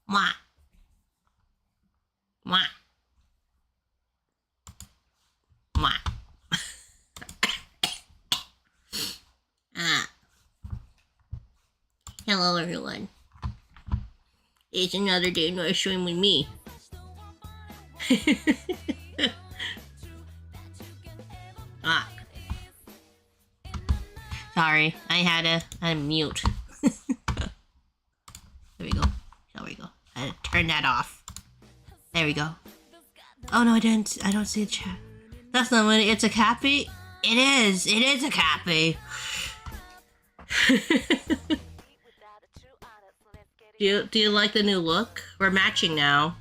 Mwah. Mwah. Mwah. Ah. Hello, everyone. It's another day no stream with me. Ah. Sorry, I had a mute. There we go. There we go. I had to turn that off. There we go. Oh no, I didn't. I don't see a chat. That's not what it's a CAPY. It is. It is a CAPY. Do you like the new look? We're matching now.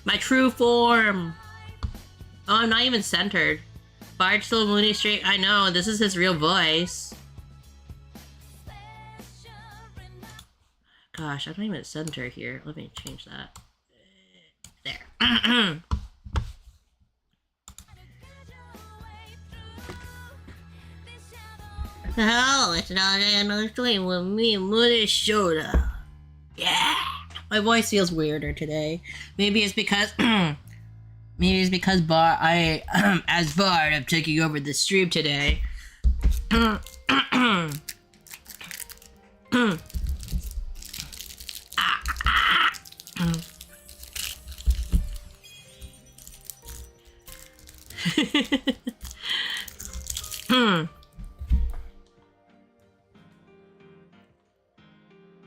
My true form. Oh, I'm not even centered. Bard still Munii straight. I know, this is his real voice. Gosh, I don't even center here. Let me change that. There. Hell, it's another stream with me, Munii Shoda. Yeah! My voice feels weirder today. Maybe it's because I as Bard I'm taking over the stream today.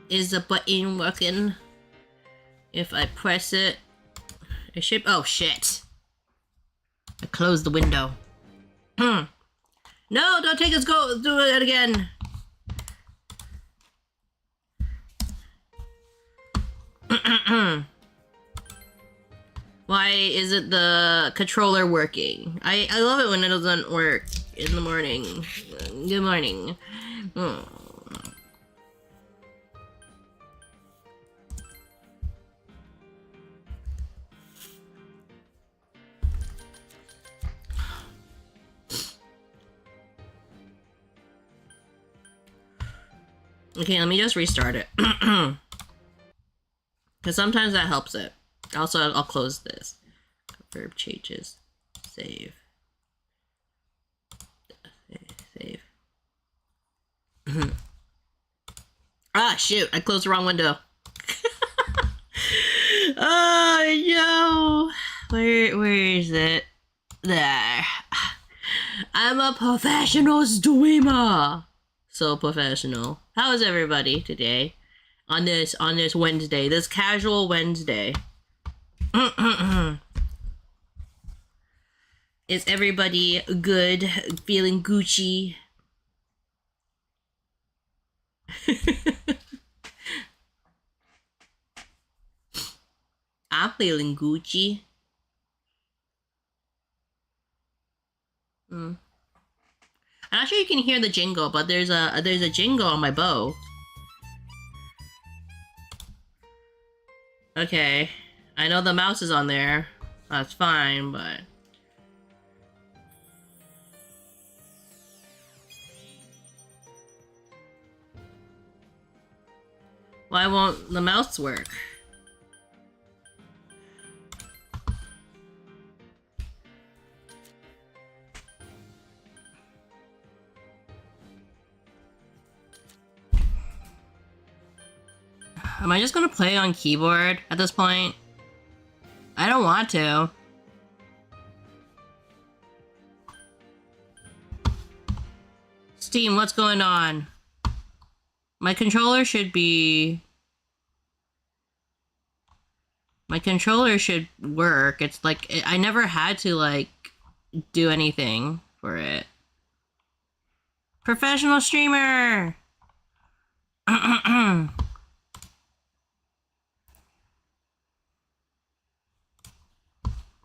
Is the button working? If I press it, it should. Oh shit! I closed the window. No, don't take us. Go do it again. Why isn't the controller working? I love it when it doesn't work in the morning. Good morning. Okay, let me just restart it. Because sometimes that helps it. Also, I'll close this. Verb changes. Save. Save. Ah, shoot. I closed the wrong window. Oh, no. Where is it? There. I'm a professional streamer. So professional. How is everybody today? On this Wednesday, this casual Wednesday. Is everybody good? Feeling Gucci? I'm feeling Gucci. I'm not sure you can hear the jingle, but there's a jingle on my bow. Okay, I know the mouse is on there. That's fine, but why won't the mouse work? Am I just gonna play on keyboard at this point? I don't want to. Steam, what's going on? My controller should work. It's like, I never had to, like, do anything for it. Professional streamer!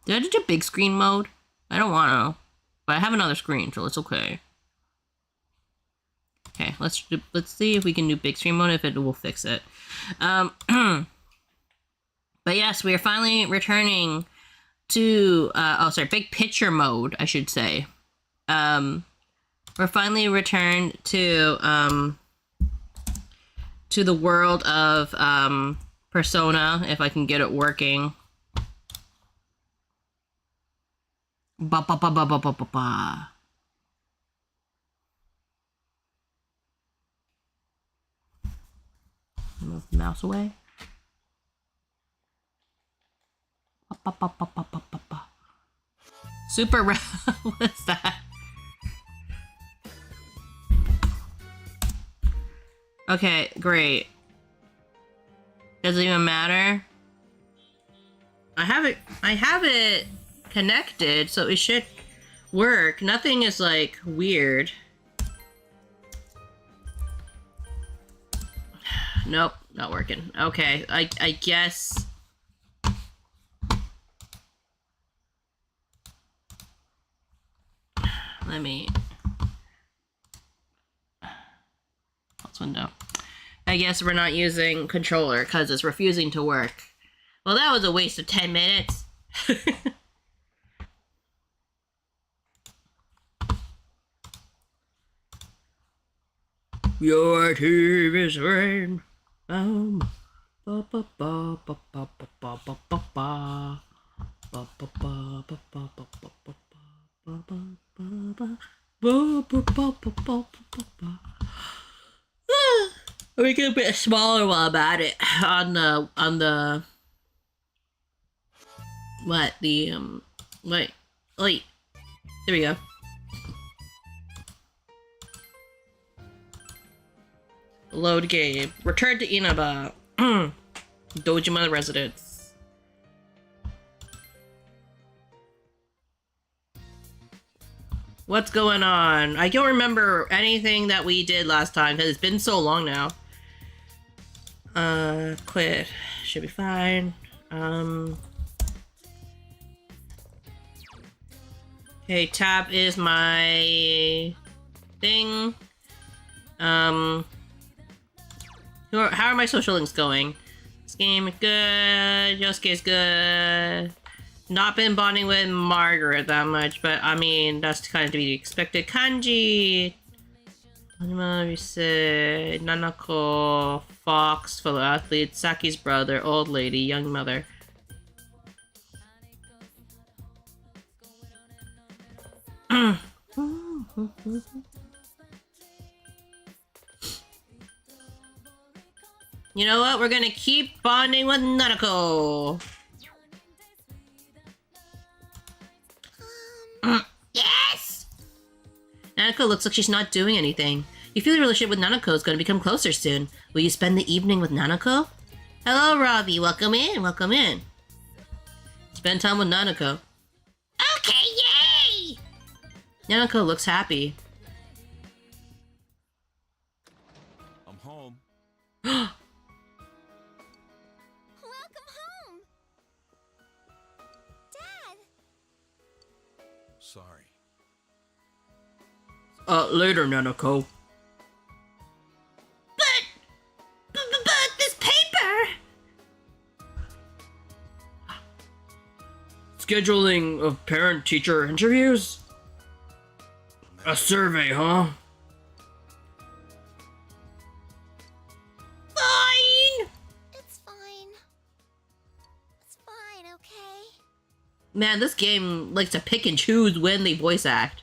Did I do big screen mode? I don't want to, but I have another screen, so it's okay. Okay, let's see if we can do big screen mode, if it will fix it. But yes, we are finally returning to big picture mode, I should say. We're finally returned to to the world of Persona if I can get it working. Ba ba ba ba ba ba ba ba. Move the mouse away. Ba ba ba ba ba ba ba ba. Super what's that? Okay, great. Does it even matter? I have it connected, so it should work. Nothing is like weird. Nope, not working. Okay, I guess. Let me. Close window. I guess we're not using controller because it's refusing to work. Well, that was a waste of 10 minutes. Your team is rain. Ba ba ba ba ba ba ba ba ba ba. Ba ba ba ba ba ba ba ba ba ba ba ba ba ba. Make it a bit smaller while I'm at it. On the what the wait. There we go. Load game. Return to Inaba. Dojima residence. What's going on? I don't remember anything that we did last time because it's been so long now. Quit. Should be fine. Okay, tab is my thing. How are my social links going? This game is good. Yosuke's good. Not been bonding with Margaret that much, but I mean, that's kind of to be expected. Kanji. We said Nanako, Fox, fellow athlete, Saki's brother, old lady, young mother. You know what? We're gonna keep bonding with Nanako. Yes! Nanako looks like she's not doing anything. You feel the relationship with Nanako is going to become closer soon. Will you spend the evening with Nanako? Hello, Robbie. Welcome in. Welcome in. Spend time with Nanako. Okay, yay! Nanako looks happy. I'm home. Welcome home! Dad! Sorry. Later, Nanako. But this paper! Scheduling of parent-teacher interviews? A survey, huh? Fine! It's fine. It's fine, okay? Man, this game likes to pick and choose when they voice act.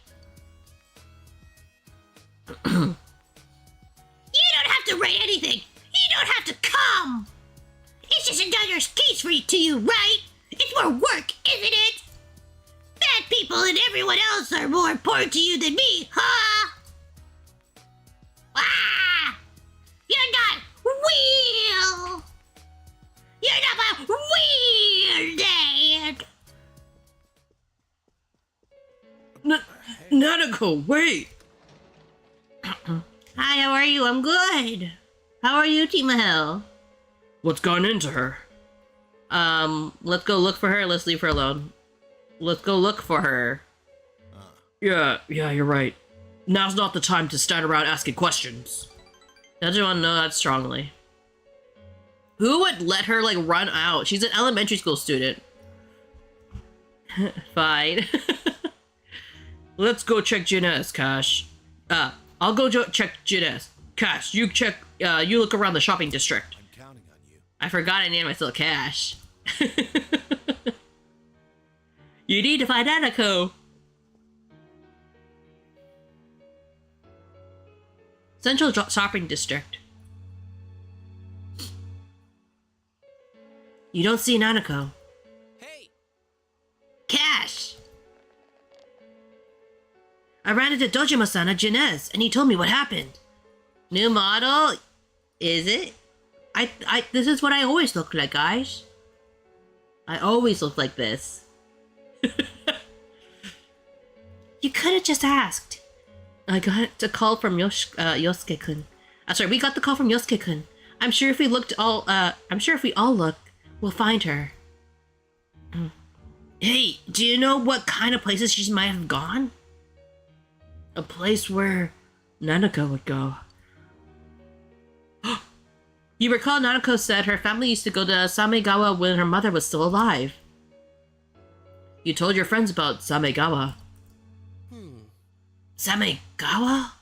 You don't have to write anything! You don't have to come! It's just another case for you to you, right? It's more work, isn't it? Bad people and everyone else are more important to you than me, huh? Ah! You're not real! You're not a real dad! Nanako, wait! Hi, how are you? I'm good. How are you, Timahel? What's gone into her? Let's go look for her. Let's leave her alone. Let's go look for her. Yeah, you're right. Now's not the time to stand around asking questions. Doesn't want to know that strongly. Who would let her, like, run out? She's an elementary school student. Fine. Let's go check Junes, Cash. I'll go check Junes. Cash, you check, you look around the shopping district. I'm counting on you. I forgot I named myself Cash. You need to find Anako. Central shopping district. You don't see Nanako. Hey! Cash! I ran into Dojima-san at Jinez, and he told me what happened. New model? Is it? This is what I always look like, guys. I always look like this. You could have just asked. I got a call from Yosuke-kun. Sorry, we got the call from Yosuke-kun. I'm sure if we all look, we'll find her. Hey, do you know what kind of places she might have gone? A place where Nanako would go. You recall Nanako said her family used to go to Samegawa when her mother was still alive. You told your friends about Samegawa. Samegawa?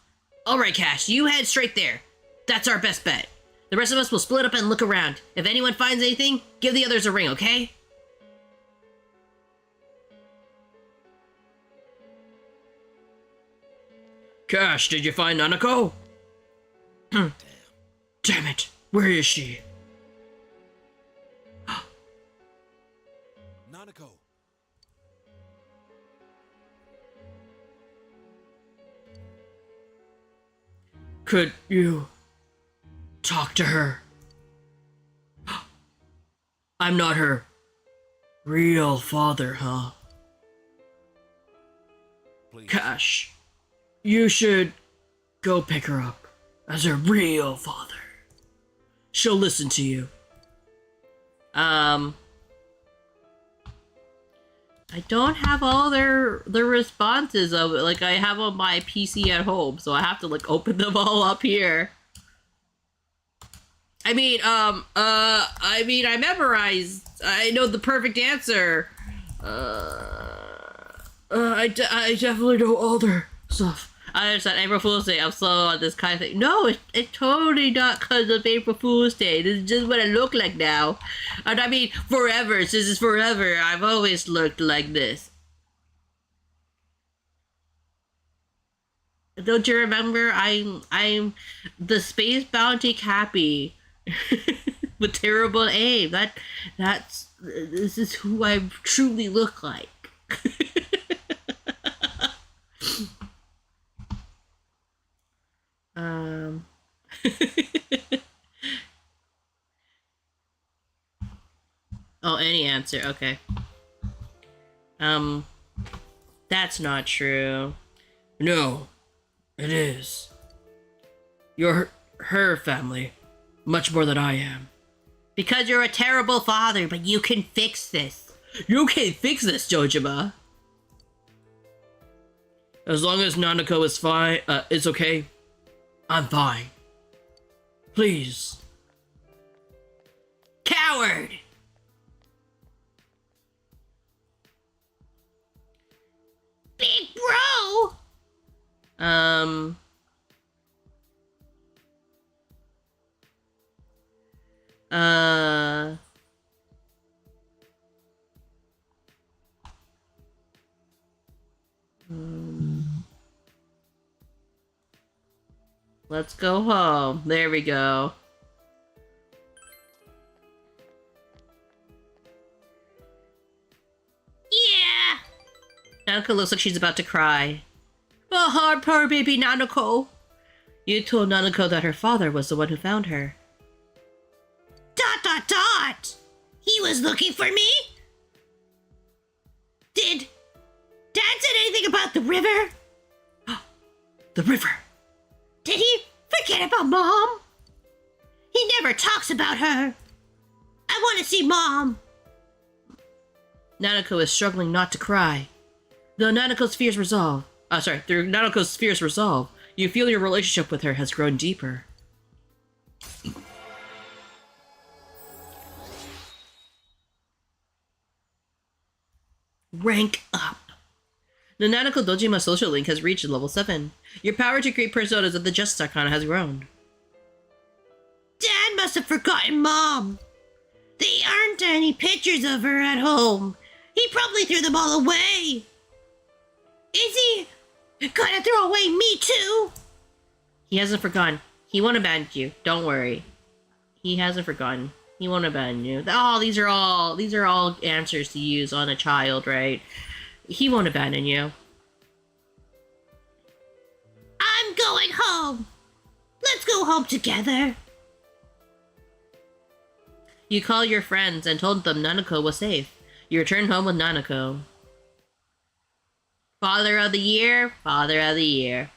Alright, Cash, you head straight there. That's our best bet. The rest of us will split up and look around. If anyone finds anything, give the others a ring, okay? Cash, did you find Nanako? Damn it, where is she? Nanako! Could you talk to her? I'm not her real father, huh? Please. Cash, you should go pick her up as her real father. She'll listen to you. I don't have all the responses of it. Like, I have on my PC at home, so I have to, like, open them all up here. I memorized. I know the perfect answer. I definitely know all their stuff. I understand April Fool's Day. I'm slow on this kind of thing. No, it's totally not because of April Fool's Day. This is just what I look like now. And I mean, forever. Since it's forever, I've always looked like this. Don't you remember? I'm the Space Bounty Cappy with terrible aim. This is who I truly look like. Oh, any answer, okay. That's not true. No, it is. You're her family, much more than I am. Because you're a terrible father, but you can fix this. You can fix this, Jojima. As long as Nanako is fine, it's okay. I'm fine. Please. Coward! Big bro! Let's go home. There we go. Yeah! Nanako looks like she's about to cry. Oh, poor baby Nanako. You told Nanako that her father was the one who found her. ... He was looking for me? Did Dad said anything about the river? The river. Did he forget about Mom? He never talks about her. I want to see Mom. Nanako is struggling not to cry. Through Nanako's fierce resolve, you feel your relationship with her has grown deeper. Rank up. The Nanako Dojima social link has reached level 7. Your power to create personas of the Just Arcana has grown. must have forgotten Mom. There aren't any pictures of her at home. He probably threw them all away. Is he gonna throw away me too? He hasn't forgotten. He won't abandon you. Don't worry. He hasn't forgotten. He won't abandon you. Oh, these are all answers to use on a child, right? He won't abandon you. I'm going home. Let's go home together. You called your friends and told them Nanako was safe. You returned home with Nanako. Father of the year, father of the year.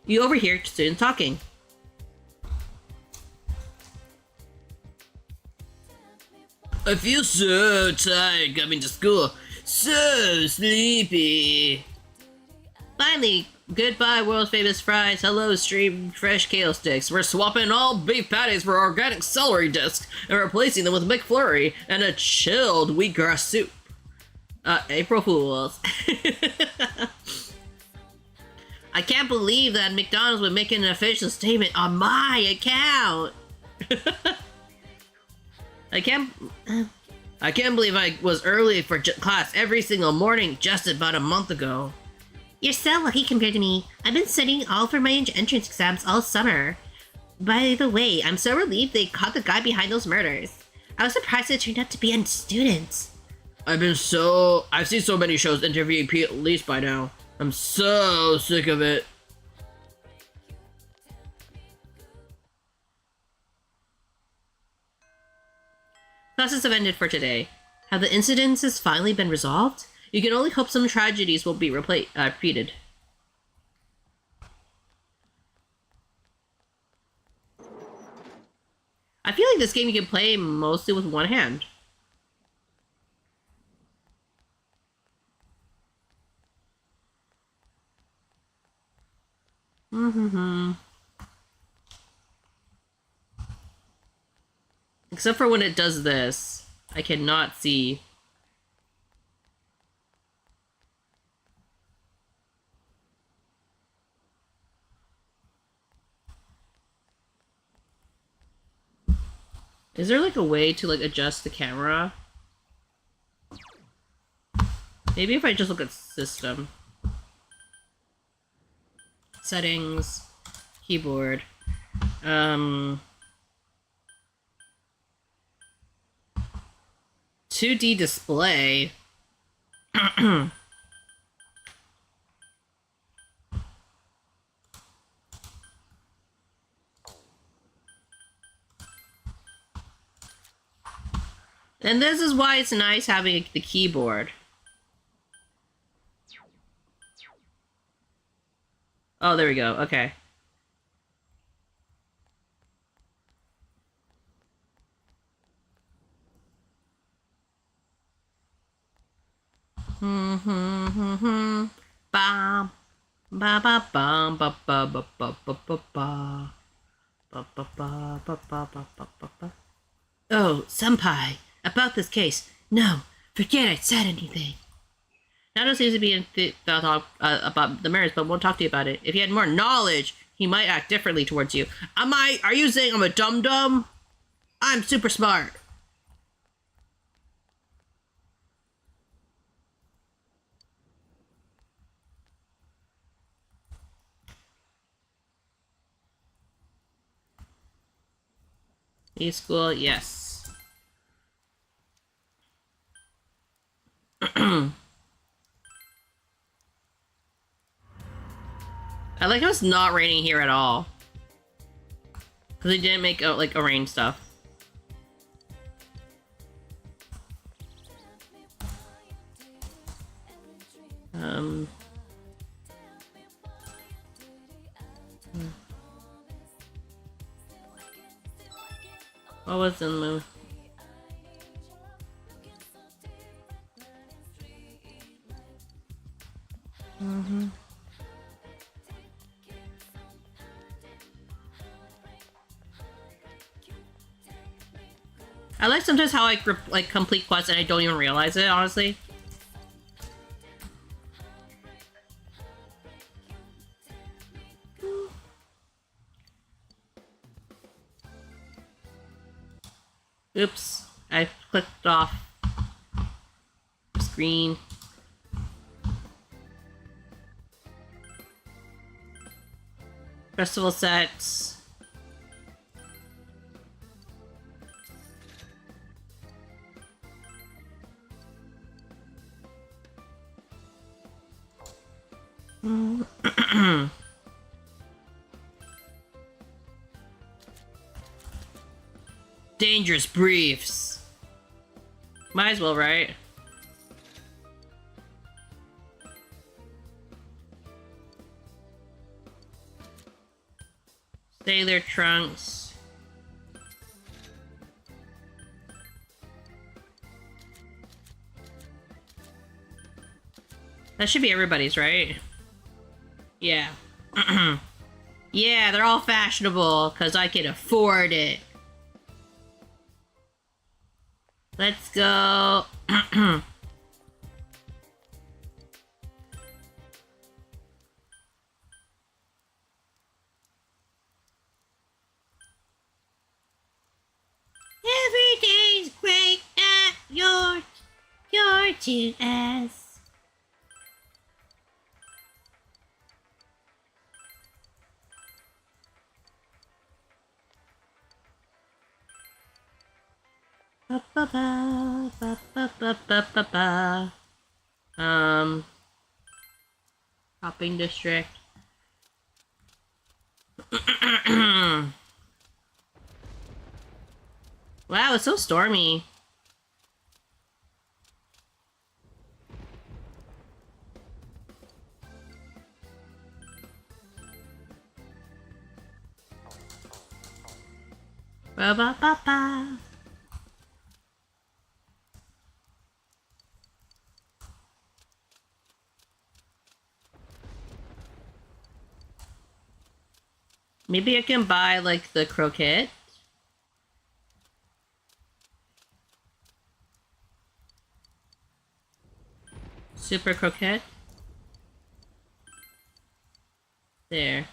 You overhear students talking. I feel so tired coming to school. So sleepy. Finally, goodbye world famous fries. Hello streamed fresh kale sticks. We're swapping all beef patties for organic celery discs and replacing them with McFlurry and a chilled wheatgrass soup. April Fools. I can't believe that McDonald's would make an official statement on my account. I can't believe I was early for class every single morning just about a month ago. You're so lucky compared to me. I've been studying all for my entrance exams all summer. By the way, I'm so relieved they caught the guy behind those murders. I was surprised it turned out to be a student. I've seen so many shows interviewing police by now. I'm so sick of it. Classes have ended for today. Have the incidences finally been resolved? You can only hope some tragedies will be repeated. I feel like this game you can play mostly with one hand. Except for when it does this. I cannot see. Is there like a way to like adjust the camera? Maybe if I just look at system. Settings. Keyboard. 2D display. And this is why it's nice having the keyboard. Oh, there we go. Okay. Bam. Ba ba bum ba ba ba ba ba ba ba. Ba ba ba ba ba ba ba ba ba. Oh, senpai, about this case. No, forget I said anything. Nato seems to be in thought about the murders, but won't talk to you about it. If he had more knowledge, he might act differently towards you. Are you saying I'm a dum-dum? I'm super smart. E-school, yes. I like how it's not raining here at all. Because they didn't make like a rain stuff. What was in the movie? I like sometimes how I like complete quests and I don't even realize it, honestly. Oops, I clicked off the screen. Festival sets. Dangerous briefs. Might as well, right? Sailor trunks. That should be everybody's, right? Yeah. Yeah, they're all fashionable because I can afford it. Let's go. Every day's great at your to us. Ba ba ba ba ba ba ba ba ba. Shopping district. Wow, it's so stormy. Ba ba ba ba. Maybe I can buy like the croquette. Super croquette. There.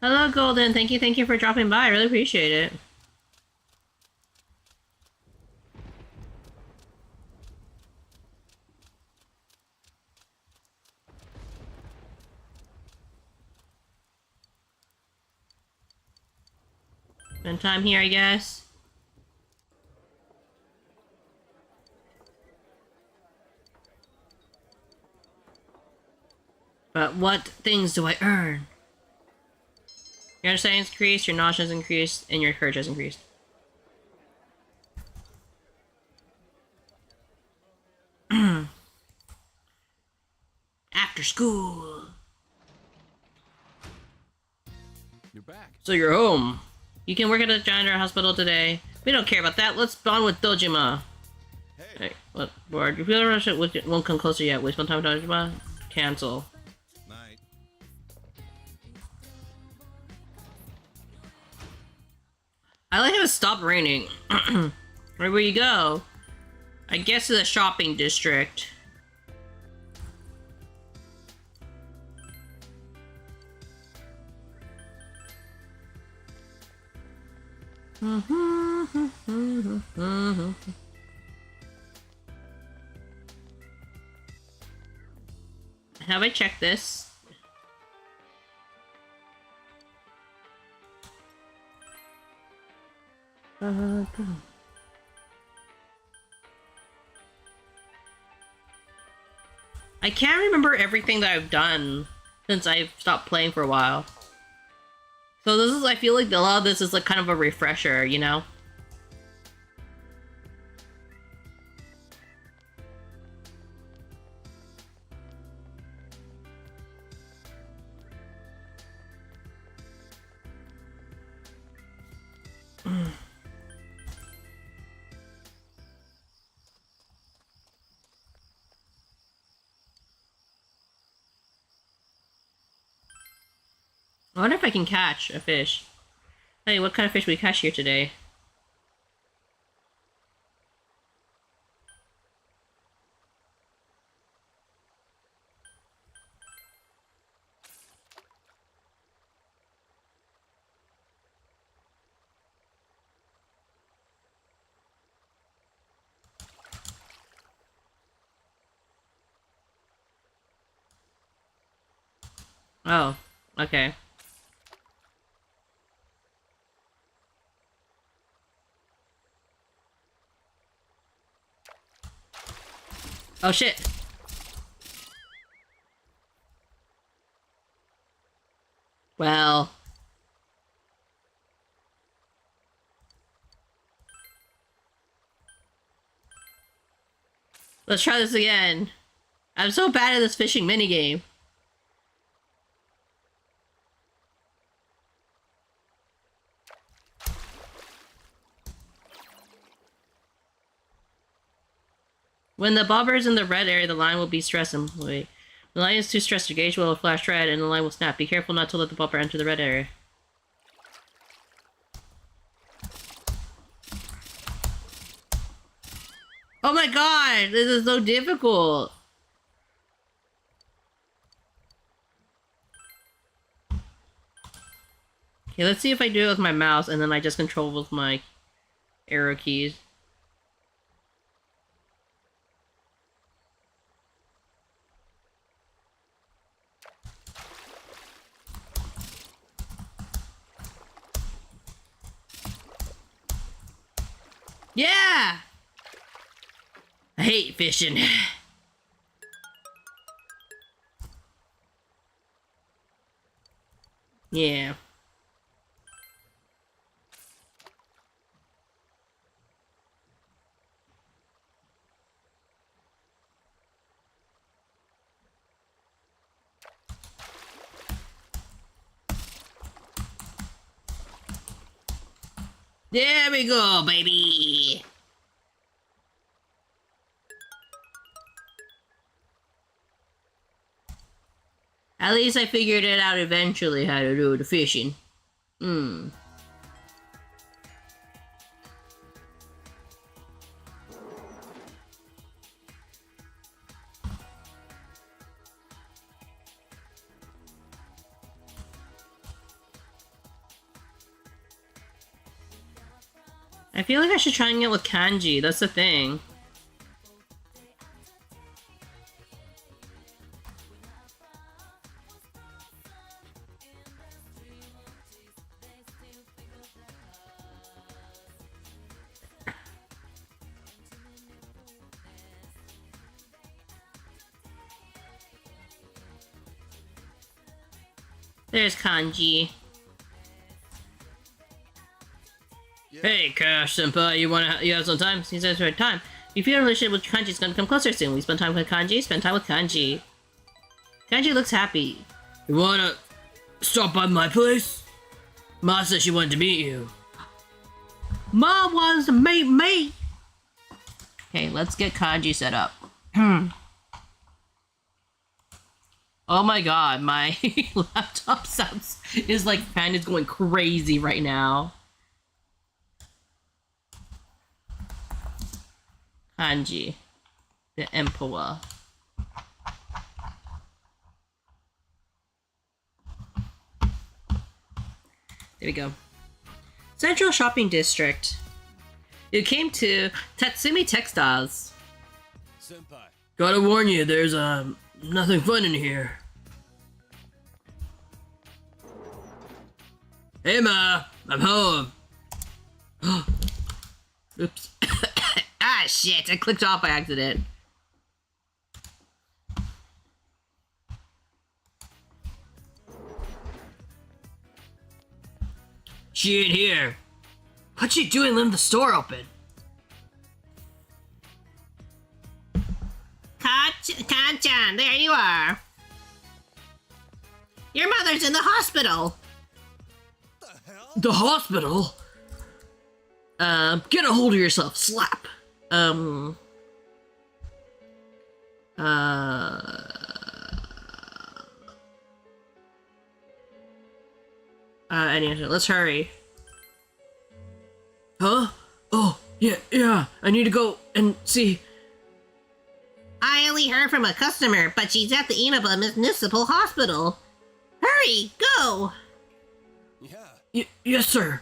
Hello, Golden. Thank you for dropping by. I really appreciate it. Spend time here, I guess. But what things do I earn? Your understanding's increased, your knowledge has increased, and your courage has increased. After school. You're back. So you're home. You can work at a janitor hospital today. We don't care about that. Let's bond with Dojima. Hey. Hey, what board? If you don't rush it, won't come closer yet. Waste one time with Dojima. Cancel. Night. I like how it stopped raining. Where you go? I guess to the shopping district. Have I checked this? I can't remember everything that I've done since I've stopped playing for a while. So this is, I feel like a lot of this is like kind of a refresher, you know? I wonder if I can catch a fish. Hey, what kind of fish we catch here today? Oh, okay. Oh shit! Well... Let's try this again. I'm so bad at this fishing minigame. When the bobber is in the red area, the line will be stressed and wait. The line is too stressed to gauge will flash red and the line will snap. Be careful not to let the bobber enter the red area. Oh my god! This is so difficult! Okay, let's see if I do it with my mouse and then I just control with my arrow keys. Yeah! I hate fishing. Yeah. There we go, baby! At least I figured it out eventually how to do the fishing. I feel like I should try and get with kanji, that's the thing. There's kanji. Yeah. Hey, Cash Senpai, you have some time? He says right time. You feel a relationship with kanji's gonna come closer soon. We spend time with kanji, spend time with kanji. Kanji looks happy. You wanna stop by my place? Ma said she wanted to meet you. Ma wants to meet me! Okay, let's get kanji set up. Oh my god, my laptop is like fan is going crazy right now. Kanji, the emperor. There we go. Central Shopping District. You came to Tatsumi Textiles. Senpai. Gotta warn you, there's nothing fun in here. Hey Ma, I'm home. Oops. Ah shit, I clicked off by accident. She ain't here. What's she doing leaving the store open? Kanchan, there you are. Your mother's in the hospital. The hell? The hospital? Get a hold of yourself, slap. Anyway, let's hurry. Huh? Oh, yeah, I need to go and see. I only heard from a customer, but she's at the Inaba Municipal Hospital. Hurry, go! Yeah. Yes, sir.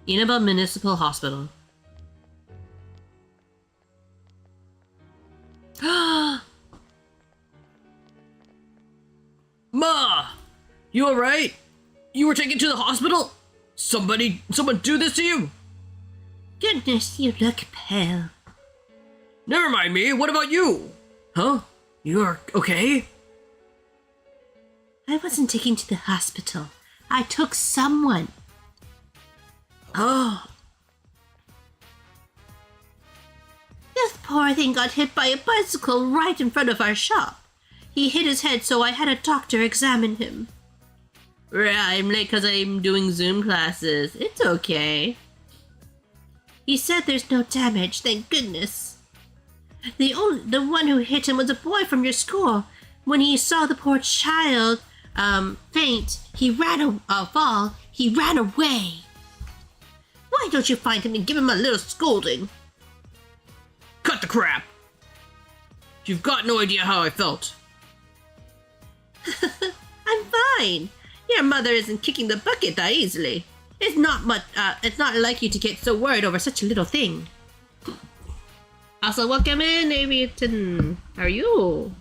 Inaba Municipal Hospital. Ma! You alright? You were taken to the hospital? Someone do this to you? Goodness, you look pale. Never mind me, what about you? Huh? You're okay? I wasn't taken to the hospital. I took someone. Oh, This poor thing got hit by a bicycle right in front of our shop. He hit his head, so I had a doctor examine him. I'm late because I'm doing Zoom classes. It's okay. He said there's no damage, thank goodness. The one who hit him was a boy from your school. When he saw the poor child faint, he ran away. Why don't you find him and give him a little scolding? cut the crap! You've got no idea how I felt. I'm fine. Your mother isn't kicking the bucket that easily. It's not like you to get so worried over such a little thing. Also, welcome in, Aviaton. How are you?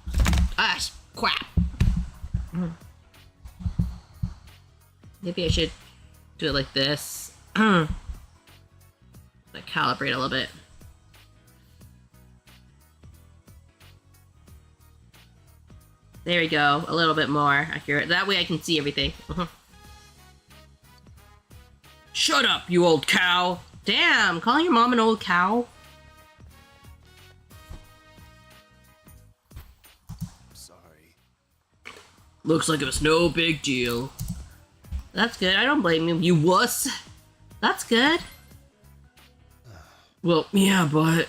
Ah, crap. Maybe I should do it like this. Like calibrate a little bit. There we go. A little bit more accurate. That way I can see everything. Shut up, you old cow! Damn, calling your mom an old cow? Sorry. Looks like it was no big deal. That's good. I don't blame you, you wuss. That's good. Well, yeah, but...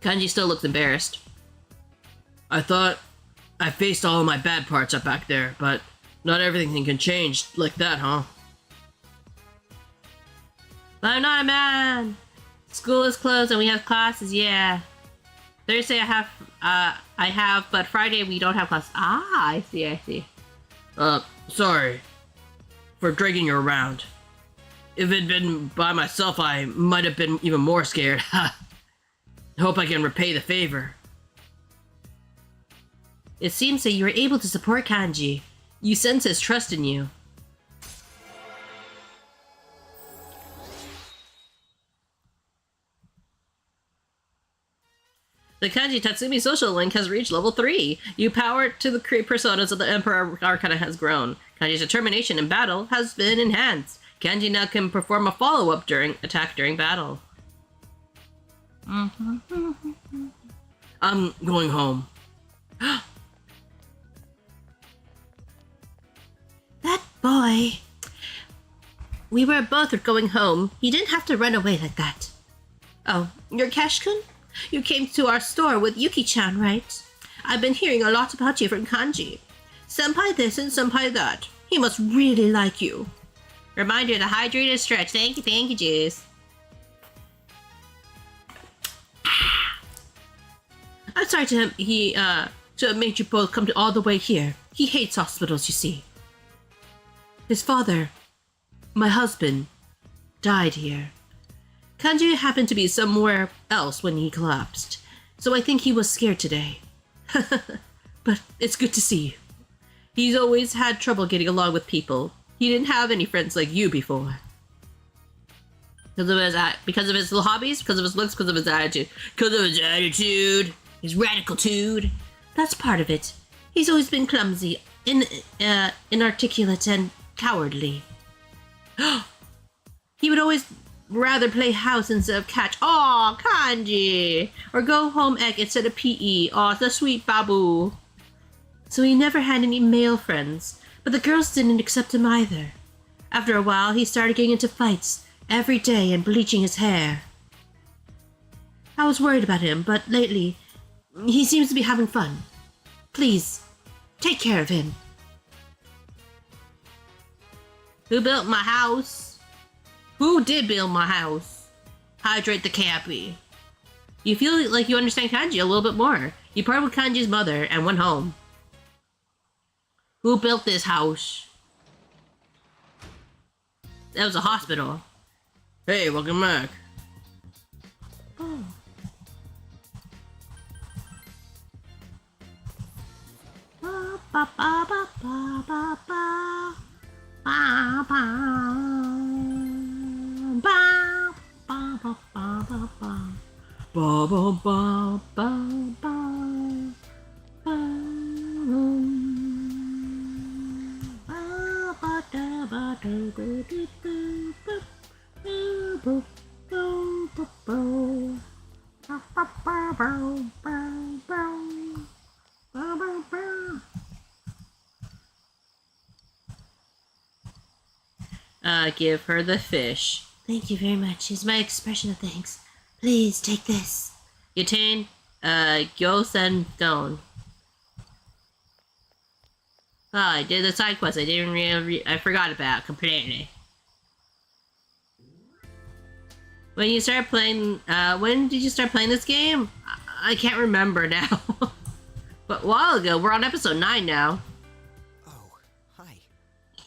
Kanji still looks embarrassed. I thought I faced all of my bad parts up back there, but not everything can change like that, huh? But I'm not a man. School is closed and we have classes, yeah. Thursday I have, but Friday we don't have class. Ah, I see. Sorry for dragging you around. If it'd been by myself, I might have been even more scared. Hope I can repay the favor. It seems that you were able to support Kanji. You sense his trust in you. The Kanji Tatsumi social link has reached level 3. You power it to the create personas of the Emperor Arcana has grown. Kanji's determination in battle has been enhanced. Kanji now can perform a follow-up during battle. I'm going home. That boy. We were both going home. He didn't have to run away like that. Oh, you're Cash-kun? You came to our store with Yuki-chan, right? I've been hearing a lot about you from Kanji. Senpai this and senpai that. He must really like you. Reminder to hydrate and stretch. Thank you, Juice. I'm sorry to have made you both come all the way here. He hates hospitals, you see. His father, my husband, died here. Kanji happened to be somewhere else when he collapsed, so I think he was scared today. But it's good to see you. He's always had trouble getting along with people. He didn't have any friends like you before. Because of his hobbies, because of his looks, because of his attitude. His radicalitude. That's part of it. He's always been clumsy, inarticulate, and cowardly. He would always rather play house instead of catch. Aw, Kanji! Or go home ec instead of PE. Aw, the sweet babu. So he never had any male friends, but the girls didn't accept him either. After a while, he started getting into fights every day and bleaching his hair. I was worried about him, but lately, he seems to be having fun. Please, take care of him. Who built my house? Who did build my house? Hydrate the Cappy. You feel like you understand Kanji a little bit more. You part with Kanji's mother and went home. Who built this house? That was a hospital. Hey, welcome back. Oh. ba ba ba ba ba ba. Ba ba ba ba ba ba ba ba. Ba ba ba Ba ba ba. Ba ba da ba do do do do ba. Ba ba ba ba. Ba ba ba ba ba ba. Ba ba ba. Give her the fish. Thank you very much. It's my expression of thanks. Please take this. Yutain, Ghost and Stone. Oh, I did the side quest. I didn't really. I forgot about completely. When you start playing, when did you start playing this game? I can't remember now. But a while ago. We're on episode 9 now. Oh, hi.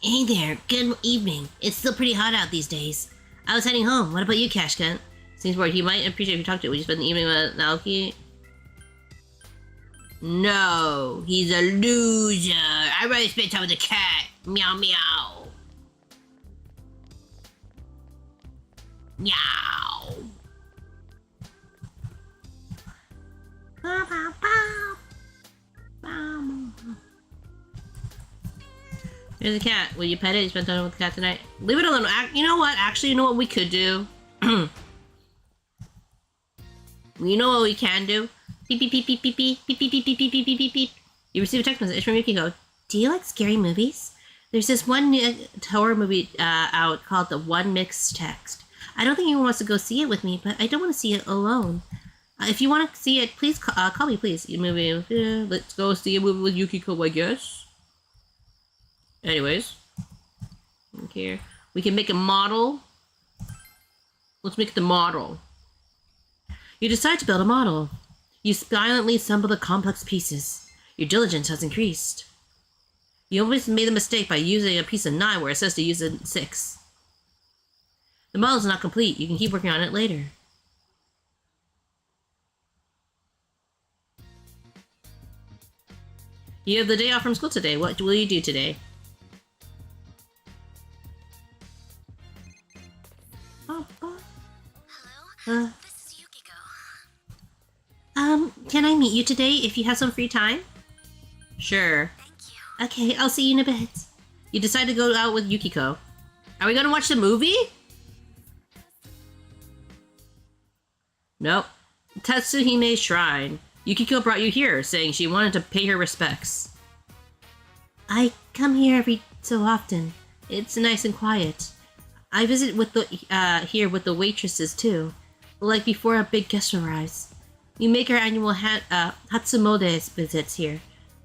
Hey there. Good evening. It's still pretty hot out these days. I was heading home. What about you, Cash Cunt? Seems bored. He might appreciate if you talk to. Would you spend the evening with Naoki? No, he's a loser. I'd rather spend time with the cat. Meow meow. Meow. There's a cat. Will you pet it? You spend time with the cat tonight? Leave it alone. You know what? Actually, you know what we could do? You know what we can do? Beep beep beep beep beep beep beep beep beep beep beep beep beep beep beep. You receive a text message from Yukiko. Do you like scary movies? There's this one new horror movie out called The One Mixed Text. I don't think anyone wants to go see it with me, but I don't want to see it alone. If you want to see it, please call me, please. Let's go see a movie with Yukiko, I guess. Anyways. Okay. We can make a model. Let's make the model. You decide to build a model. You silently assemble the complex pieces. Your diligence has increased. You almost made the mistake by using a piece of 9 where it says to use a 6. The model is not complete. You can keep working on it later. You have the day off from school today. What will you do today? Hello? This is Yukiko. Can I meet you today if you have some free time? Sure. Thank you. Okay, I'll see you in a bit. You decide to go out with Yukiko. Are we gonna watch the movie? Nope. Tatsuhime's shrine. Yukiko brought you here, saying she wanted to pay her respects. I come here every so often. It's nice and quiet. I visit with the here with the waitresses too, like before a big guest arrives. We make our annual Hatsumode visits here.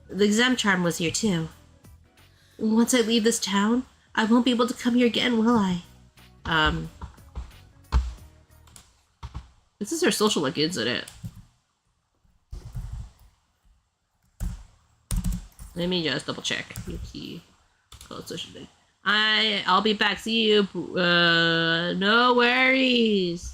The exam charm was here too. Once I leave this town, I won't be able to come here again, will I? This is her social link, isn't it? Let me just double check. Yuki. Close social link. I'll be back. See you. No worries.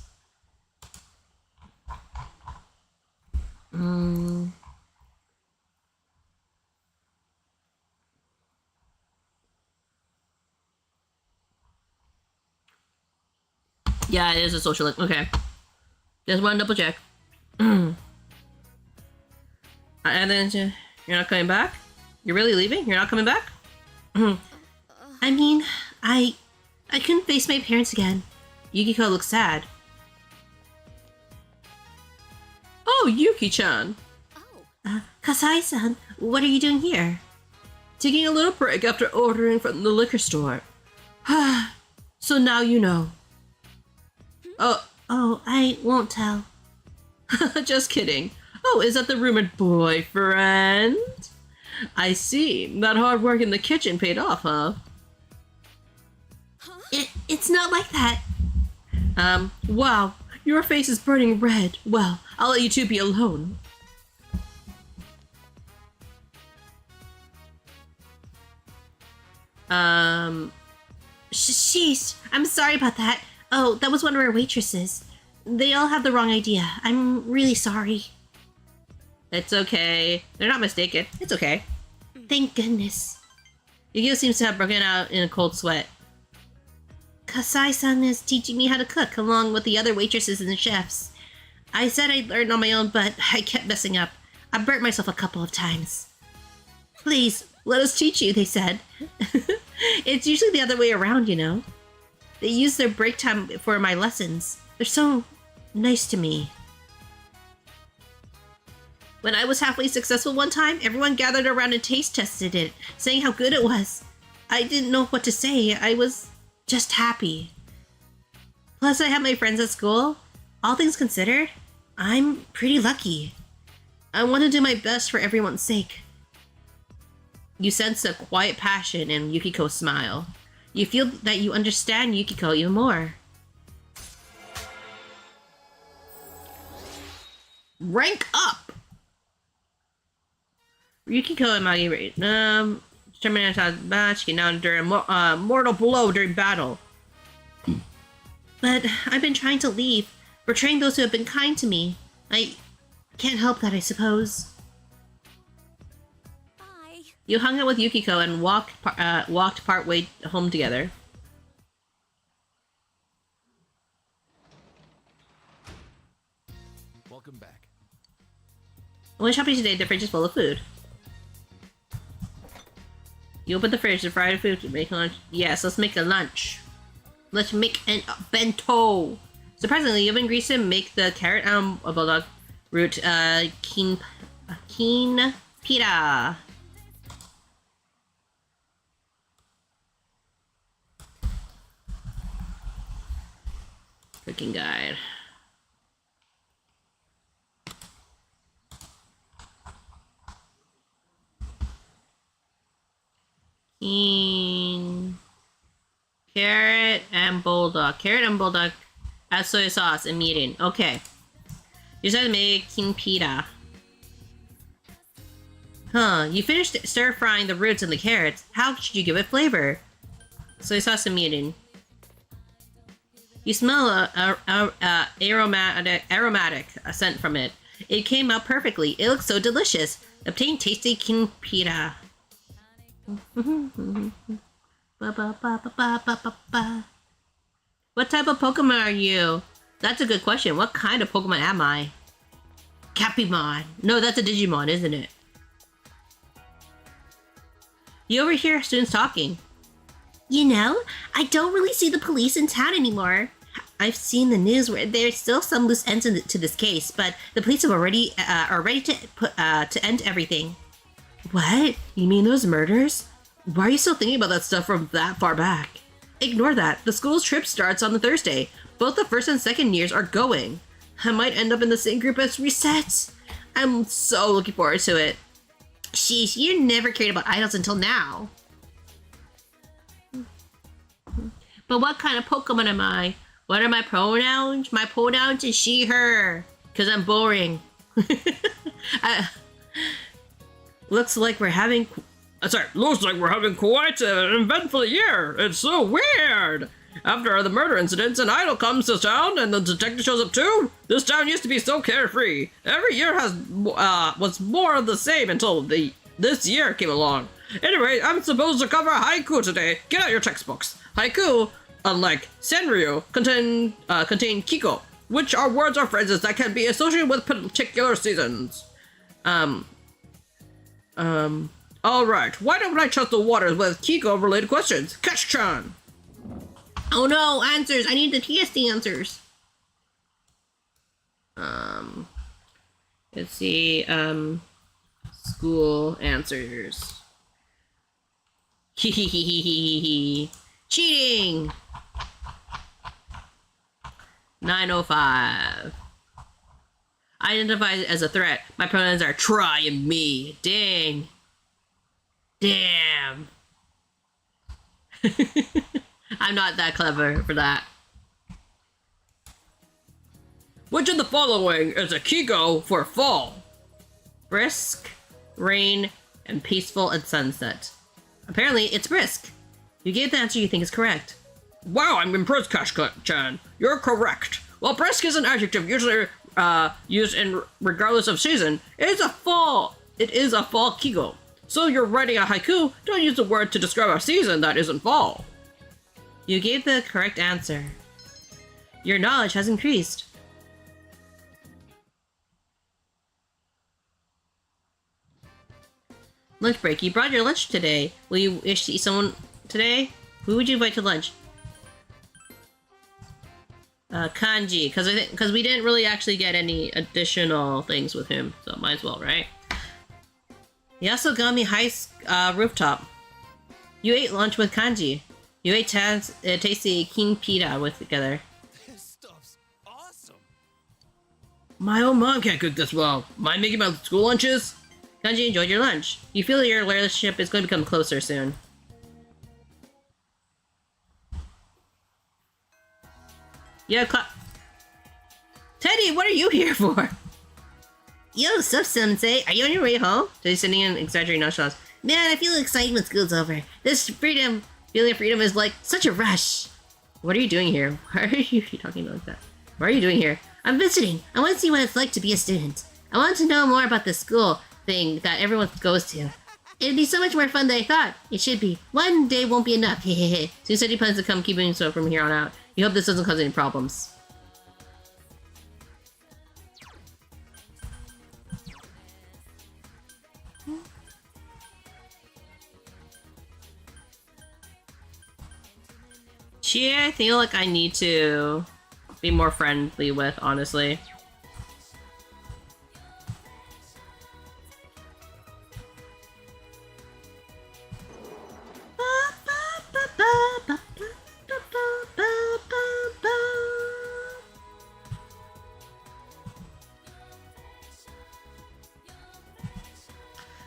Yeah, it is a social link. Okay. Just want to double check. And then you're not coming back? You're really leaving? You're not coming back? I mean, I couldn't face my parents again. Yukiko looks sad. Oh, Yuki-chan. Oh, Kasai-san, what are you doing here? Taking a little break after ordering from the liquor store. So now you know. Oh, I won't tell. Just kidding. Oh, is that the rumored boyfriend? I see. That hard work in the kitchen paid off, huh? It's not like that. Wow. Your face is burning red. Well, I'll let you two be alone. Sheesh, I'm sorry about that. Oh, that was one of our waitresses. They all have the wrong idea. I'm really sorry. It's okay. They're not mistaken. It's okay. Thank goodness. Yukiko seems to have broken out in a cold sweat. Kasai-san is teaching me how to cook, along with the other waitresses and the chefs. I said I'd learn on my own, but I kept messing up. I burnt myself a couple of times. Please, let us teach you, they said. It's usually the other way around, you know. They use their break time for my lessons. They're so nice to me. When I was halfway successful one time, everyone gathered around and taste tested it, saying how good it was. I didn't know what to say. I was just happy. Plus, I have my friends at school. All things considered, I'm pretty lucky. I want to do my best for everyone's sake. You sense a quiet passion in Yukiko's smile. You feel that you understand Yukiko even more. Rank up! Yukiko and Magi determined to match can now endure a mortal blow during battle. But I've been trying to leave, betraying those who have been kind to me. I can't help that, I suppose. Bye. You hung out with Yukiko and walked partway home together. Welcome back. When shopping today, the fridge is full of food. You open the fridge to fry the food to make lunch. Yes, let's make a lunch. Let's make a bento. Surprisingly, you have ingredients to make the carrot and bulldog root keen pita. Cooking guide. Carrot and bulldog. Carrot and bulldog add soy sauce and meat in. Okay. You just have to make king pita. Huh. You finished stir frying the roots and the carrots. How should you give it flavor? Soy sauce and meat in. You smell a aromatic scent from it. It came out perfectly. It looks so delicious. Obtain tasty king pita. What type of Pokemon are you? That's a good question. What kind of Pokemon am I? Capymon. No, that's a Digimon, isn't it? You overhear students talking. You know, I don't really see the police in town anymore. I've seen the news where there's still some loose ends to this case, but the police have already are ready to end everything. What? You mean those murders? Why are you still thinking about that stuff from that far back? Ignore that. The school's trip starts on the Thursday. Both the first and second years are going. I might end up in the same group as Reset. I'm so looking forward to it. Sheesh, you never cared about idols until now. But what kind of Pokemon am I? What are my pronouns? My pronouns is she, her. Because I'm boring. Looks like we're having quite an eventful year. It's so weird. After the murder incidents, an idol comes to town, and the detective shows up too. This town used to be so carefree. Every year was more of the same until this year came along. Anyway, I'm supposed to cover haiku today. Get out your textbooks. Haiku, unlike Senryu, contain kiko, which are words or phrases that can be associated with particular seasons. Alright, why don't I trust the waters with Kiko-related questions? Catch-chan! Oh no, answers! I need the TSD answers! Let's see, school answers. Hehehehehehe. Cheating! 905. Identified as a threat. My pronouns are try and me. Dang. Damn. I'm not that clever for that. Which of the following is a Kiko for fall? Brisk, rain, and peaceful at sunset. Apparently, it's brisk. You gave the answer you think is correct. Wow, I'm impressed, Cash-chan. You're correct. While brisk is an adjective usually used in regardless of season, it is a fall Kiko. So you're writing a haiku? Don't use the word to describe a season that isn't fall. You gave the correct answer. Your knowledge has increased. Lunch break. You brought your lunch today. Will you wish to eat someone today? Who would you invite to lunch? Kanji, because we didn't really actually get any additional things with him, so might as well, right? He also got me rooftop. You ate lunch with Kanji. You ate tasty king pita with together. This stuff's awesome. My own mom can't cook this well. Mind making my school lunches? Kanji enjoyed your lunch. You feel that your relationship is going to become closer soon. Yeah, Teddy, what are you here for? Yo, sup, Sensei? Are you on your way home? Teddy's sitting in exaggerating nonchalance. Man, I feel excited when school's over. This feeling of freedom is like such a rush. What are you doing here? Why are you talking like that? What are you doing here? I'm visiting. I want to see what it's like to be a student. I want to know more about the school thing that everyone goes to. It'd be so much more fun than I thought. It should be. One day won't be enough. Hehehe. Sue said he plans to come keeping so from here on out. You hope this doesn't cause any problems. She, I feel like I need to be more friendly with, honestly.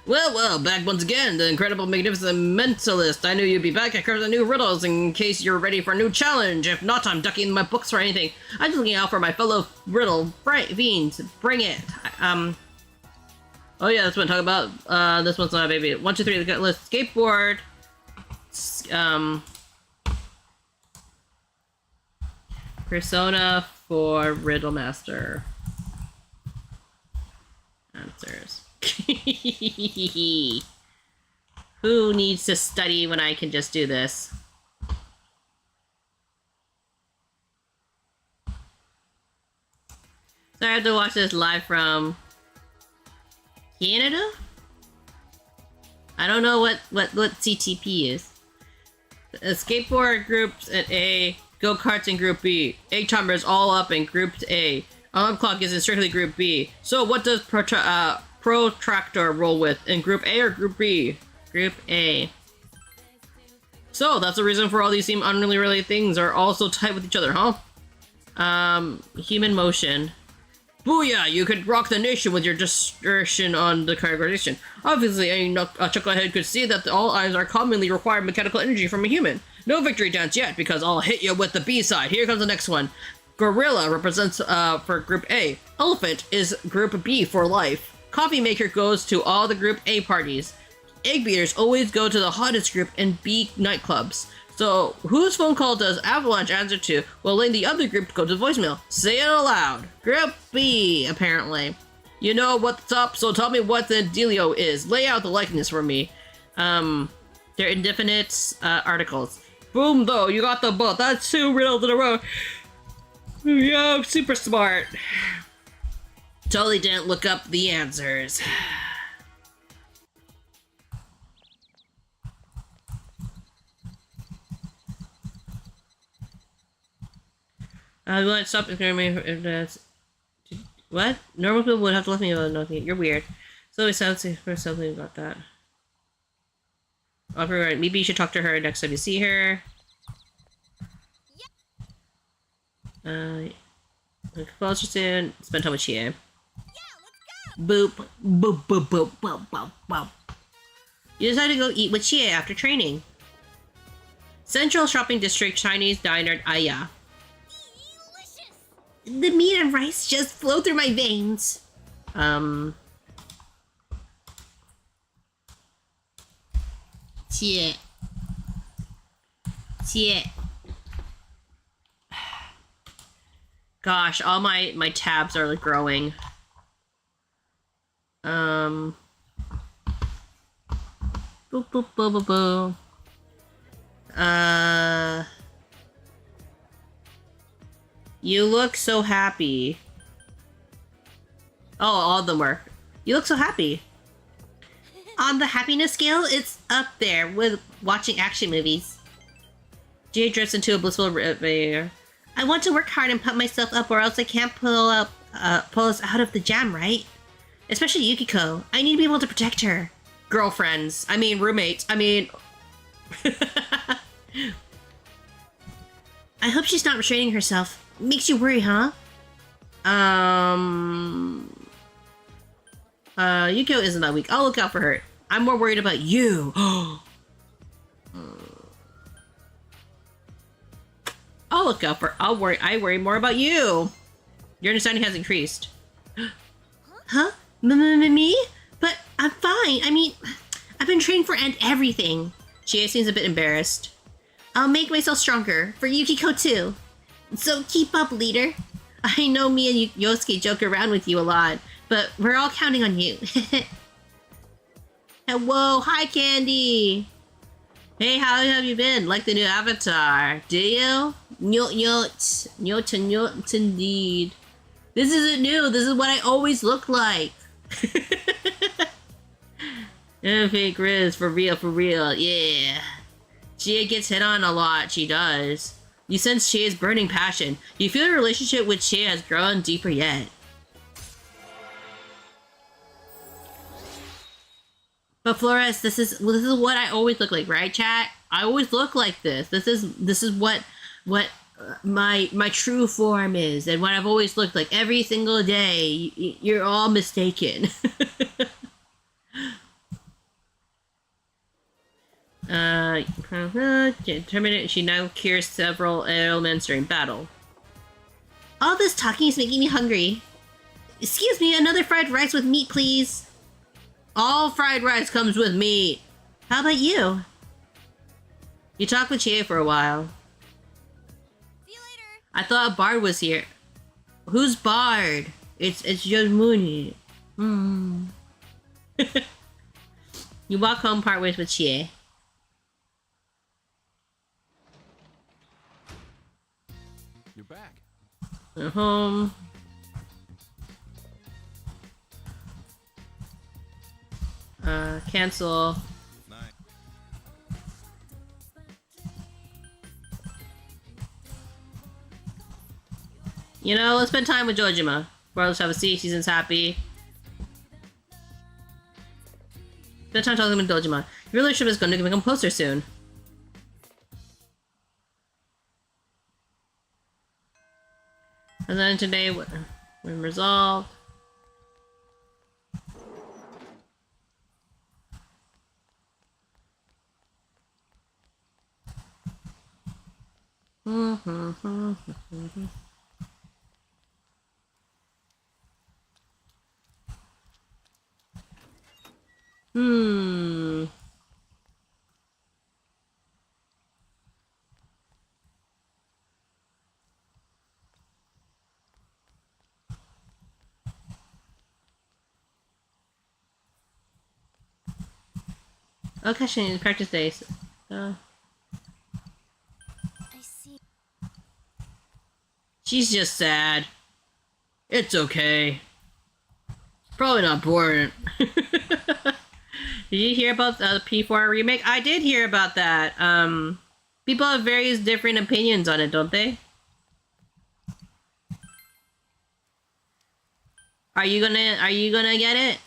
Well, back once again, the incredible, magnificent mentalist. I knew you'd be back. I created new riddles in case you're ready for a new challenge. If not, I'm ducking my books for anything. I'm just looking out for my fellow riddle fiends. Bring it. Oh yeah, that's what I'm talking about. This one's not a baby. 1, 2, 3. Let's skateboard. Persona for Riddle Master. Answers. Who needs to study when I can just do this? So I have to watch this live from Canada? I don't know what CTP is. Skateboard groups at A, go-karts in Group B, egg timers all up in Group A. Alarm clock is in strictly Group B. So what does protractor roll with in Group A or Group B? Group A. So that's the reason for all these seem unreally related things are all so tight with each other, huh? Human motion. Booyah! You could rock the nation with your distortion on the categorization. Obviously, a chucklehead could see that all eyes are commonly require mechanical energy from a human. No victory dance yet, because I'll hit you with the B side. Here comes the next one. Gorilla represents for Group A. Elephant is Group B for life. Coffee maker goes to all the Group A parties. Egg beaters always go to the hottest group in B nightclubs. So, whose phone call does Avalanche answer to while letting the other group go to voicemail? Say it aloud. Group B, apparently. You know what's up, so tell me what the dealio is. Lay out the likeness for me. They're indefinite articles. Boom, though, you got the book. That's 2 riddles in a row. Yo, super smart. Totally didn't look up the answers. I'm going to stop ignoring me if that's... What? Normal people would have to let me know nothing. You're weird. So it sounds for something about that. Alright, maybe you should talk to her next time you see her. Closer soon. Spend time with Chie. Yeah, let's go. Boop. Boop, boop, boop, boop, boop, boop. You decided to go eat with Chie after training. Central Shopping District Chinese Diner Aya. Delicious. The meat and rice just flow through my veins. Chie. Chie. Gosh, all my tabs are like growing. Boop, boop, boop, boop, boop. You look so happy. Oh, all of them were. You look so happy. On the happiness scale, it's up there with watching action movies. Jay drifts into a blissful rave. I want to work hard and pump myself up, or else I can't pull us out of the jam, right? Especially Yukiko. I need to be able to protect her. Girlfriends. I mean, roommates. I mean... I hope she's not restraining herself. Makes you worry, huh? Yukiko isn't that weak. I'll look out for her. I'm more worried about you. I'll look out for... I worry more about you. Your understanding has increased. Huh? Me? But I'm fine. I mean, I've been training for and everything. Chie seems a bit embarrassed. I'll make myself stronger. For Yukiko, too. So keep up, leader. I know me and Yosuke joke around with you a lot, but we're all counting on you. Whoa, hi, Candy. Hey, how have you been? Like the new avatar, do you? Nyot, indeed. This isn't new. This is what I always look like. Fake Riz, for real, yeah. Chie gets hit on a lot, she does. You sense Chie's burning passion. You feel your relationship with Chie has grown deeper yet. But Flores, this is what I always look like, right, chat? I always look like this. This is what my true form is, and what I've always looked like every single day. You're all mistaken. Terminate. She now cures several ailments during battle. All this talking is making me hungry. Excuse me, another fried rice with meat, please. All fried rice comes with meat. How about you? You talked with Chie for a while. See you later. I thought Bard was here. Who's Bard? It's just Munii. You walk home part ways with Chie. You're back. Home. Cancel. Nice. You know, let's spend time with Jojima. Brothers have a seat, season's happy. Spend time talking with Jojima. Your relationship is going to become closer soon. And then today, when resolved. Okay, practice days. I see. She's just sad. It's okay. Probably not important. Did you hear about the P4 remake? I did hear about that. People have various different opinions on it, don't they? Are you gonna get it?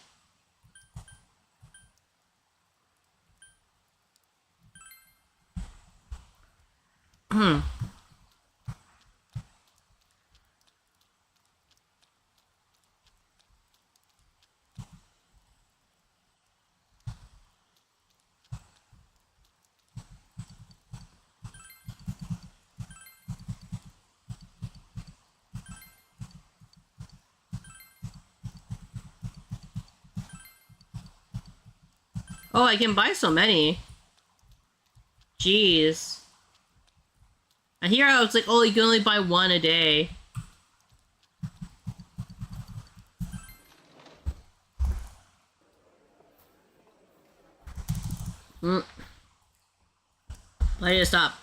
Oh, I can buy so many. Jeez. And here I was like, oh, you can only buy one a day. I need to stop.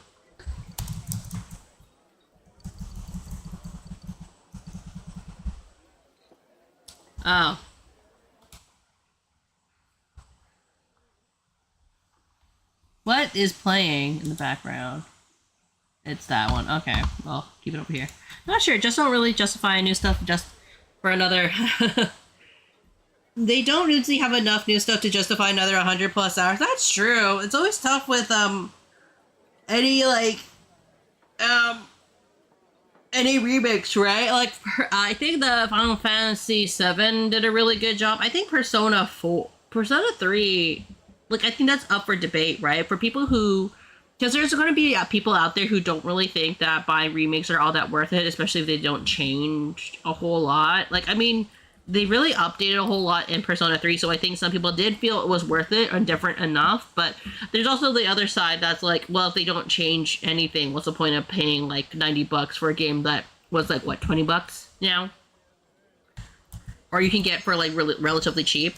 Oh. What is playing in the background? It's that one. Okay, well, keep it over here. Not sure, just don't really justify new stuff just for another... They don't usually have enough new stuff to justify another 100 plus hours. That's true. It's always tough with, any, like, any remakes, right? Like, I think the Final Fantasy VII did a really good job. I think Persona 3, like, I think that's up for debate, right? For people who, because there's going to be people out there who don't really think that buying remakes are all that worth it, especially if they don't change a whole lot. Like, I mean, they really updated a whole lot in Persona 3, so I think some people did feel it was worth it and different enough, but there's also the other side that's like, well, if they don't change anything, what's the point of paying like $90 for a game that was like, what, $20 now? Or you can get for like relatively cheap.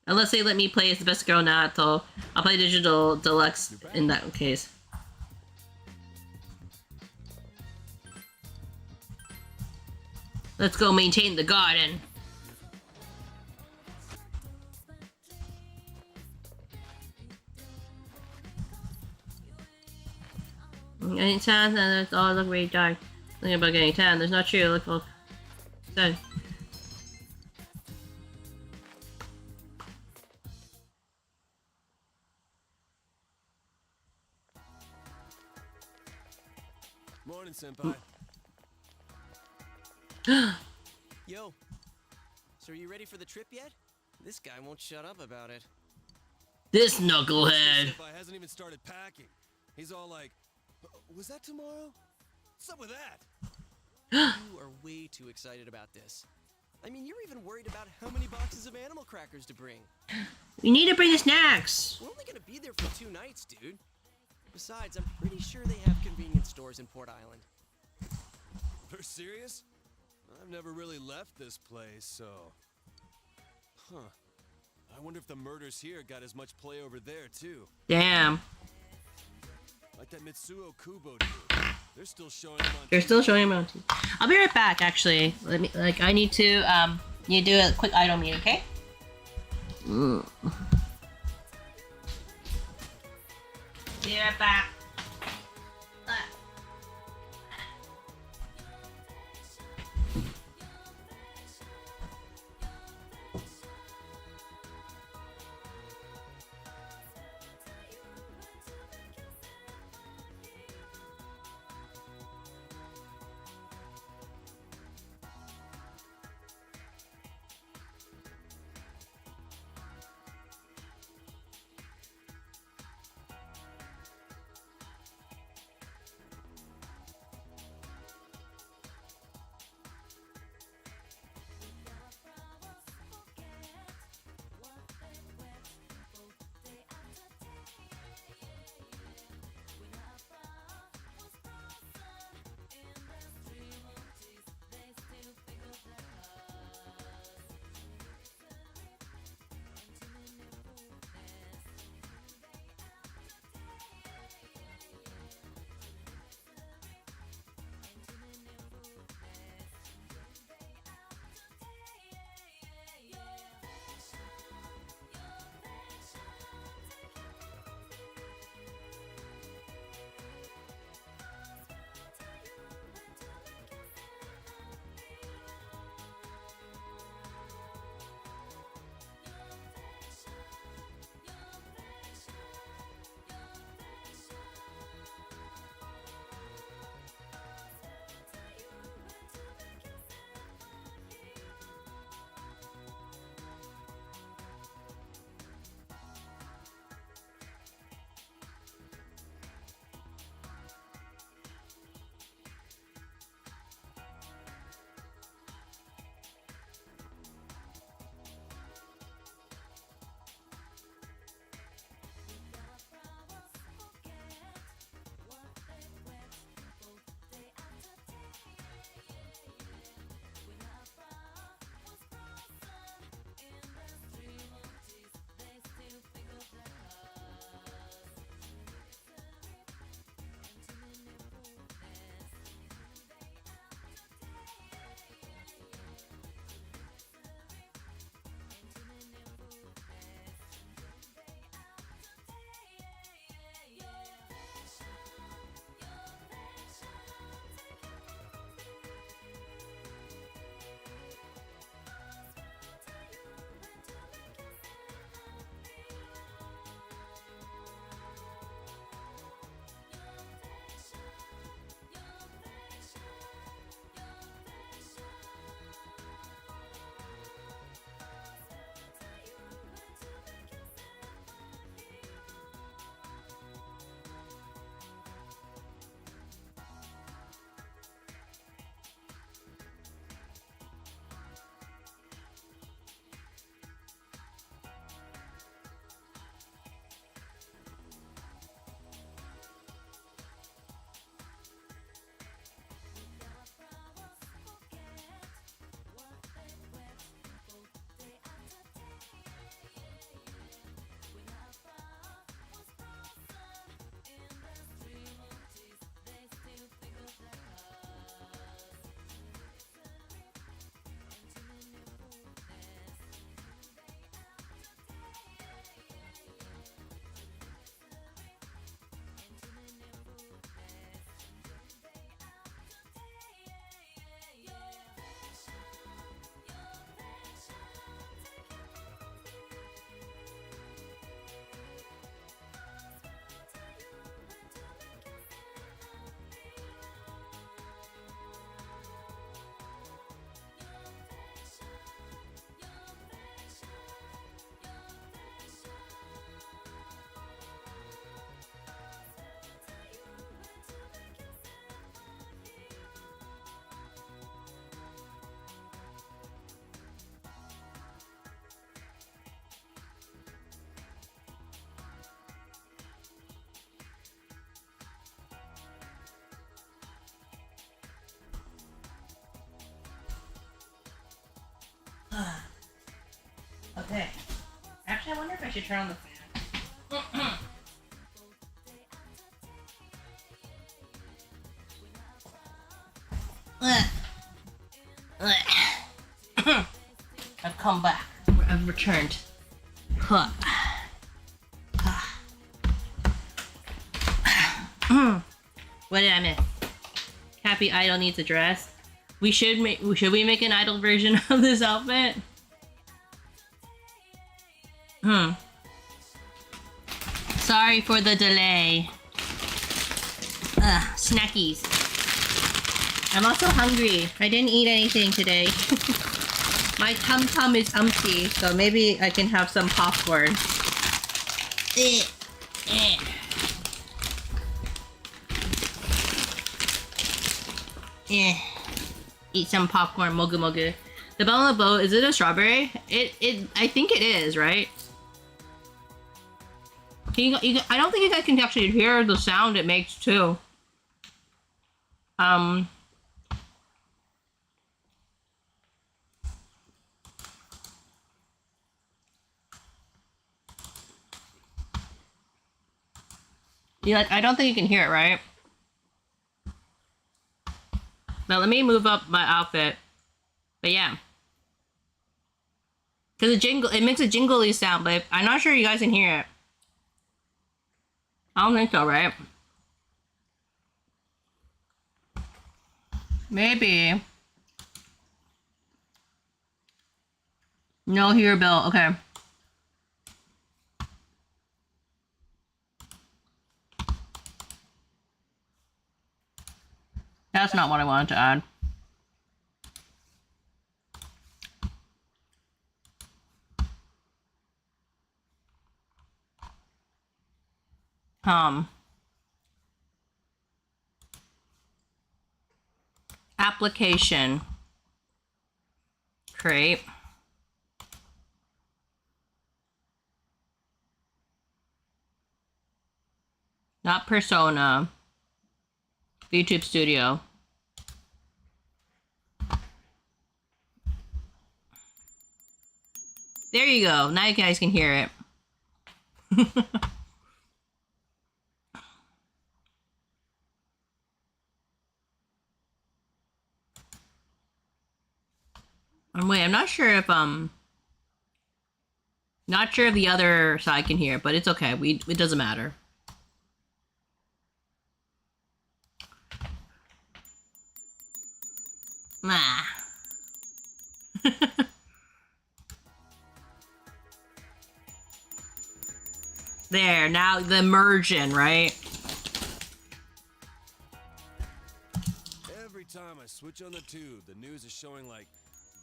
Unless they let me play as the best girl not, so I'll play Digital Deluxe in that case. Let's go maintain the garden. Getting tan, and it's all look really dark. Thinking about getting tan, there's not true. Look, good. Morning, senpai. Yo, so are you ready for the trip yet? This guy won't shut up about it. This knucklehead. Senpai hasn't even started packing. He's all like, was that tomorrow? What's up with that? You are way too excited about this. I mean, you're even worried about how many boxes of animal crackers to bring. We need to bring the snacks. We're only gonna be there for 2 nights, dude. Besides, I'm pretty sure they have convenience stores in Port Island. You're serious? I've never really left this place, so... Huh. I wonder if the murders here got as much play over there, too. Damn. Like that Mitsuo Kubo dude. They're still showing them on They're TV. still showing him on TV. I'll be right back, actually. Let me, like, I need to, you do a quick idle meet, okay? Be right back. Okay. Actually, I wonder if I should turn on the fan. I've come back. I've returned. Huh. What did I miss? Happy Idol needs a dress. Should we make an idol version of this outfit? Sorry for the delay. Snackies. I'm also hungry. I didn't eat anything today. My tum-tum is empty, so maybe I can have some popcorn. Eat some popcorn, mogu mogu. The bell on the boat, is it a strawberry? I think it is, right? I don't think you guys can actually hear the sound it makes too. I don't think you can hear it, right? Now let me move up my outfit. But yeah. Cause it makes a jingly sound, but I'm not sure you guys can hear it. I don't think so, right? Maybe. No hear bell, okay. That's not what I wanted to add. Application. Create. Not persona. YouTube Studio. There you go. Now you guys can hear it. Wait, I'm not sure if not sure if the other side can hear, but it's okay. It doesn't matter. Nah. There, now the immersion, right? Every time I switch on the tube, the news is showing like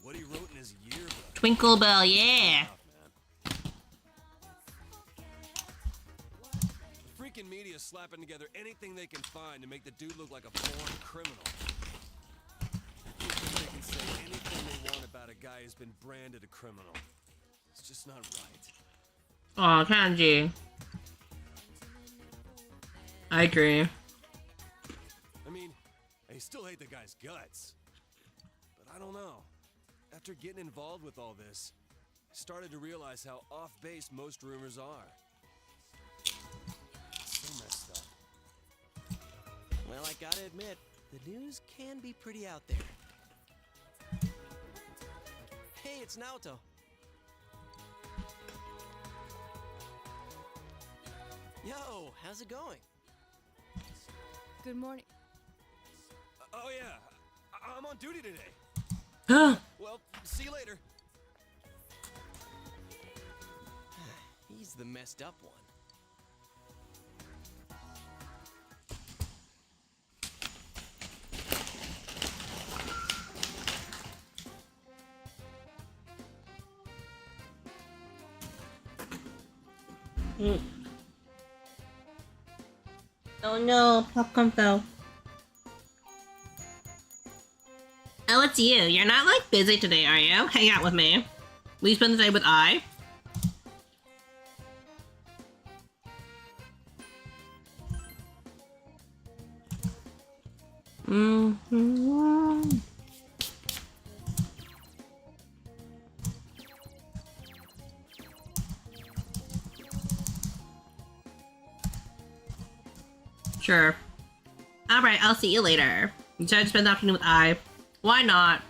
what he wrote in his yearbook. Twinkle Bell, yeah. The freaking media slapping together anything they can find to make the dude look like a born criminal. They think they can say anything they want about a guy who's been branded a criminal. It's just not right. Oh, Kanji. I agree. I mean, I still hate the guy's guts. But I don't know. After getting involved with all this, I started to realize how off-base most rumors are. So messed up. Well, I gotta admit, the news can be pretty out there. Hey, it's Naoto. Yo, how's it going? Good morning. Oh yeah, I'm on duty today. Well, see you later. He's the messed up one. Oh no, popcorn fell. Oh, it's you. You're not like busy today, are you? Hang out with me. Will you spend the day with I? Sure. Alright, I'll see you later. You decided to spend the afternoon with I. Why not?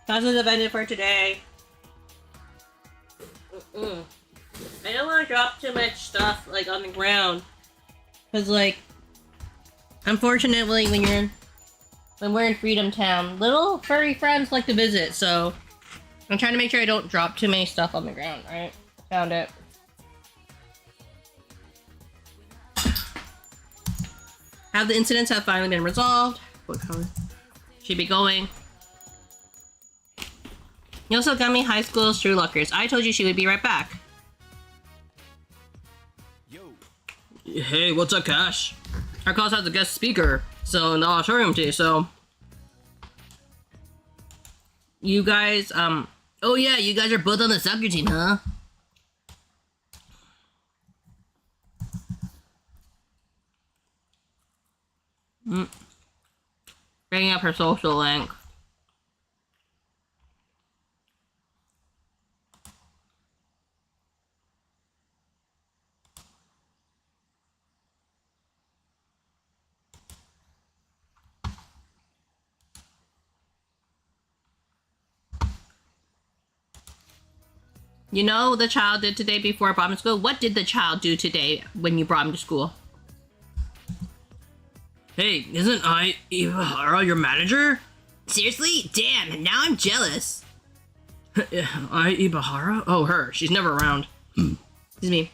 Classes have ended for today. I don't want to drop too much stuff, like, on the ground. Cause, like, unfortunately, when we're in Freedom Town, little furry friends like to visit, so I'm trying to make sure I don't drop too many stuff on the ground, right? Found it. Have the incidents have finally been resolved. What color? Should be going. You also got me high school shoe lockers. I told you she would be right back. Yo. Hey, what's up, Cash? Our class has a guest speaker, so in the auditorium today, so... You guys, oh yeah, you guys are both on the soccer team, huh? Bringing up her social link. You know what the child did today before I brought him to school? What did the child do today when you brought him to school? Hey, isn't I Ibahara your manager? Seriously? Damn, now I'm jealous. I Ibahara? Oh, her. She's never around. Excuse me.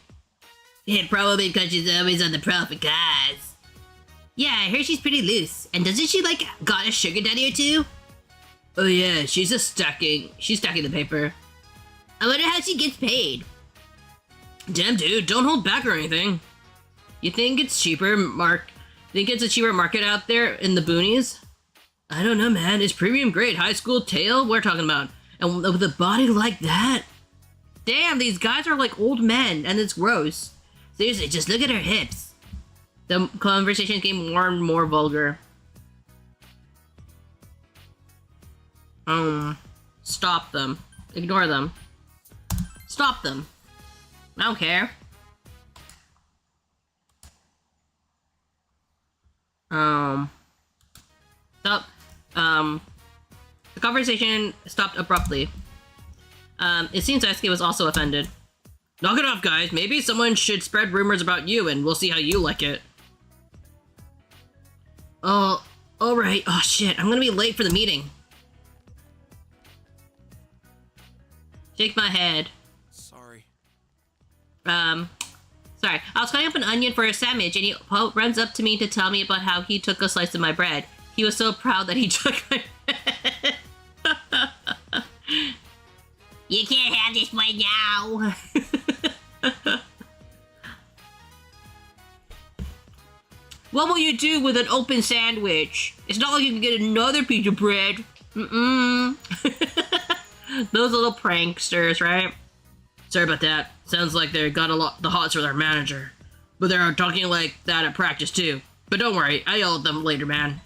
Yeah, probably because she's always on the prowl for guys. Yeah, I heard she's pretty loose. And doesn't she, like, got a sugar daddy or two? Oh yeah, she's stacking the paper. I wonder how she gets paid. Damn, dude, don't hold back or anything. You think it's cheaper, Think it's a cheaper market out there in the boonies? I don't know, man. It's premium grade, high school tail we're talking about. And with a body like that? Damn, these guys are like old men, and it's gross. Seriously, just look at her hips. The conversation became more and more vulgar. Stop them. Ignore them. Stop them. I don't care. Stop. The conversation stopped abruptly. It seems Eisuke was also offended. Knock it off, guys. Maybe someone should spread rumors about you and we'll see how you like it. Oh, alright. Oh shit, I'm gonna be late for the meeting. Shake my head. Sorry. Sorry. I was cutting up an onion for a sandwich and he runs up to me to tell me about how he took a slice of my bread. He was so proud that he took my bread. You can't have this right now. What will you do with an open sandwich? It's not like you can get another piece of bread. Those little pranksters, right? Sorry about that. Sounds like they got the hots for their manager. But they're talking like that at practice too. But don't worry, I yell at them later, man.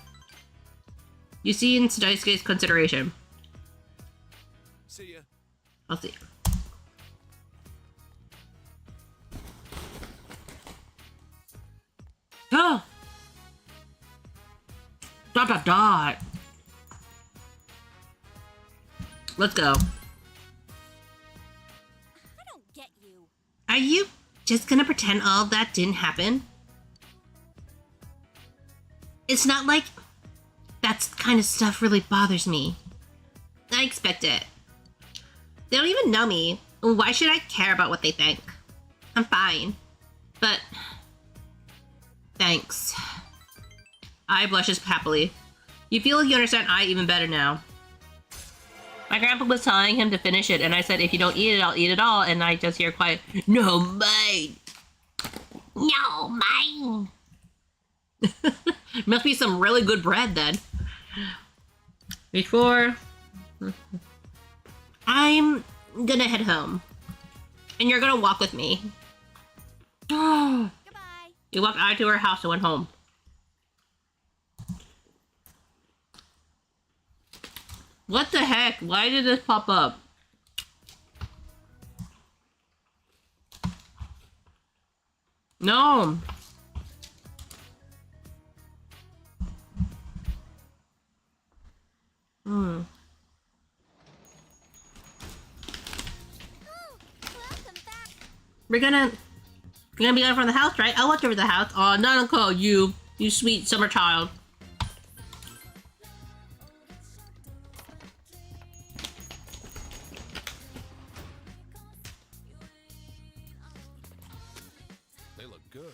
You see in Daisuke's consideration. See ya. I'll see. Oh! Dot dot dot. Let's go. I don't get you. Are you just gonna pretend all of that didn't happen? It's not like that kind of stuff really bothers me. I expect it. They don't even know me. Why should I care about what they think? I'm fine. But... thanks. I blushes happily. You feel like you understand I even better now. My grandpa was telling him to finish it, and I said, if you don't eat it, I'll eat it all, and I just hear quiet, no, mine! No, mine! Must be some really good bread, then. Before... I'm gonna head home. And you're gonna walk with me. Goodbye. You walked out to her house and went home. What the heck? Why did this pop up? No. Hmm. Oh, welcome back. You're gonna be gone from the house, right? I'll watch over the house. Oh, not Uncle, you sweet summer child. They look good.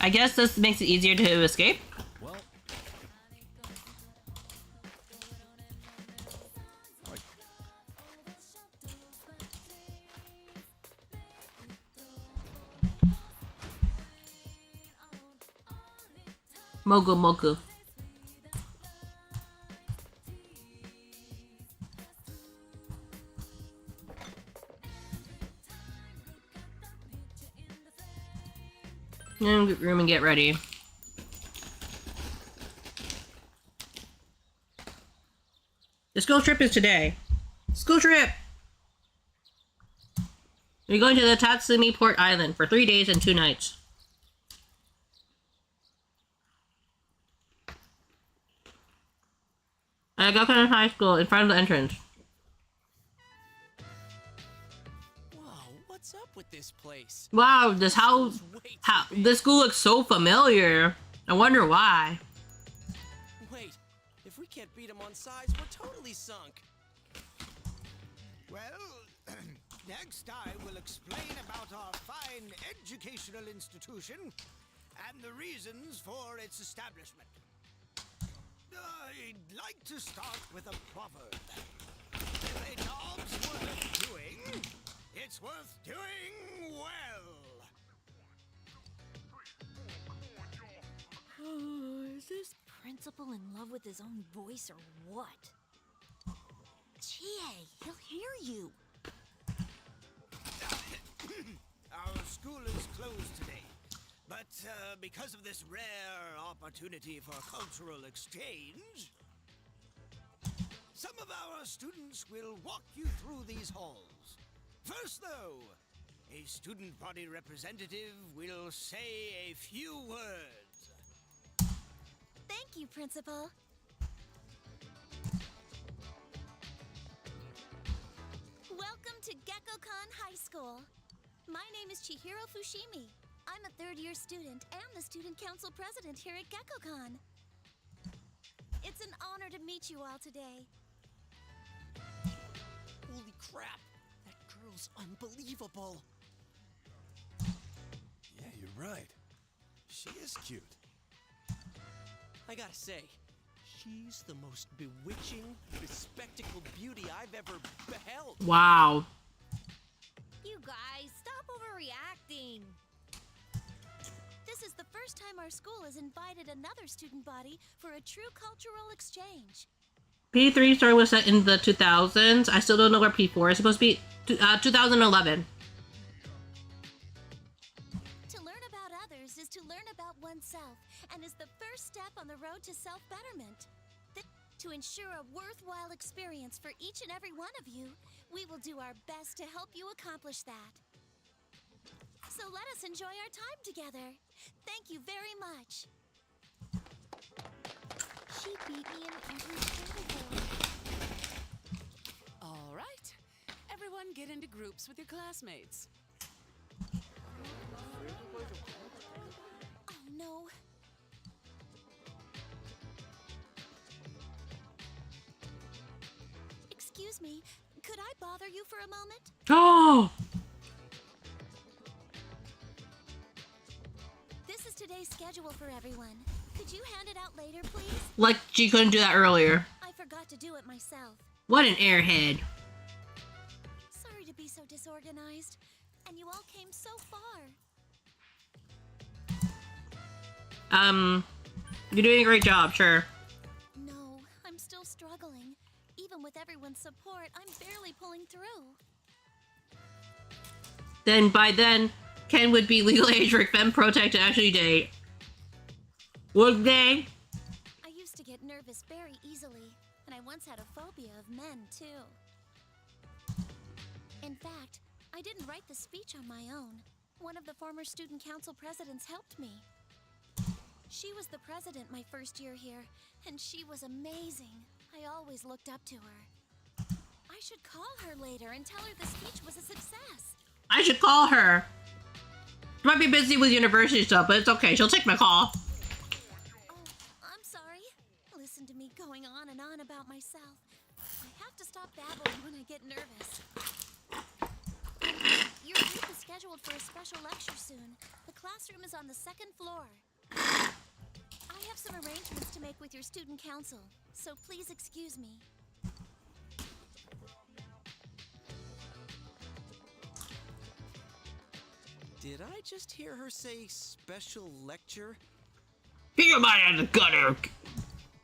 I guess this makes it easier to escape. Well, Mogu Mogu. And get room and get ready. The school trip is today. School trip! We're going to the Tatsumi Port Island for 3 days and 2 nights. At Gakukan High School in front of the entrance. Whoa, what's up with this place? Wow, this Way too big. this school looks so familiar. I wonder why. Wait, if we can't beat them on size, we're totally sunk. Well, next I will explain about our fine educational institution and the reasons for its establishment. I'd like to start with a proverb. If a job's worth doing, it's worth doing well. Is this principal in love with his own voice or what? Chie, he'll hear you. Our school is closed today, but because of this rare opportunity for cultural exchange, some of our students will walk you through these halls. First, though, a student body representative will say a few words. Thank you, Principal. Welcome to Gekkokan High School. My name is Chihiro Fushimi. I'm a third-year student and the student council president here at Gekkokan. It's an honor to meet you all today. Holy crap, that girl's unbelievable. yeah, you're right. She is cute. I gotta say, she's the most bewitching, bespectacled beauty I've ever beheld. Wow. You guys, stop overreacting. This is the first time our school has invited another student body for a true cultural exchange. P3 story was set in the 2000s. I still don't know where P4 is supposed to be. 2011. To learn about others is to learn about oneself and is the first step on the road to self-betterment. To ensure a worthwhile experience for each and every one of you, we will do our best to help you accomplish that. So let us enjoy our time together. Thank you very much. She beat me in English Terrible. All right. Everyone get into groups with your classmates. Oh no. Excuse me, could I bother you for a moment? Oh! This is today's schedule for everyone. Could you hand it out later, please? Like she couldn't do that earlier. I forgot to do it myself. What an airhead. Sorry to be so disorganized. And you all came so far. You're doing a great job, sure. No, I'm still struggling. Even with everyone's support, I'm barely pulling through. then by then, Ken would be legal age for Femme Protect to actually date. Would they? I used to get nervous very easily, and I once had a phobia of men, too. In fact, I didn't write the speech on my own. One of the former student council presidents helped me. She was the president my first year here, and she was amazing. I always looked up to her. I should call her later and tell her the speech was a success. I should call her. She might be busy with university stuff, but it's okay. She'll take my call. Oh, I'm sorry. Listen to me going on and on about myself. I have to stop babbling when I get nervous. Your group is scheduled for a special lecture soon. The classroom is on the second floor. I have some arrangements to make with your student council, so please excuse me. Did I just hear her say special lecture? Get your mind out of the gutter.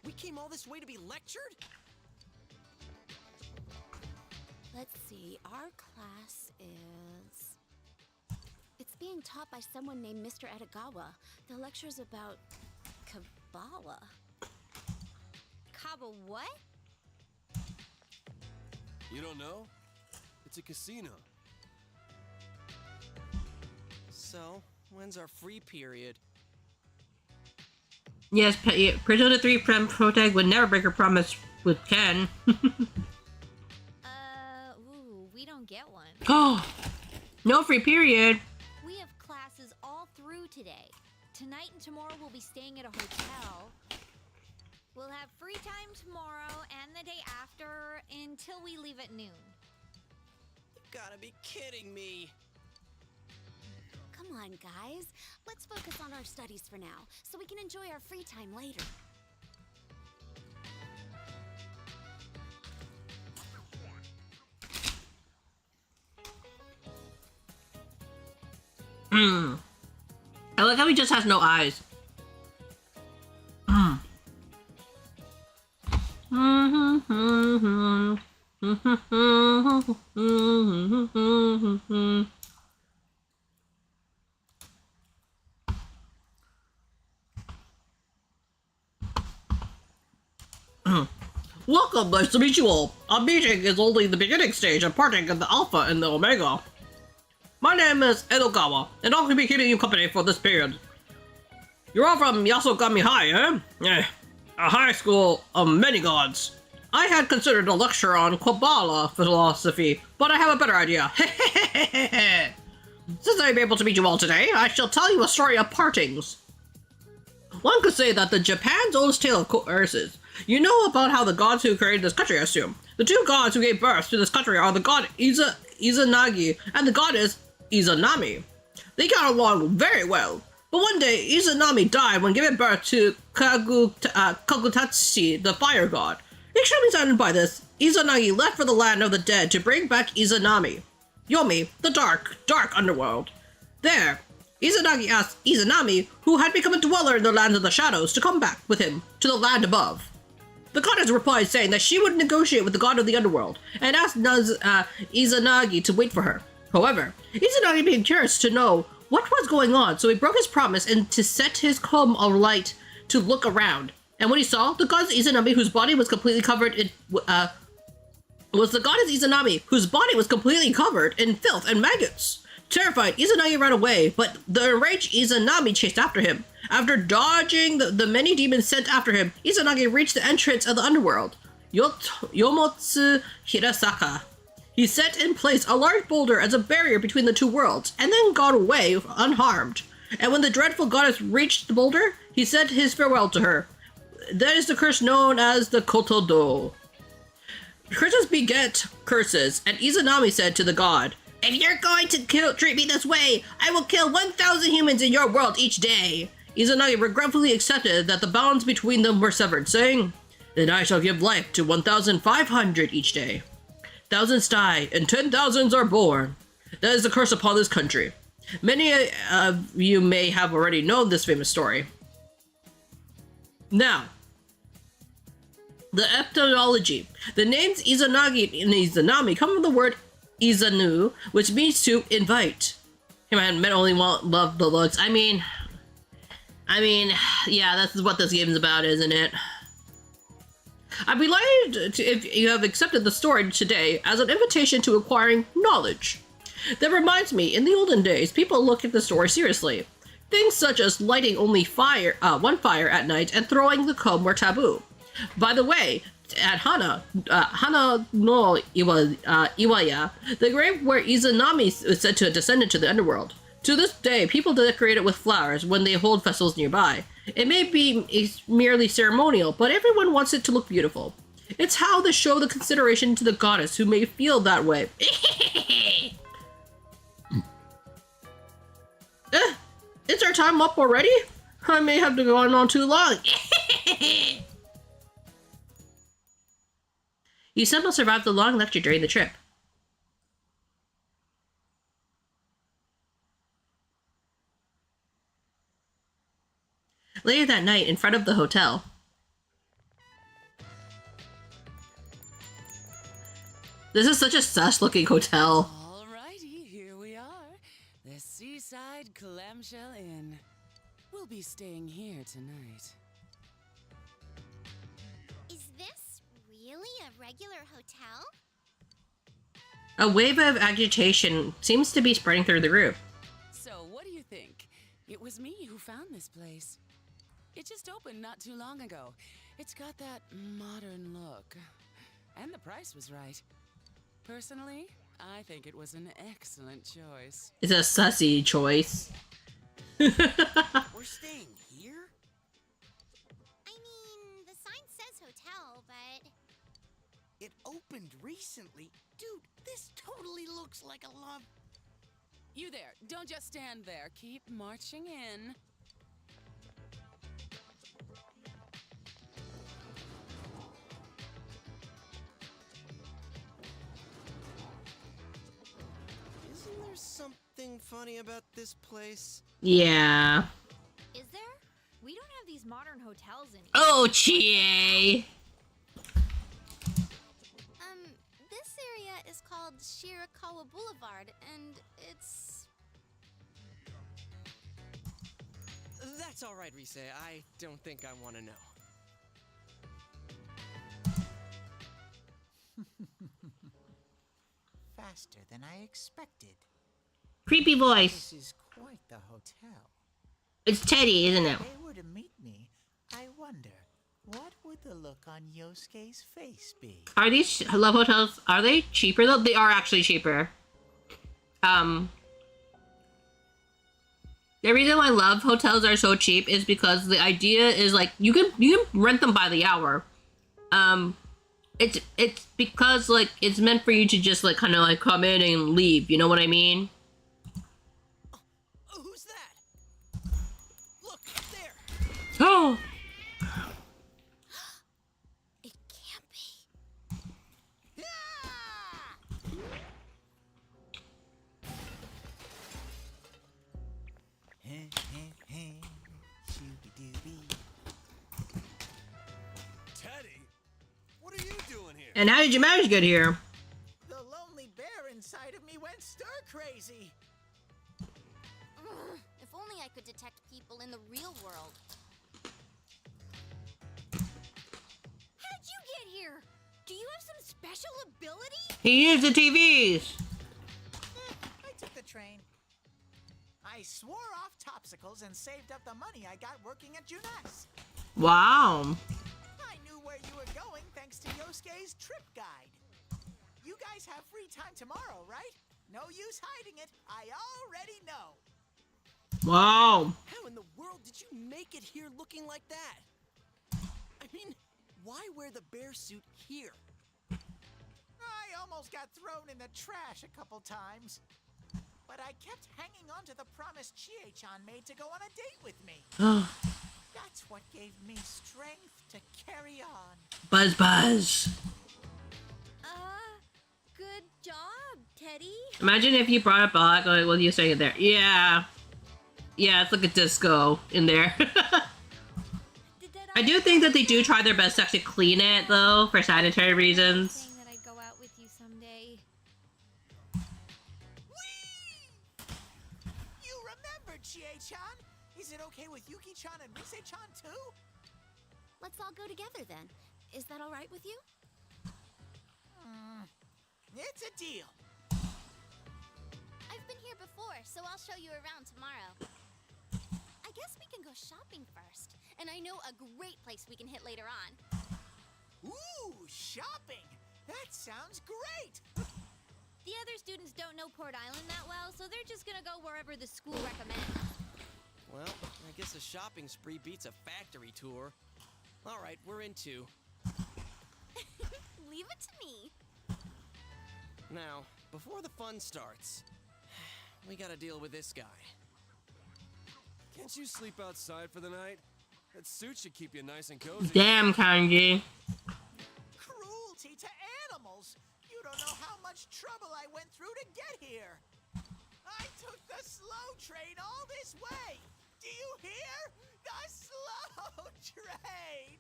We came all this way to be lectured? Let's see, our class is... It's being taught by someone named Mr. Edogawa. The lecture's about... Kabbalah. Kaba what? You don't know? It's a casino. So, when's our free period? Yes, Persona 3 Femme Protect would never break her promise with Ken. We don't get one. Oh, no free period. We have classes all through today. Tonight and tomorrow we'll be staying at a hotel. We'll have free time tomorrow and the day after until we leave at noon. You gotta be kidding me. Come on, guys. Let's focus on our studies for now, so we can enjoy our free time later. I like how he just has no eyes. Welcome, nice to meet you all. Our meeting is only the beginning stage of parting of the Alpha and the Omega. My name is Edogawa, and I'll be keeping you company for this period. You're all from Yasogami High, eh? A high school of many gods. I had considered a lecture on Kabbalah philosophy, but I have a better idea. Since I'm able to meet you all today, I shall tell you a story of partings. One could say that the Japan's oldest tale of curses. You know about how the gods who created this country, I assume. The two gods who gave birth to this country are the god Izanagi and the goddess Izanami. They got along very well, but one day Izanami died when giving birth to Kagutatsushi, the fire god. Extremely saddened by this, Izanagi left for the land of the dead to bring back Izanami. Yomi, the dark underworld. There, Izanagi asked Izanami, who had become a dweller in the land of the shadows, to come back with him to the land above. The goddess replied saying that she would negotiate with the god of the underworld, and asked Izanagi to wait for her. However, Izanagi became curious to know what was going on, so he broke his promise and to set his comb alight to look around. And when he saw the goddess Izanami, whose body was completely covered in filth and maggots. Terrified, Izanagi ran away, but the enraged Izanami chased after him. After dodging the many demons sent after him, Izanagi reached the entrance of the underworld, Yomotsu Hirasaka. He set in place a large boulder as a barrier between the two worlds, and then got away unharmed. And when the dreadful goddess reached the boulder, he said his farewell to her. That is the curse known as the Kotodo. Curses beget curses, and Izanami said to the god, "If you're going to treat me this way, I will kill 1,000 humans in your world each day." Izanagi regretfully accepted that the bonds between them were severed, saying, "Then I shall give life to 1,500 each day. Thousands die, and 10,000s are born. That is the curse upon this country." Many of you may have already known this famous story. Now, the etymology. The names Izanagi and Izanami come from the word Izanu, which means to invite. Hey man, men only love the looks. I mean, yeah, that's what this game's about, isn't it? I'd be delighted if you have accepted the story today as an invitation to acquiring knowledge. That reminds me, in the olden days, people looked at the story seriously. Things such as lighting only one fire at night and throwing the comb were taboo. By the way, at Hana no Iwaya, the grave where Izanami is said to have descended to the underworld. To this day, people decorate it with flowers when they hold festivals nearby. It may be merely ceremonial, but everyone wants it to look beautiful. It's how they show the consideration to the goddess who may feel that way. Is our time up already? I may have to go on too long. You somehow survived the long lecture during the trip. Later that night, in front of the hotel. This is such a sus-looking hotel. Alrighty, here we are. The Seaside Clamshell Inn. We'll be staying here tonight. Is this really a regular hotel? A wave of agitation seems to be spreading through the group. So, what do you think? It was me who found this place. It just opened not too long ago. It's got that modern look. And the price was right. Personally, I think it was an excellent choice. It's a sussy choice. We're staying here? I mean, the sign says hotel, but... It opened recently. Dude, this totally looks like a love... You there, don't just stand there. Keep marching in. Isn't there something funny about this place? Yeah. Is there? We don't have these modern hotels anymore. Oh, Chie. This area is called Shirakawa Boulevard, and it's... That's all right, Rise. I don't think I want to know. Faster than I expected. Creepy voice. This is quite the hotel. It's Teddy, isn't it? If they were to meet me, I wonder, what would the look on Yosuke's face be? Are these love hotels, are they cheaper though? They are actually cheaper. The reason why love hotels are so cheap is because the idea is like you can rent them by the hour. It's because like it's meant for you to just like kind of like come in and leave, you know what I mean? Who's that? Look, there! Oh! It can't be. Teddy, what are you doing here? And how did you manage to get here? The lonely bear inside of me went stir crazy. If only I could detect people in the real world. How did you get here? Do you have some special ability? He used the TVs. I took the train. I swore off topsicles and saved up the money I got working at Junes. Wow. I knew where you were going thanks to Yosuke's trip guide. You guys have free time tomorrow, right? No use hiding it. I already know. Wow. How in the world did you make it here looking like that? I mean, why wear the bear suit here? I almost got thrown in the trash a couple times. But I kept hanging on to the promise Chie-chan made to go on a date with me. That's what gave me strength to carry on. Buzz buzz. Good job, Teddy. Imagine if you brought it back, like, what are you saying there? Yeah. Yeah, it's like a disco in there. I do think that they do try their best to actually clean it, though, for sanitary reasons. Saying that I'd go out with you someday. Chie-chan. Is it okay with Yuki-chan and Rise-chan too? Let's all go together then. Is that all right with you? It's a deal. I've been here before, so I'll show you around tomorrow. I guess we can go shopping first. And I know a great place we can hit later on. Ooh, shopping! That sounds great! The other students don't know Port Island that well, so they're just gonna go wherever the school recommends. Well, I guess a shopping spree beats a factory tour. All right, we're in two. Leave it to me. Now, before the fun starts, we gotta deal with this guy. Can't you sleep outside for the night? That suit should keep you nice and cozy. Damn, Kanji. Cruelty to animals! You don't know how much trouble I went through to get here! I took the slow train all this way! Do you hear? The slow train!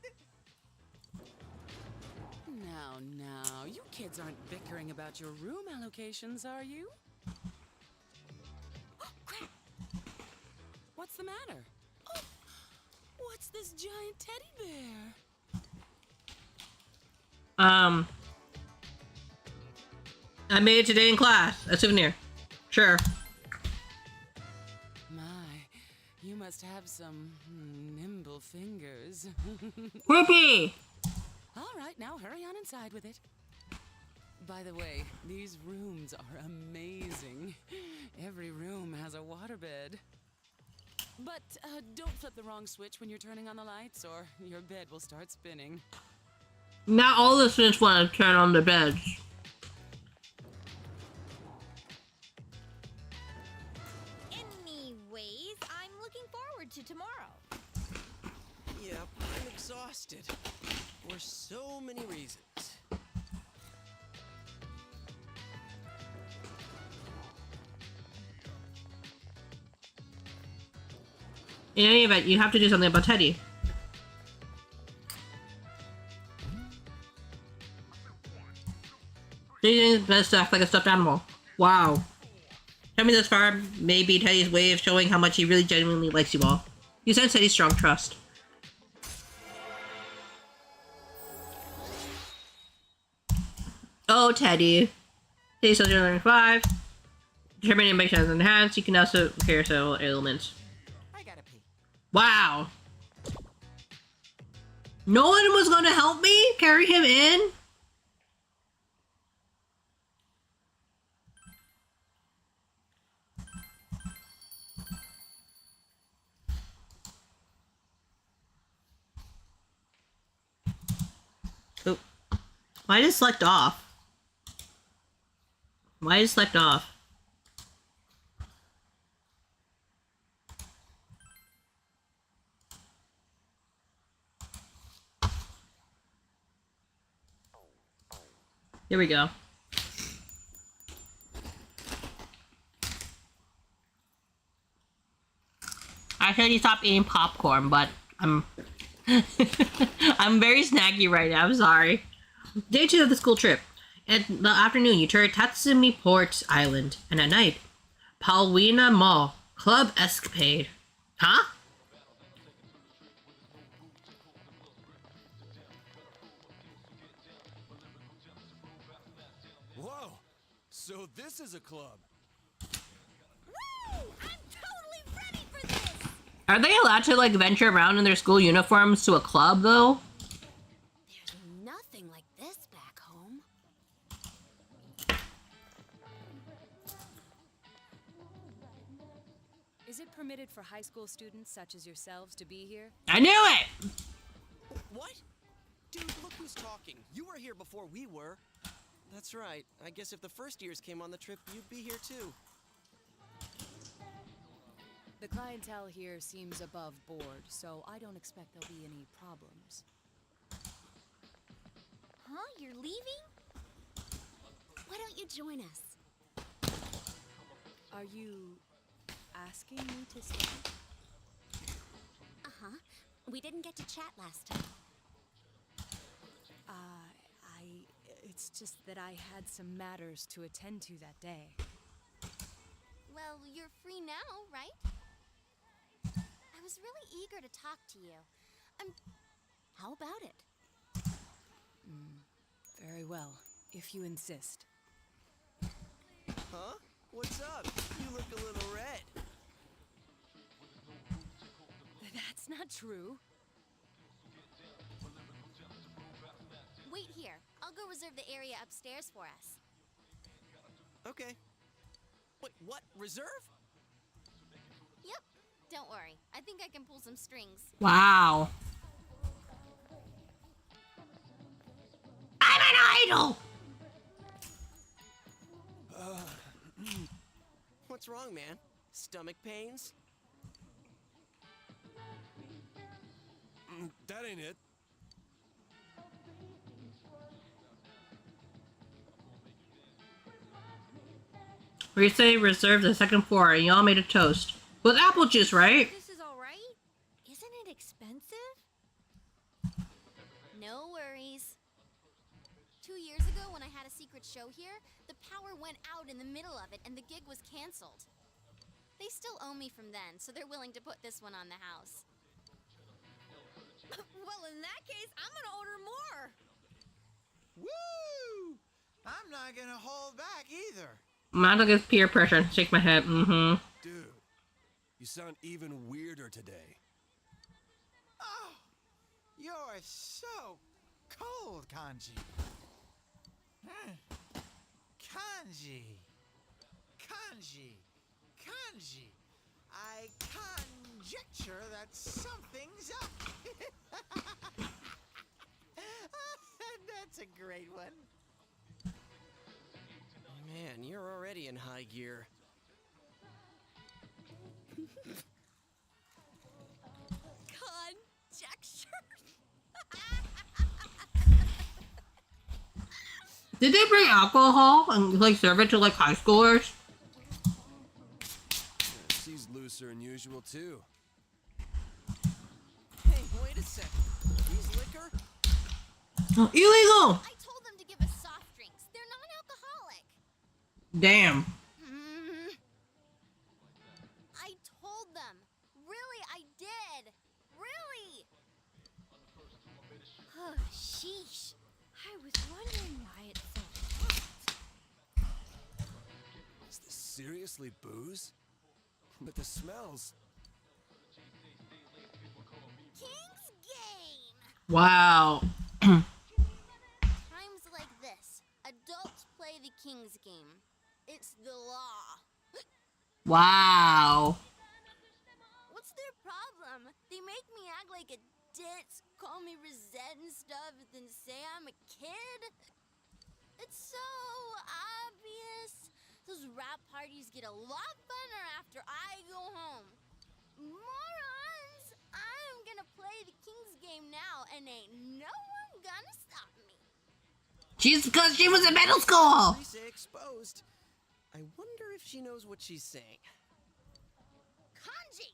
Now, you kids aren't bickering about your room allocations, are you? Crap! What's the matter? Oh, what's this giant teddy bear? I made it today in class. A souvenir. Sure. My, you must have some nimble fingers. Whoopee! All right, now hurry on inside with it. By the way, these rooms are amazing. Every room has a waterbed. But don't flip the wrong switch when you're turning on the lights, or your bed will start spinning. Not all the students want to turn on their beds. Anyways, I'm looking forward to tomorrow. Yep, I'm exhausted. For so many reasons. In any event, you have to do something about Teddy. It's best to act like a stuffed animal. Wow. Coming this far may be Teddy's way of showing how much he really genuinely likes you all. You sense Teddy's strong trust. Oh, Teddy. Teddy's Soldier learning 5. Determined to make sense enhanced. You can also carry several ailments. I gotta pee. Wow. No one was going to help me carry him in? Oh. Why did it select off? Why did it select off? Here we go. I said you stop eating popcorn, but I'm I'm very snaggy right now, I'm sorry. Day 2 of the school trip. In the afternoon, you tour Tatsumi Port Island, and at night, Palwina Mall, Club Escapade. Huh? Whoa! So this is a club. Woo! I'm totally ready for this! Are they allowed to, like, venture around in their school uniforms to a club, though? There's nothing like this back home. Is it permitted for high school students such as yourselves to be here? I knew it! What? Dude, look who's talking. You were here before we were. That's right. I guess if the first years came on the trip, you'd be here too. The clientele here seems above board, so I don't expect there'll be any problems. Huh? You're leaving? Why don't you join us? Are you asking me to stay? Uh-huh. We didn't get to chat last time. It's just that I had some matters to attend to that day. Well, you're free now, right? was really eager to talk to you. How about it? Very well, if you insist. Huh? What's up? You look a little red. That's not true. Wait here. I'll go reserve the area upstairs for us. Okay. Wait, what? Reserve? Yep. Don't worry. I think I can pull some strings. Wow. I'm an idol! What's wrong, man? Stomach pains? That ain't it. We say reserve the second floor and y'all made a toast. With apple juice, right? This is alright? Isn't it expensive? No worries. 2 years ago, when I had a secret show here, the power went out in the middle of it and the gig was canceled. They still owe me from then, so they're willing to put this one on the house. Well, in that case, I'm gonna order more. Woo! I'm not gonna hold back either. Might as well get peer pressure and shake my head. Mm-hmm. Dude, you sound even weirder today. Oh, you're so cold, Kanji. Kanji. Kanji. Kanji. I conjecture that something's up. That's a great one. Man, you're already in high gear. Conjecture? Did they bring alcohol and like serve it to like high schoolers? She's looser than usual, too. Hey, wait a second. Use liquor? Illegal! I told them to give us soft drinks. They're non-alcoholic. Damn. I told them. Really, I did. Really. Oh, sheesh. I was wondering why it's so hot. Is this seriously booze? But the smells. King's game. Wow. Times like this, adults play the King's game. It's the law. Wow. What's their problem? They make me act like a ditz, call me Rosette and stuff, and then say I'm a kid. It's so obvious. Those rap parties get a lot funner after I go home. Morons! I'm gonna play the King's game now, and ain't no one gonna stop me. She's because she was in middle school. Lisa exposed. I wonder if she knows what she's saying. Kanji,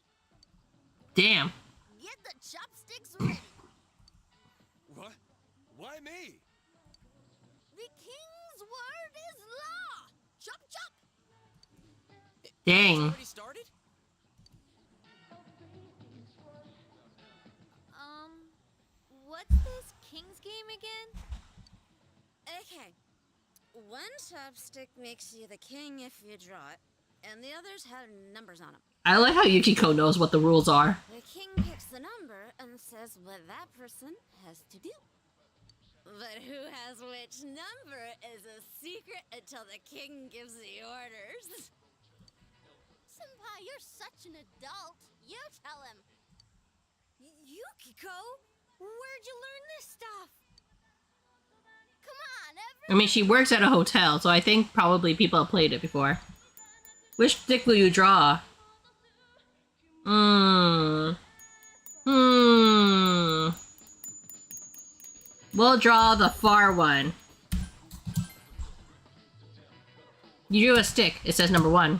Damn. get the chopsticks ready. What? Why me? The King's word is law. Chop chop. Dang. Already started? What's this King's game again? Okay. One chopstick makes you the king if you draw it, and the others have numbers on them. I like how Yukiko knows what the rules are. The king picks the number and says what that person has to do. But who has which number is a secret until the king gives the orders. Senpai, you're such an adult. You tell him. Yukiko, where'd you learn this stuff? Come on, I mean, she works at a hotel, so I think probably people have played it before. Which stick will you draw? We'll draw the far one. You drew a stick. It says number 1.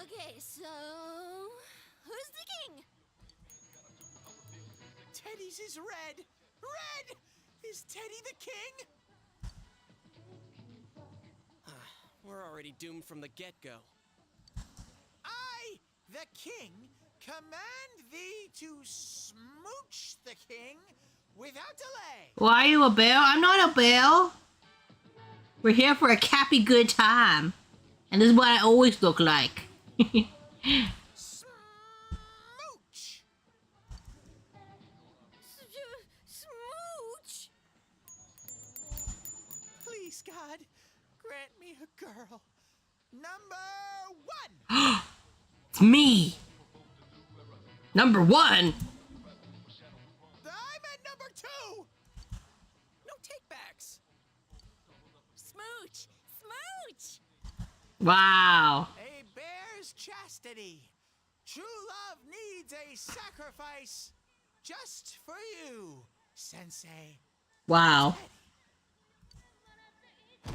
Okay, so who's the king? Teddy's is red. Red! Is Teddy the king? We're already doomed from the get-go. I, the king, Command thee to smooch the king without delay. Why are you a bear? I'm not a bear. We're here for a CAPY-good time. And this is what I always look like. Smooch. Smooch! Please, God, grant me a girl. Number 1. It's me. Number 1. I'm at number 2. No takebacks. Smooch! Smooch! Wow. A bear's chastity. True love needs a sacrifice just for you, Sensei. Wow. Hey,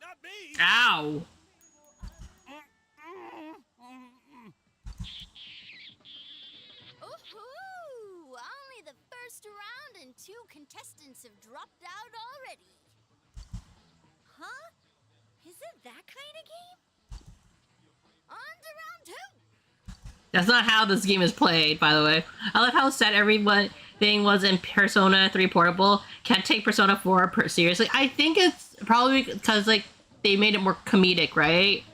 not me! Ow. Ooh! Only the first round and 2 contestants have dropped out already. Huh? Is it that kind of game? On to round 2! That's not how this game is played, by the way. I love how sad everyone thing was in Persona 3 Portable. Can't take Persona 4 seriously. I think it's probably because, like, they made it more comedic, right?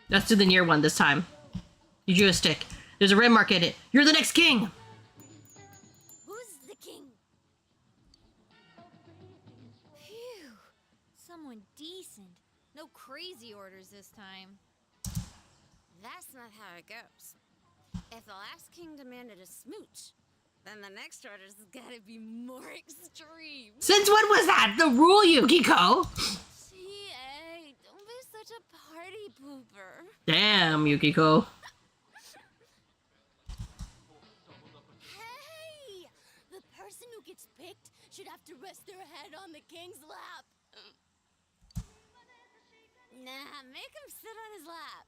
Let's do the near one this time. You drew a stick. There's a red mark in it. You're the next king! Who's the king? Phew. Someone decent. No crazy orders this time. That's not how it goes. If the last king demanded a smooch, then the next order's gotta be more extreme. Since when was that the rule, Yukiko? CA, don't be such a party pooper. Damn, Yukiko. Hey! The person who gets picked should have to rest their head on the king's lap. Nah, make him sit on his lap.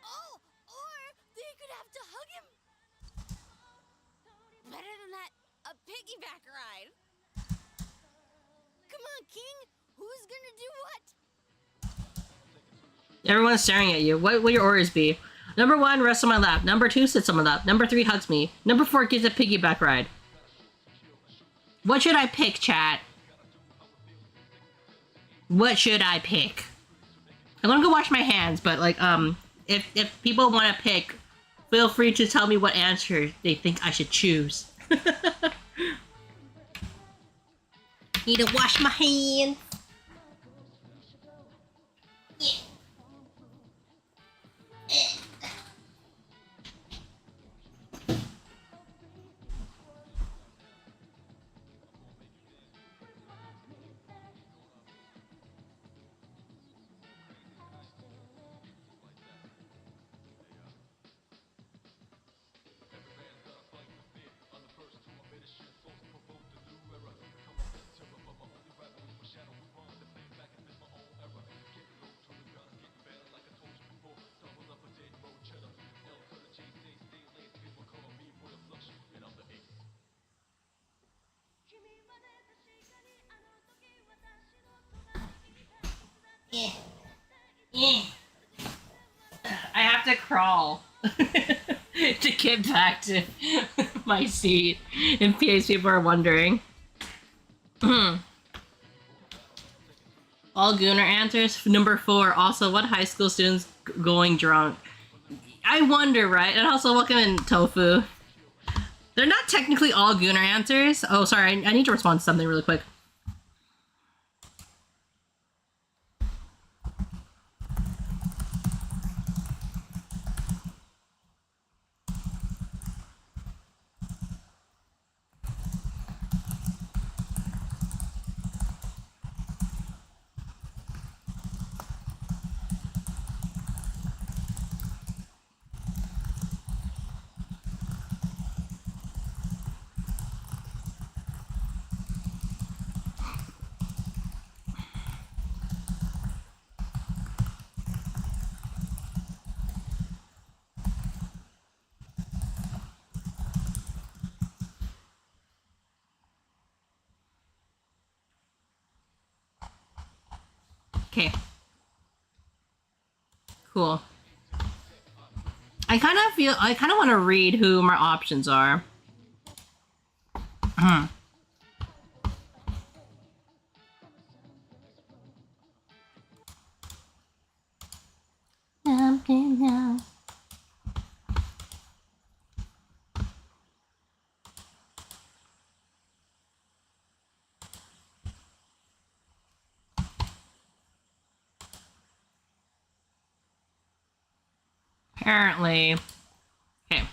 Oh, or they could have to hug him. Better than that, a piggyback ride. Come on, King. Who's gonna do what? Everyone's staring at you. What will your orders be? Number 1, rests on my lap. Number 2, sits on my lap. Number 3, hugs me. Number 4, gives a piggyback ride. What should I pick, chat? What should I pick? I'm gonna go wash my hands, but like, if people want to pick, feel free to tell me what answer they think I should choose. Need to wash my hands. I have to crawl to get back to my seat, in case people are wondering. All Gooner answers. Number 4, also, what high school students going drunk? I wonder, right? And also, welcome in, Tofu. They're not technically all Gooner answers. Oh, sorry, I need to respond to something really quick. Okay. Cool. I kind of want to read who my options are. Apparently, okay.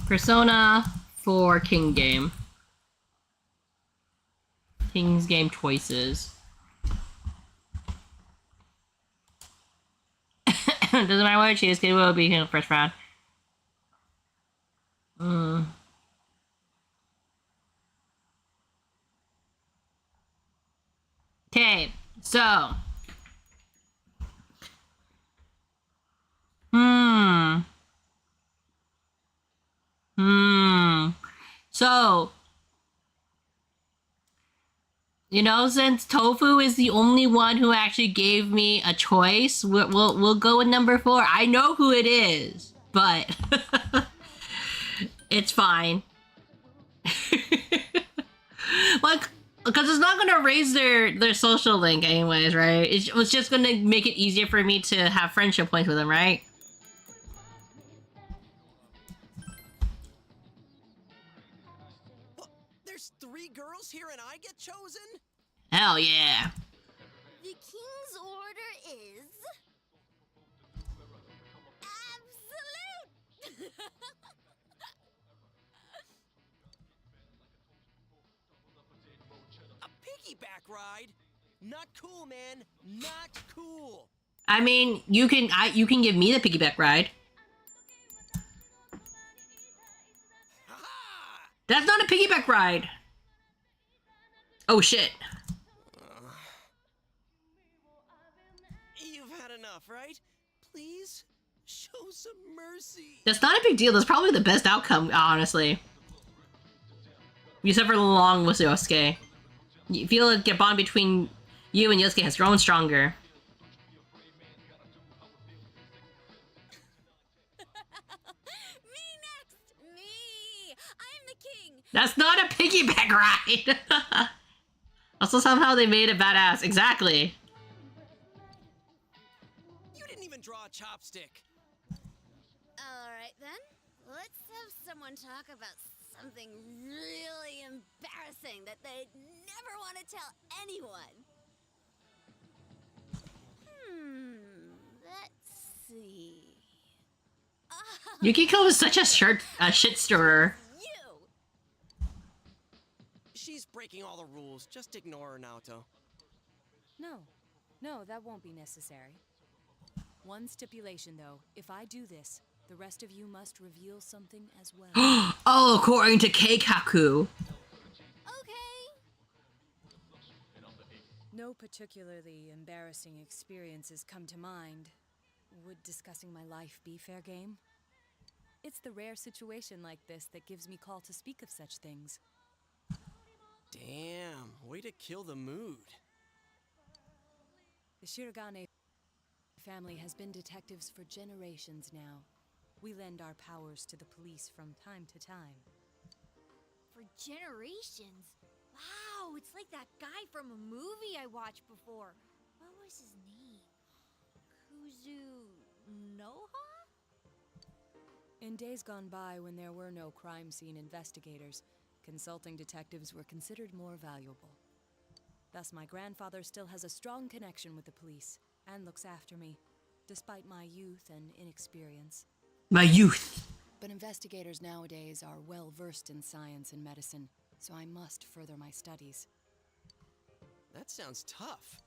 Persona 4 King Game. King's Game choices. Doesn't matter what she is, it will be in the first round. Okay, so. So, you know, since Tofu is the only one who actually gave me a choice, we'll go with number 4. I know who it is, but it's fine. Like, because it's not gonna raise their social link anyways, right? It was just gonna make it easier for me to have friendship points with them, right? There's 3 girls here and I get chosen? Hell yeah. The king's order is absolute. A piggyback ride? Not cool, man. Not cool. I mean, you can give me the piggyback ride. That's not a piggyback ride. Oh shit. You've had enough, right? Please show some mercy. That's not a big deal. That's probably the best outcome, honestly. Except for the long with Yosuke. You feel like the bond between you and Yosuke has grown stronger. That's not a piggyback ride! Also, somehow they made it badass. Exactly. You didn't even draw a chopstick. Alright then, let's have someone talk about something really embarrassing that they'd never want to tell anyone. Let's see. Yukiko is such a shit stirrer. She's breaking all the rules. Just ignore her, Naoto. No, that won't be necessary. One stipulation, though. If I do this, the rest of you must reveal something as well. Oh, according to Keikaku. Okay. No particularly embarrassing experiences come to mind. Would discussing my life be fair game? It's the rare situation like this that gives me call to speak of such things. Damn, way to kill the mood. The Shirogane family has been detectives for generations now. We lend our powers to the police from time to time. For generations? Wow, it's like that guy from a movie I watched before. What was his name? Kuzunoha? In days gone by, when there were no crime scene investigators, consulting detectives were considered more valuable. Thus, my grandfather still has a strong connection with the police and looks after me, despite my youth and inexperience. My youth. But investigators nowadays are well versed in science and medicine, so I must further my studies. That sounds tough.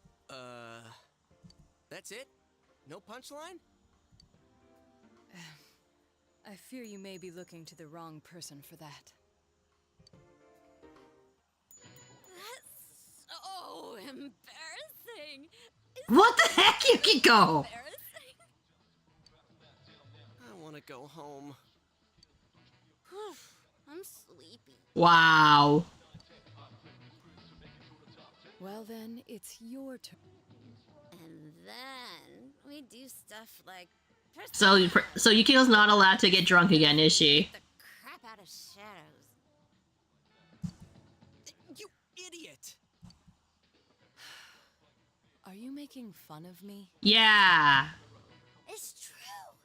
That's it? No punchline? I fear you may be looking to the wrong person for that. That's so embarrassing. What the heck, Yukiko? I want to go home. I'm sleepy. Wow. Well then, it's your turn. And then we do stuff like So Yukiko's not allowed to get drunk again, is she? The crap out of shadows. You idiot! Are you making fun of me? Yeah. It's true.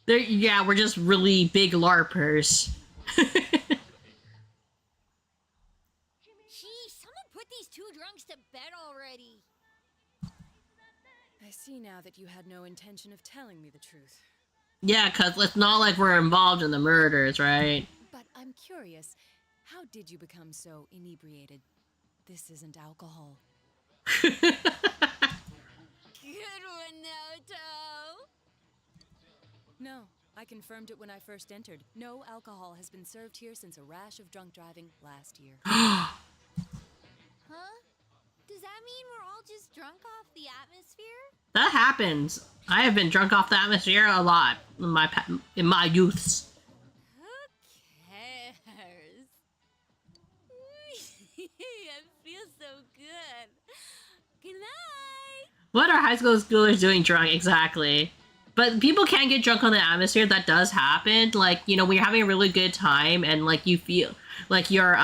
Persona. Yeah, we're just really big LARPers. Gee, someone put these two drunks to bed already. I see now that you had no intention of telling me the truth. Yeah, cause it's not like we're involved in the murders, right? But I'm curious, how did you become so inebriated? This isn't alcohol. Good one, Naoto. No, I confirmed it when I first entered. No alcohol has been served here since a rash of drunk driving last year. Huh? Does that mean we're all just drunk off the atmosphere? That happens. I have been drunk off the atmosphere a lot in my youths. Who cares? I feel so good. Good night. What are high schoolers doing drunk exactly? But people can get drunk on the atmosphere. That does happen. Like, you know, when you're having a really good time and like you feel like you're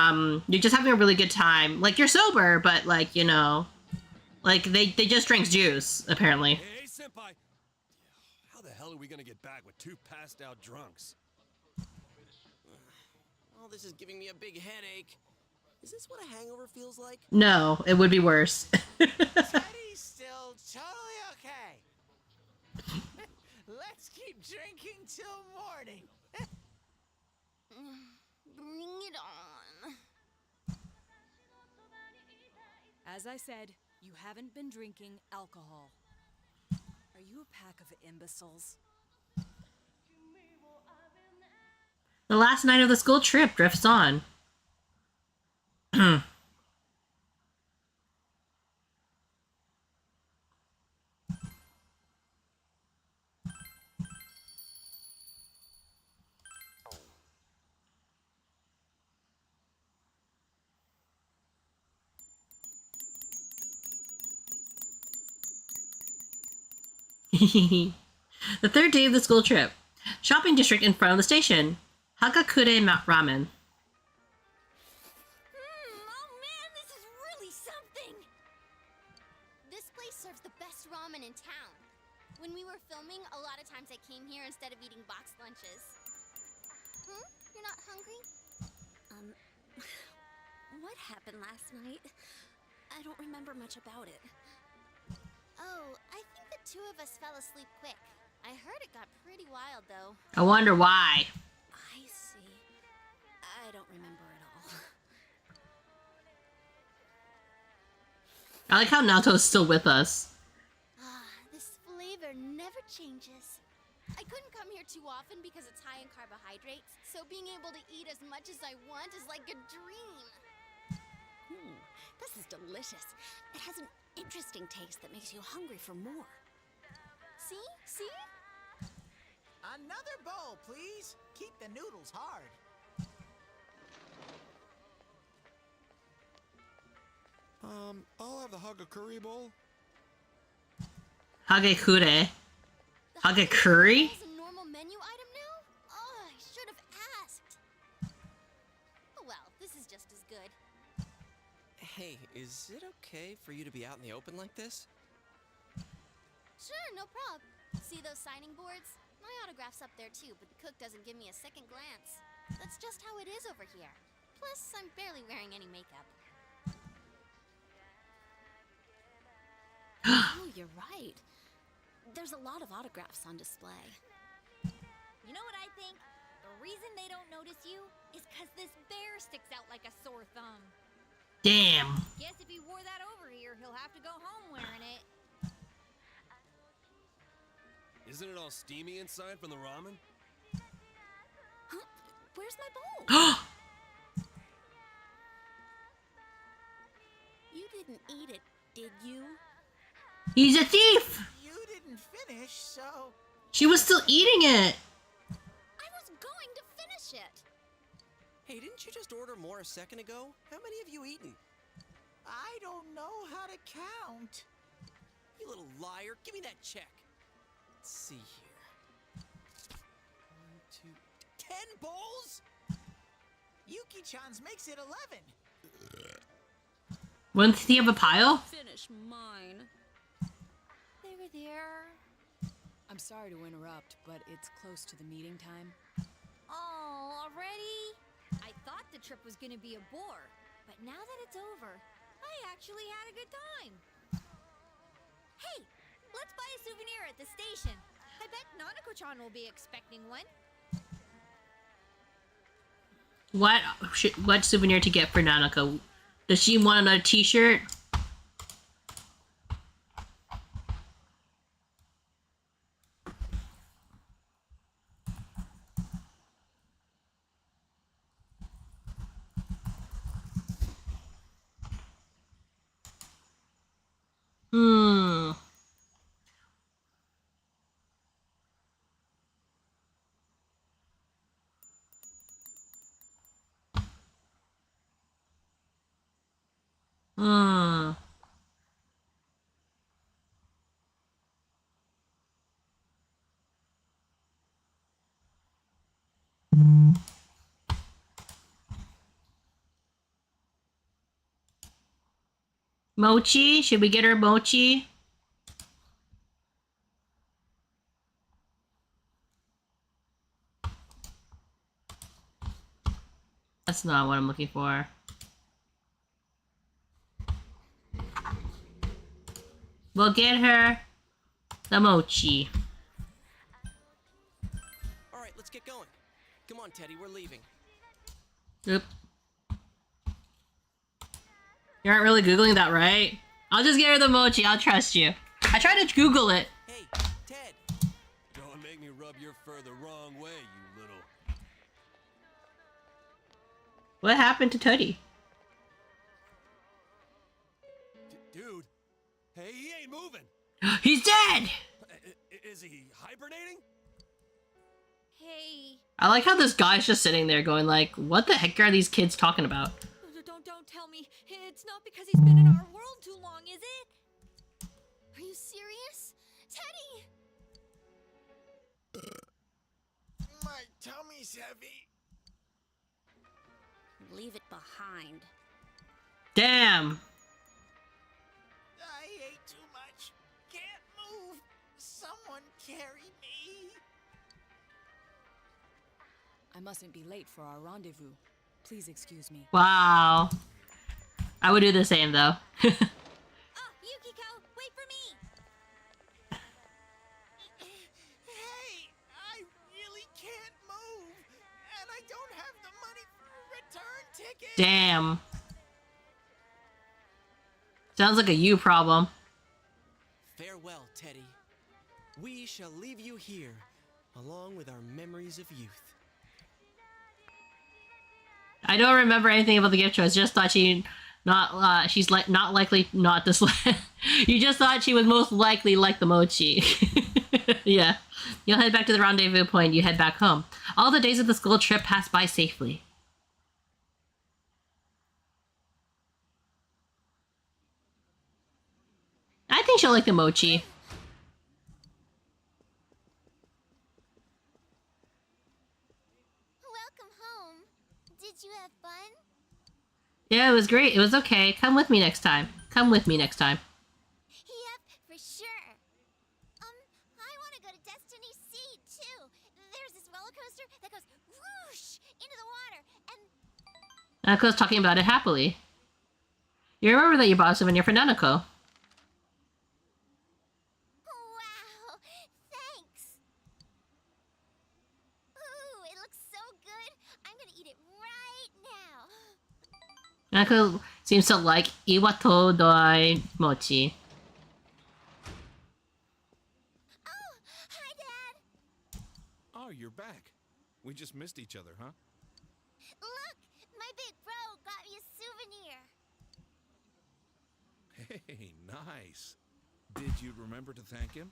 just having a really good time. Like you're sober, but like, you know, like they just drink juice apparently. Hey, senpai! How the hell are we gonna get back with two passed out drunks? All this is giving me a big headache. Is this what a hangover feels like? No, it would be worse. Teddy's still totally okay. Let's keep drinking till morning. Bring it on. As I said, you haven't been drinking alcohol. Are you a pack of imbeciles? The last night of the school trip drifts on. The third day of the school trip. Shopping district in front of the station. Hagakure Ramen. Oh man, this is really something! This place serves the best ramen in town. When we were filming, a lot of times I came here instead of eating boxed lunches. You're not hungry? What happened last night? I don't remember much about it. Oh, I think the two of us fell asleep quick. I heard it got pretty wild, though. I wonder why. I see. I don't remember at all. I like how Naoto's still with us. This flavor never changes. I couldn't come here too often because it's high in carbohydrates, so being able to eat as much as I want is like a dream. This is delicious. It has an interesting taste that makes you hungry for more. See? See? Another bowl, please. Keep the noodles hard. I'll have the Hagakure bowl. Hagakure. Hagakure? Is a normal menu item now? Oh, I should have asked. Oh well, this is just as good. Hey, is it okay for you to be out in the open like this? Sure, no prob. See those signing boards? My autograph's up there too, but the cook doesn't give me a second glance. That's just how it is over here. Plus, I'm barely wearing any makeup. Oh, you're right. There's a lot of autographs on display. You know what I think? The reason they don't notice you is because this bear sticks out like a sore thumb. Damn. Guess if he wore that over here, he'll have to go home wearing it. Isn't it all steamy inside from the ramen? Huh? Where's my bowl? You didn't eat it, did you? He's a thief! You didn't finish, so... She was still eating it! I was going to finish it. Hey, didn't you just order more a second ago? How many have you eaten? I don't know how to count. You little liar. Give me that check. Let's see here. 1, 2, 10 bowls? Yuki-chan's makes it 11. Wouldn't he have a pile? Finish mine. There. I'm sorry to interrupt, but it's close to the meeting time. Oh, already? I thought the trip was gonna be a bore, but now that it's over, I actually had a good time. Hey, let's buy a souvenir at the station. I bet Nanako-chan will be expecting one. What souvenir to get for Nanako? Does she want another t-shirt? Hmm. Hmm. Mochi? Should we get her mochi? That's not what I'm looking for. We'll get her the mochi. Alright, let's get going. Come on, Teddy, we're leaving. Oop. You aren't really Googling that, right? I'll just get her the mochi, I'll trust you. I tried to Google it. Hey, Ted. Don't make me rub your fur the wrong way, you little... What happened to Teddy? Dude. Hey, he ain't moving. He's dead! Is he hibernating? Hey, I like how this guy's just sitting there going like, what the heck are these kids talking about? don't tell me. It's not because he's been in our world too long, is it? Are you serious? Teddy! My tummy's heavy. Leave it behind. Damn! I ate too much. Can't move. Someone carry me. I mustn't be late for our rendezvous. Please excuse me. Wow. I would do the same though. Oh, Yukiko, wait for me! Hey, I really can't move. And I don't have the money for a return ticket. Damn. Sounds like a you problem. Farewell, Teddy. We shall leave you here, along with our memories of youth. I don't remember anything about the gift choice. Just thought she's not likely not to You just thought she was most likely like the mochi. Yeah. You'll head back to the rendezvous point. You head back home. All the days of the school trip pass by safely. I think she'll like the mochi. Welcome home. Did you have fun? Yeah, it was great. It was okay. Come with me next time. Come with me next time. Yep, for sure. I want to go to Destiny Sea, too. There's this roller coaster that goes whoosh into the water, and... Nanako's talking about it happily. You remember that you bought a souvenir for Nanako. Wow, thanks. Ooh, it looks so good. I'm gonna eat it right now. Nanako seems to like Iwato doi mochi. Oh, hi, Dad. Oh, you're back. We just missed each other, huh? Look, my big bro got me a souvenir. Hey, nice. Did you remember to thank him?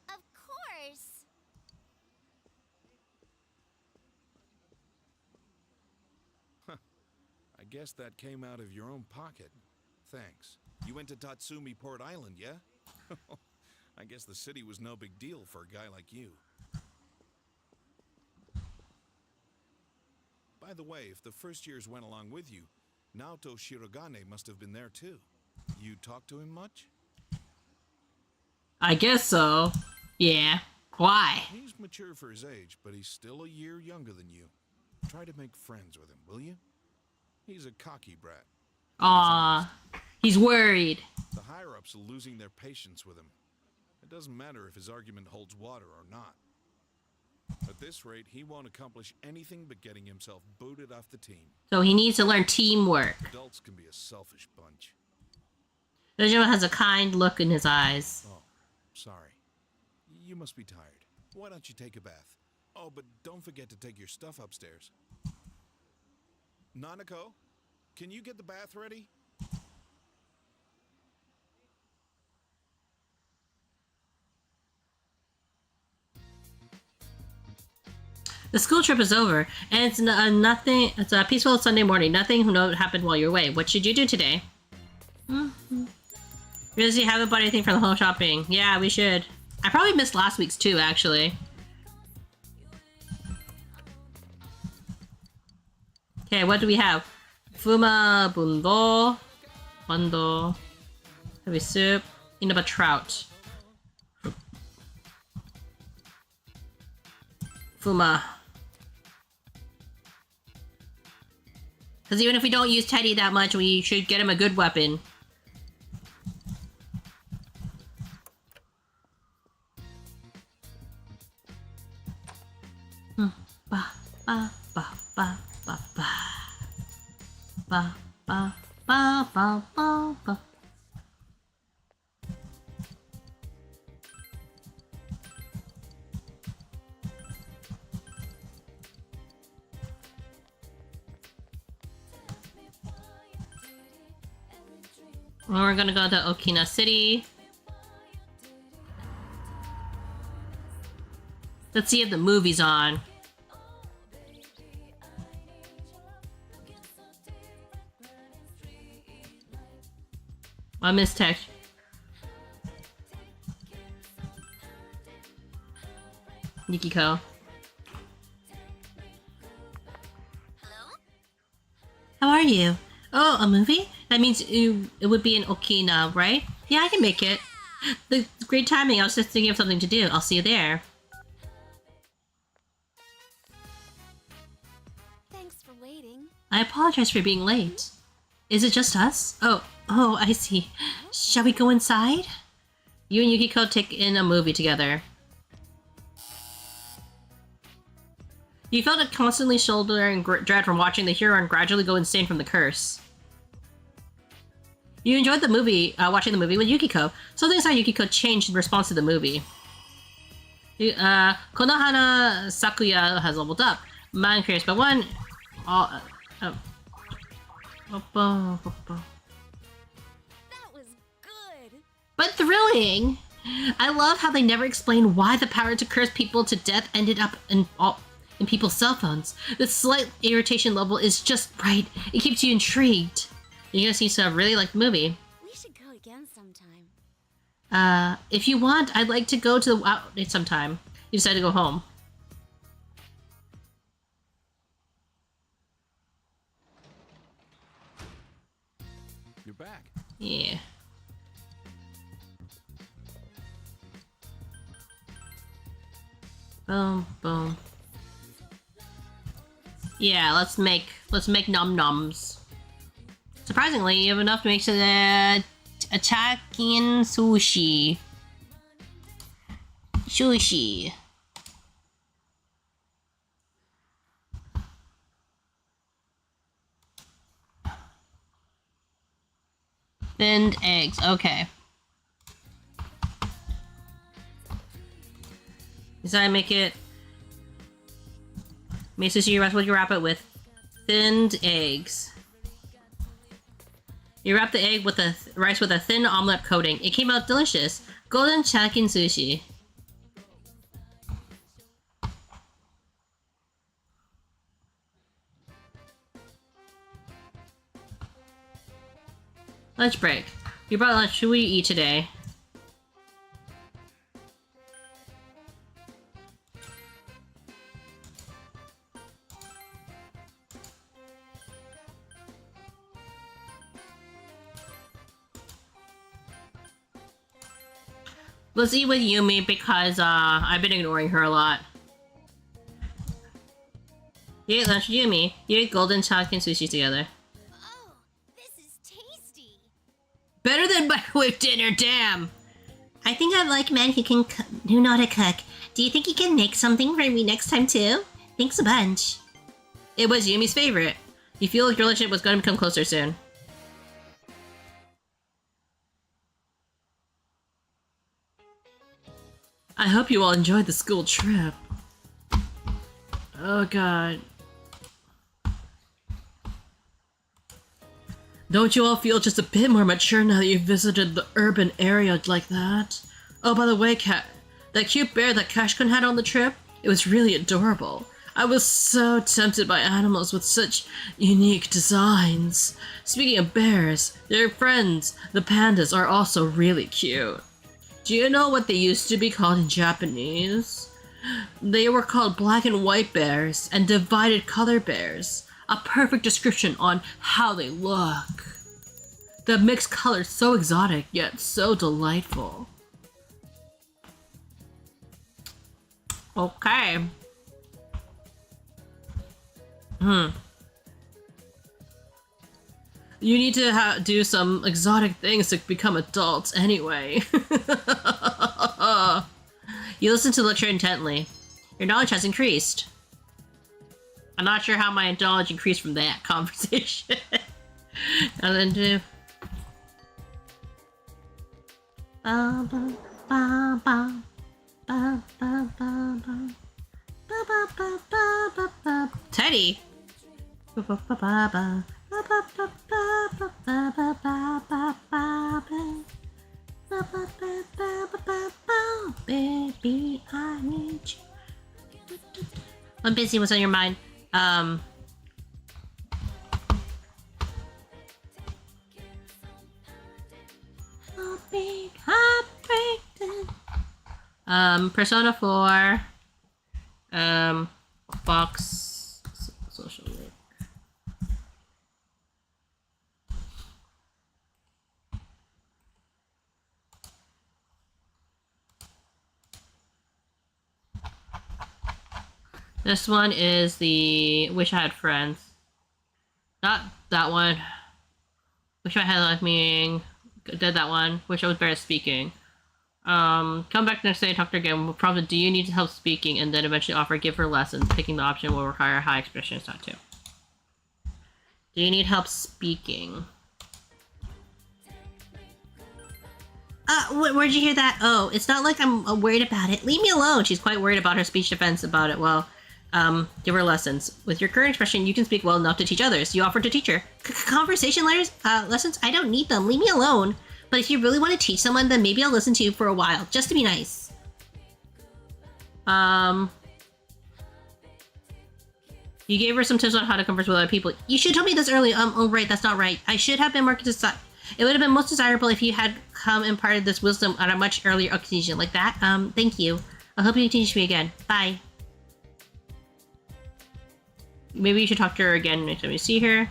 Of course. I guess that came out of your own pocket. Thanks. You went to Tatsumi Port Island, yeah? I guess the city was no big deal for a guy like you. By the way, if the first years went along with you, Naoto Shirogane must have been there too. You talk to him much? I guess so. Yeah. Why? He's mature for his age, but he's still a year younger than you. Try to make friends with him, will you? He's a cocky brat. Aw. He's worried. The higher-ups are losing their patience with him. It doesn't matter if his argument holds water or not. At this rate, he won't accomplish anything but getting himself booted off the team. So he needs to learn teamwork. Adults can be a selfish bunch. Dojima has a kind look in his eyes. Oh, sorry. You must be tired. Why don't you take a bath? Oh, but don't forget to take your stuff upstairs. Nanako, can you get the bath ready? The school trip is over, and it's nothing. It's a peaceful Sunday morning. Nothing happened while you're away. What should you do today? Really, haven't bought anything from the whole shopping. Yeah, we should. I probably missed last week's too, actually. Okay, what do we have? Fuma bundo, bando, heavy soup, inaba trout. Fuma. Because even if we don't use Teddy that much, we should get him a good weapon. Ba ba ba ba ba ba ba ba ba ba ba ba. We're gonna go to Okina City. Let's see if the movie's on. I missed text. Yukiko. Hello? How are you? Oh, a movie? That means it would be in Okina, right? Yeah, I can make it. The great timing. I was just thinking of something to do. I'll see you there. Thanks for waiting. I apologize for being late. Is it just us? Oh, I see. Shall we go inside? You and Yukiko take in a movie together. You felt a constantly shouldering dread from watching the hero gradually go insane from the curse. You enjoyed the movie, watching the movie with Yukiko. Something inside Yukiko changed in response to the movie. Konohana Sakuya has leveled up. Mind curious, but one... That was good. But thrilling! I love how they never explain why the power to curse people to death ended up in people's cell phones. The slight irritation level is just right. It keeps you intrigued. You guys seem to really like the movie. We should go again sometime. If you want, I'd like to go to the outlet sometime. You decide to go home. You're back. Yeah. Boom, boom. Yeah, let's make nom noms. Surprisingly, you have enough to make the attacking sushi. Sushi. Thinned eggs. Okay. Decided to make it. Make sushi. What do you wrap it with? Thinned eggs. You wrap the egg with the rice with a thin omelet coating. It came out delicious. Golden chicken sushi. Lunch break. You brought lunch. Should we eat today? Let's eat with Yumi because I've been ignoring her a lot. You ate lunch with Yumi. You ate golden talking sushi together. Oh, this is tasty. Better than microwave dinner, damn! I think I like men who know how to cook. Do you think you can make something for me next time too? Thanks a bunch. It was Yumi's favorite. You feel like your relationship was going to become closer soon. I hope you all enjoyed the school trip. Oh god. Don't you all feel just a bit more mature now that you've visited the urban area like that? Oh, by the way, that cute bear that Cash-kun had on the trip, it was really adorable. I was so tempted by animals with such unique designs. Speaking of bears, their friends, the pandas, are also really cute. Do you know what they used to be called in Japanese? They were called black and white bears and divided color bears. A perfect description on how they look. The mixed colors so exotic yet so delightful. Okay. You need to do some exotic things to become adults anyway. You listen to the lecture intently. Your knowledge has increased. I'm not sure how my knowledge increased from that conversation. And then do. Teddy. Baby, I need you. I'm busy. What's on your mind? Persona 4. Fox social link. This one is the Wish I Had Friends. Not that one. Wish I Had Life Meaning. Did that one. Wish I Was Better at Speaking. Come back next day and talk to her again. We'll probably do you need help speaking and then eventually offer give her lessons. Picking the option will require high expression not too. Do you need help speaking? Where'd you hear that? Oh, it's not like I'm worried about it. Leave me alone. She's quite worried about her speech defense about it. Well, give her lessons. With your current expression, you can speak well enough to teach others. You offer to teach her. Conversation lessons? I don't need them. Leave me alone. But if you really want to teach someone, then maybe I'll listen to you for a while, just to be nice. You gave her some tips on how to converse with other people. You should have told me this early. Oh, right, that's not right. I should have been more it would have been most desirable if you had come imparted this wisdom on a much earlier occasion like that. Thank you. I hope you teach me again. Bye. Maybe you should talk to her again next time you see her.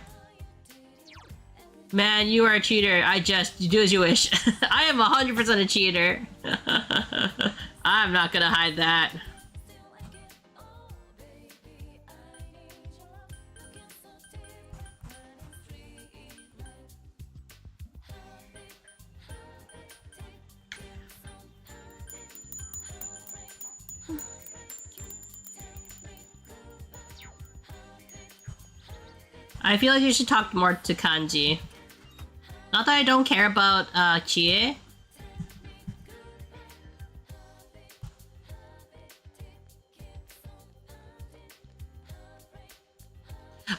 Man, you are a cheater. You do as you wish. I am 100% a cheater. I'm not gonna hide that. I feel like you should talk more to Kanji. Not that I don't care about Chie.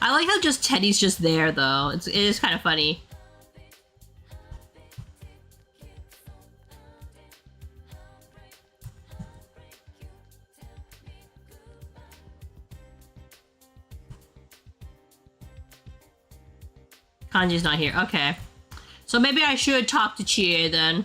I like how just Teddy's just there though. It is kind of funny. Kanji's not here. Okay. So maybe I should talk to Chie then.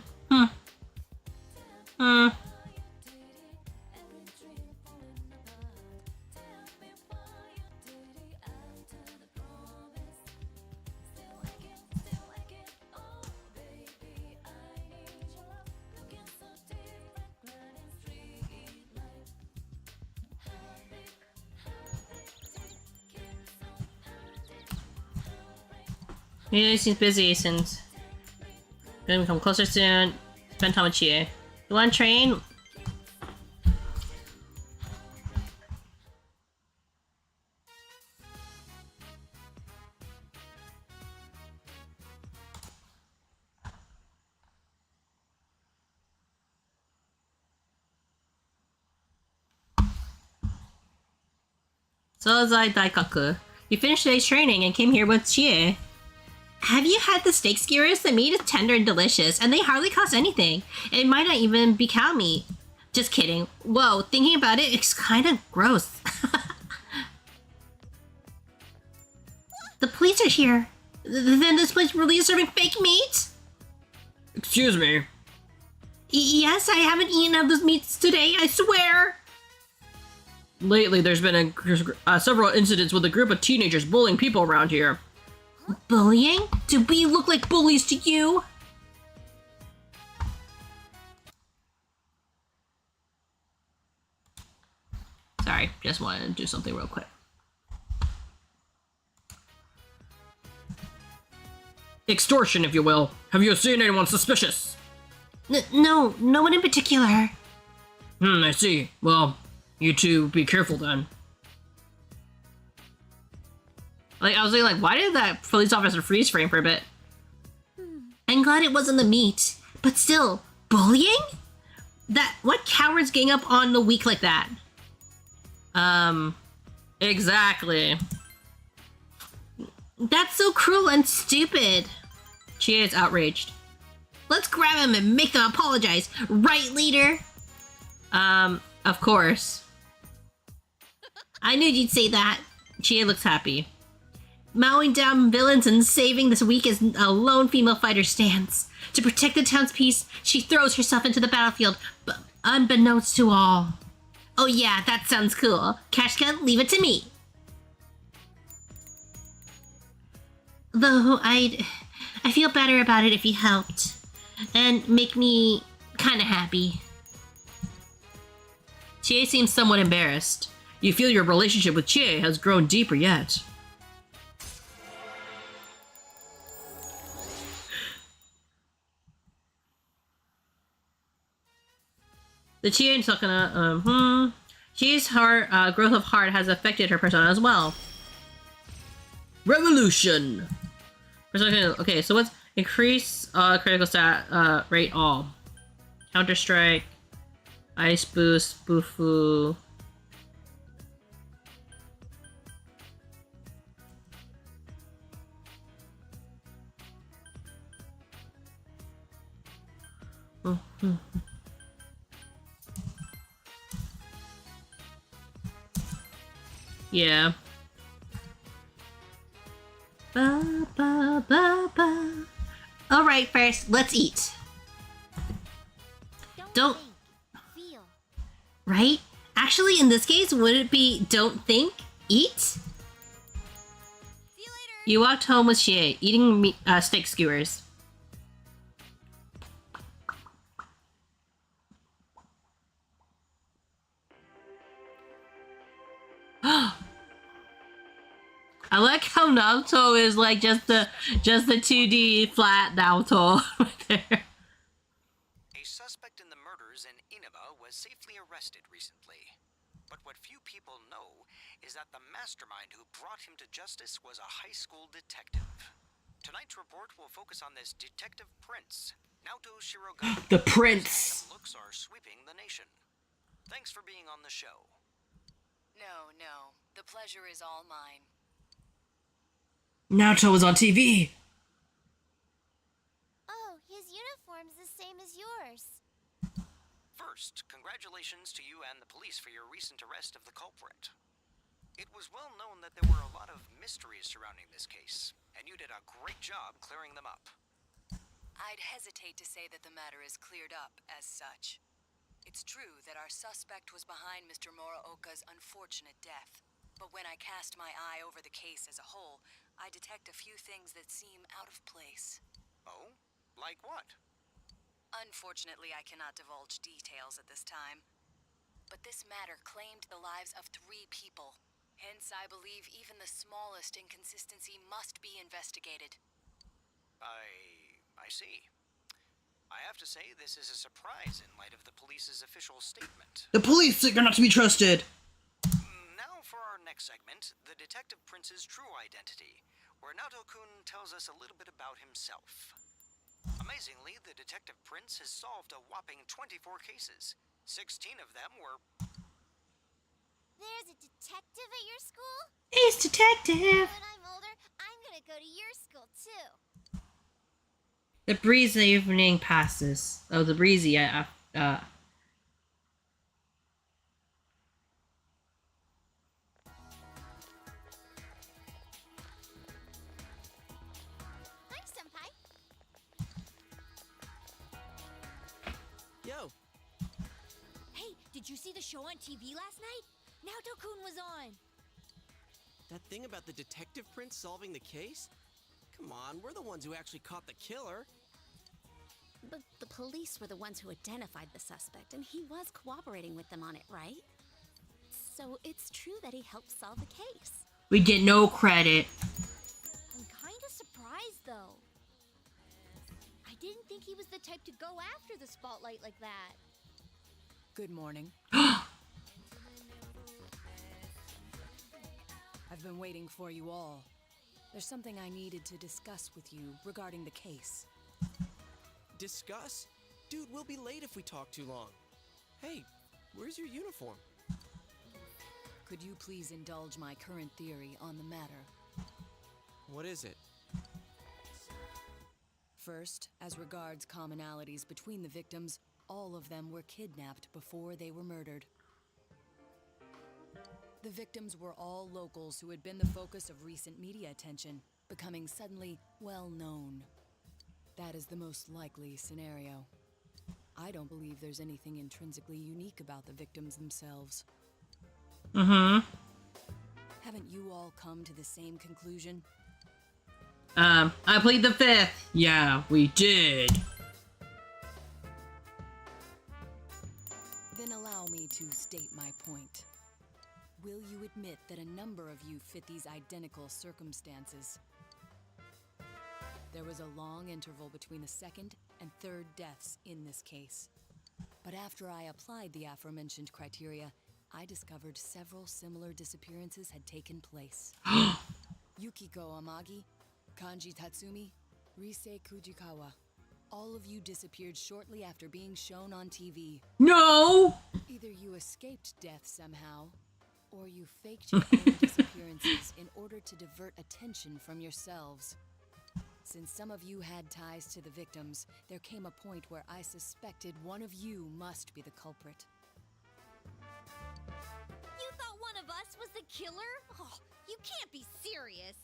He seems busy since gonna become closer soon. Spend time with Chie. You want to train? So is Daikaku. You finished today's training and came here with Chie. Have you had the steak skewers? The meat is tender and delicious, and they hardly cost anything. It might not even be cow meat. Just kidding. Whoa, thinking about it, it's kind of gross. The police are here. Then this place really is serving fake meat? Excuse me. Yes, I haven't eaten of those meats today, I swear. Lately, there's been several incidents with a group of teenagers bullying people around here. Bullying? Do we look like bullies to you? Sorry, just wanted to do something real quick. Extortion, if you will. Have you seen anyone suspicious? No one in particular. I see. Well, you two be careful then. Like, I was like, why did that police officer freeze frame for a bit? I'm glad it wasn't the meat, but still, bullying? What cowards gang up on the weak like that? Exactly. That's so cruel and stupid. She is outraged. Let's grab him and make them apologize, right, leader? Of course. I knew you'd say that. Chie looks happy. Mowing down villains and saving this weak as a lone female fighter stands. To protect the town's peace, she throws herself into the battlefield, but unbeknownst to all. Oh yeah, that sounds cool. Kashka, leave it to me. Though I feel better about it if you helped. And make me kinda happy. Chie seems somewhat embarrassed. You feel your relationship with Chie has grown deeper yet. The Chie is talking Chie's growth of heart has affected her persona as well. Revolution! Okay, so what's increase critical stat rate all. Counter-Strike, Ice Boost, Bufu. Yeah. Ba, ba, ba, ba. All right, first, let's eat. Don't feel. Right? Actually, in this case, would it be don't think, eat? See you later. You walked home with Chie, eating meat, steak skewers. I like how Naoto is like just the 2D flat Naoto right there. A suspect in the murders in Inaba was safely arrested recently. But what few people know is that the mastermind who brought him to justice was a high school detective. Tonight's report will focus on this Detective Prince, Naoto Shirogane. The Prince! His looks are sweeping the nation. Thanks for being on the show. No. The pleasure is all mine. Naoto was on TV! Oh, his uniform's the same as yours. First, congratulations to you and the police for your recent arrest of the culprit. It was well known that there were a lot of mysteries surrounding this case, and you did a great job clearing them up. I'd hesitate to say that the matter is cleared up as such. It's true that our suspect was behind Mr. Muraoka's unfortunate death. But when I cast my eye over the case as a whole, I detect a few things that seem out of place. Oh? Like what? Unfortunately, I cannot divulge details at this time. But this matter claimed the lives of 3 people. Hence, I believe even the smallest inconsistency must be investigated. I see. I have to say, this is a surprise in light of the police's official statement. The police are not to be trusted. Now for our next segment, the Detective Prince's true identity, where Naoto-kun tells us a little bit about himself. Amazingly, the Detective Prince has solved a whopping 24 cases. 16 of them were... There's a detective at your school? He's detective. When I'm older, I'm gonna go to your school too. The breeze evening passes. Oh, the breezy. Thanks, Senpai. Yo, Hey, did you see the show on TV last night? Naoto-kun was on. that thing about the Detective Prince solving the case? Come on, we're the ones who actually caught the killer. But the police were the ones who identified the suspect, and he was cooperating with them on it, right? So it's true that he helped solve the case. We get no credit. I'm kinda surprised though. I didn't think he was the type to go after the spotlight like that. Good morning. I've been waiting for you all. There's something I needed to discuss with you regarding the case. Discuss? Dude, we'll be late if we talk too long. Hey, where's your uniform? Could you please indulge my current theory on the matter? What is it? First, as regards commonalities between the victims, all of them were kidnapped before they were murdered. The victims were all locals who had been the focus of recent media attention, becoming suddenly well-known. That is the most likely scenario. I don't believe there's anything intrinsically unique about the victims themselves. Mm-hmm. Haven't you all come to the same conclusion? I plead the 5th. Yeah, we did. Then allow me to state my point. Will you admit that a number of you fit these identical circumstances? There was a long interval between the 2nd and 3rd deaths in this case. But after I applied the aforementioned criteria, I discovered several similar disappearances had taken place. Yukiko Amagi, Kanji Tatsumi, Rise Kujikawa. All of you disappeared shortly after being shown on TV. No! Either you escaped death somehow, or you faked your own disappearances in order to divert attention from yourselves. Since some of you had ties to the victims, there came a point where I suspected one of you must be the culprit. You thought one of us was the killer? Oh, you can't be serious.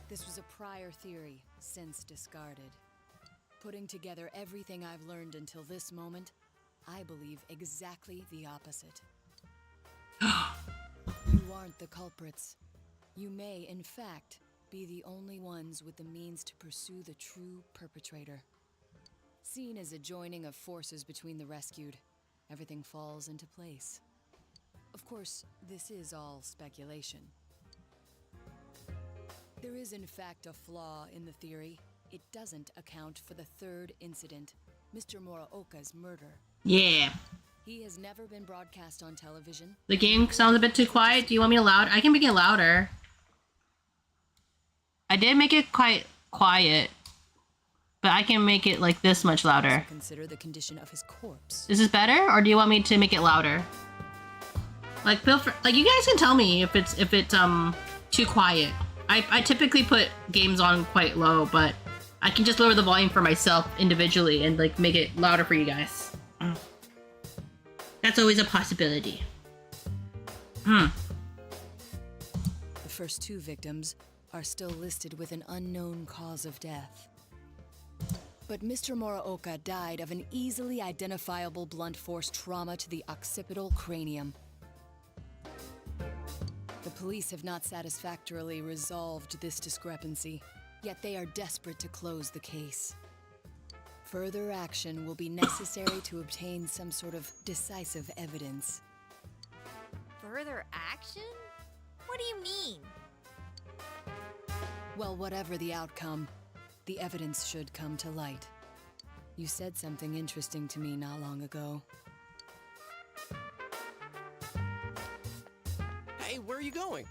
This was a prior theory, since discarded. Putting together everything I've learned until this moment, I believe exactly the opposite. You aren't the culprits. You may, in fact, be the only ones with the means to pursue the true perpetrator. Seen as a joining of forces between the rescued, everything falls into place. Of course, this is all speculation. There is in fact a flaw in the theory. It doesn't account for the 3rd incident, Mr. Muraoka's murder. Yeah. He has never been broadcast on television. The game sounds a bit too quiet. Do you want me to loud? I can make it louder. I did make it quite quiet, but I can make it like this much louder. Consider the condition of his corpse. Is this better, or do you want me to make it louder? Like, feel free, like you guys can tell me if it's too quiet. I typically put games on quite low, but I can just lower the volume for myself individually and like make it louder for you guys. That's always a possibility. The first 2 victims are still listed with an unknown cause of death. but Mr. Muraoka died of an easily identifiable blunt force trauma to the occipital cranium. The police have not satisfactorily resolved this discrepancy, yet they are desperate to close the case. Further action will be necessary to obtain some sort of decisive evidence. Further action? What do you mean? Well, whatever the outcome, the evidence should come to light. You said something interesting to me not long ago. Hey, where are you going?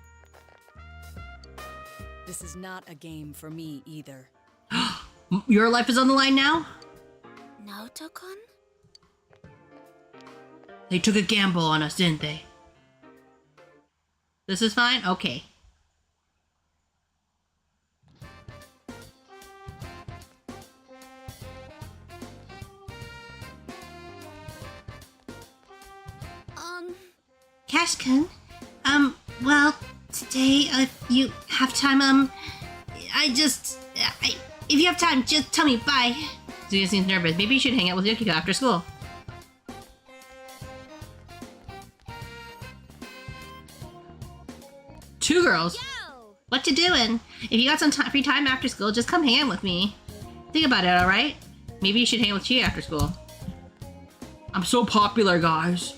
This is not a game for me either. Your life is on the line now? Naoto-kun? They took a gamble on us, didn't they? This is fine? Okay. Cash-kun, well, today, if you have time, if you have time, just tell me, bye. Zuya seems nervous. Maybe you should hang out with Yukiko after school. Two girls. Yo! What you doing? If you got some free time after school, just come hang out with me. Think about it, alright? Maybe you should hang out with Chia after school. I'm so popular, guys.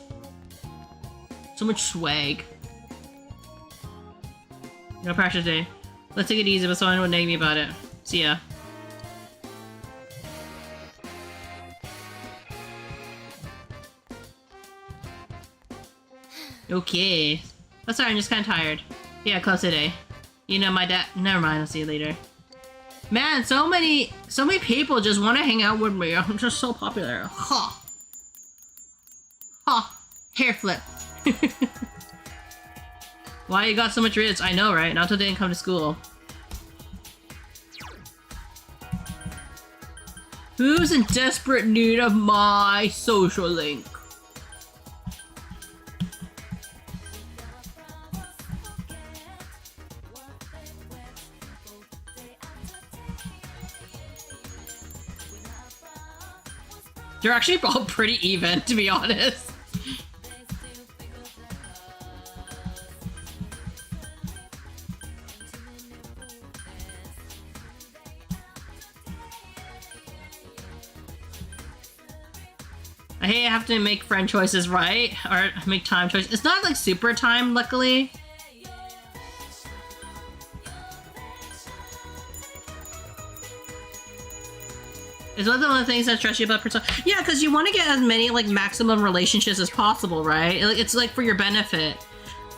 So much swag. No pressure today. Let's take it easy, but someone would nag me about it. See ya. Okay. Oh, sorry, I'm just kind of tired. Yeah, close today. You know, my dad. Never mind. I'll see you later. Man, so many people just want to hang out with me. I'm just so popular. Ha. Ha. Hair flip. Why you got so much riz? I know, right? Naoto didn't come to school. Who's in desperate need of my social link? They're actually all pretty even, to be honest. I hate I have to make friend choices, right? Or make time choices. It's not like super time, luckily. Is one of the things that stress you about Persona? Yeah, because you want to get as many like maximum relationships as possible, right? It's like for your benefit.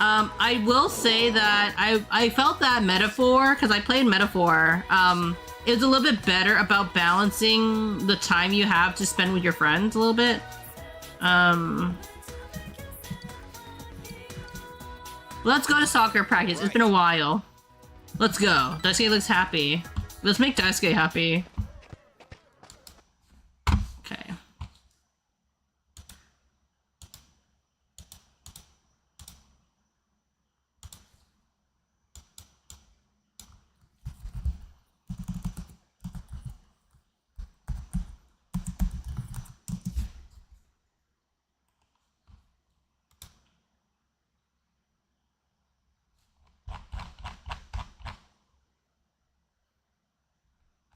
I will say that I felt that Metaphor, because I played Metaphor, it was a little bit better about balancing the time you have to spend with your friends a little bit. Let's go to soccer practice. It's been a while. Let's go. Daisuke looks happy. Let's make Daisuke happy. Okay.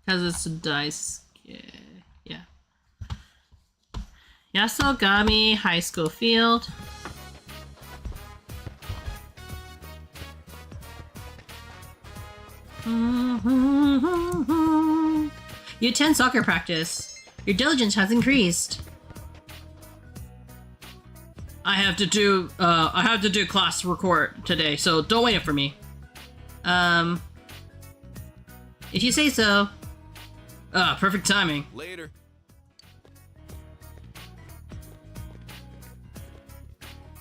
Because it's dice. Yeah. Yasogami High School Field. You attend soccer practice. Your diligence has increased. I have to do class record today, so don't wait for me. If you say so. Ah, perfect timing. Later.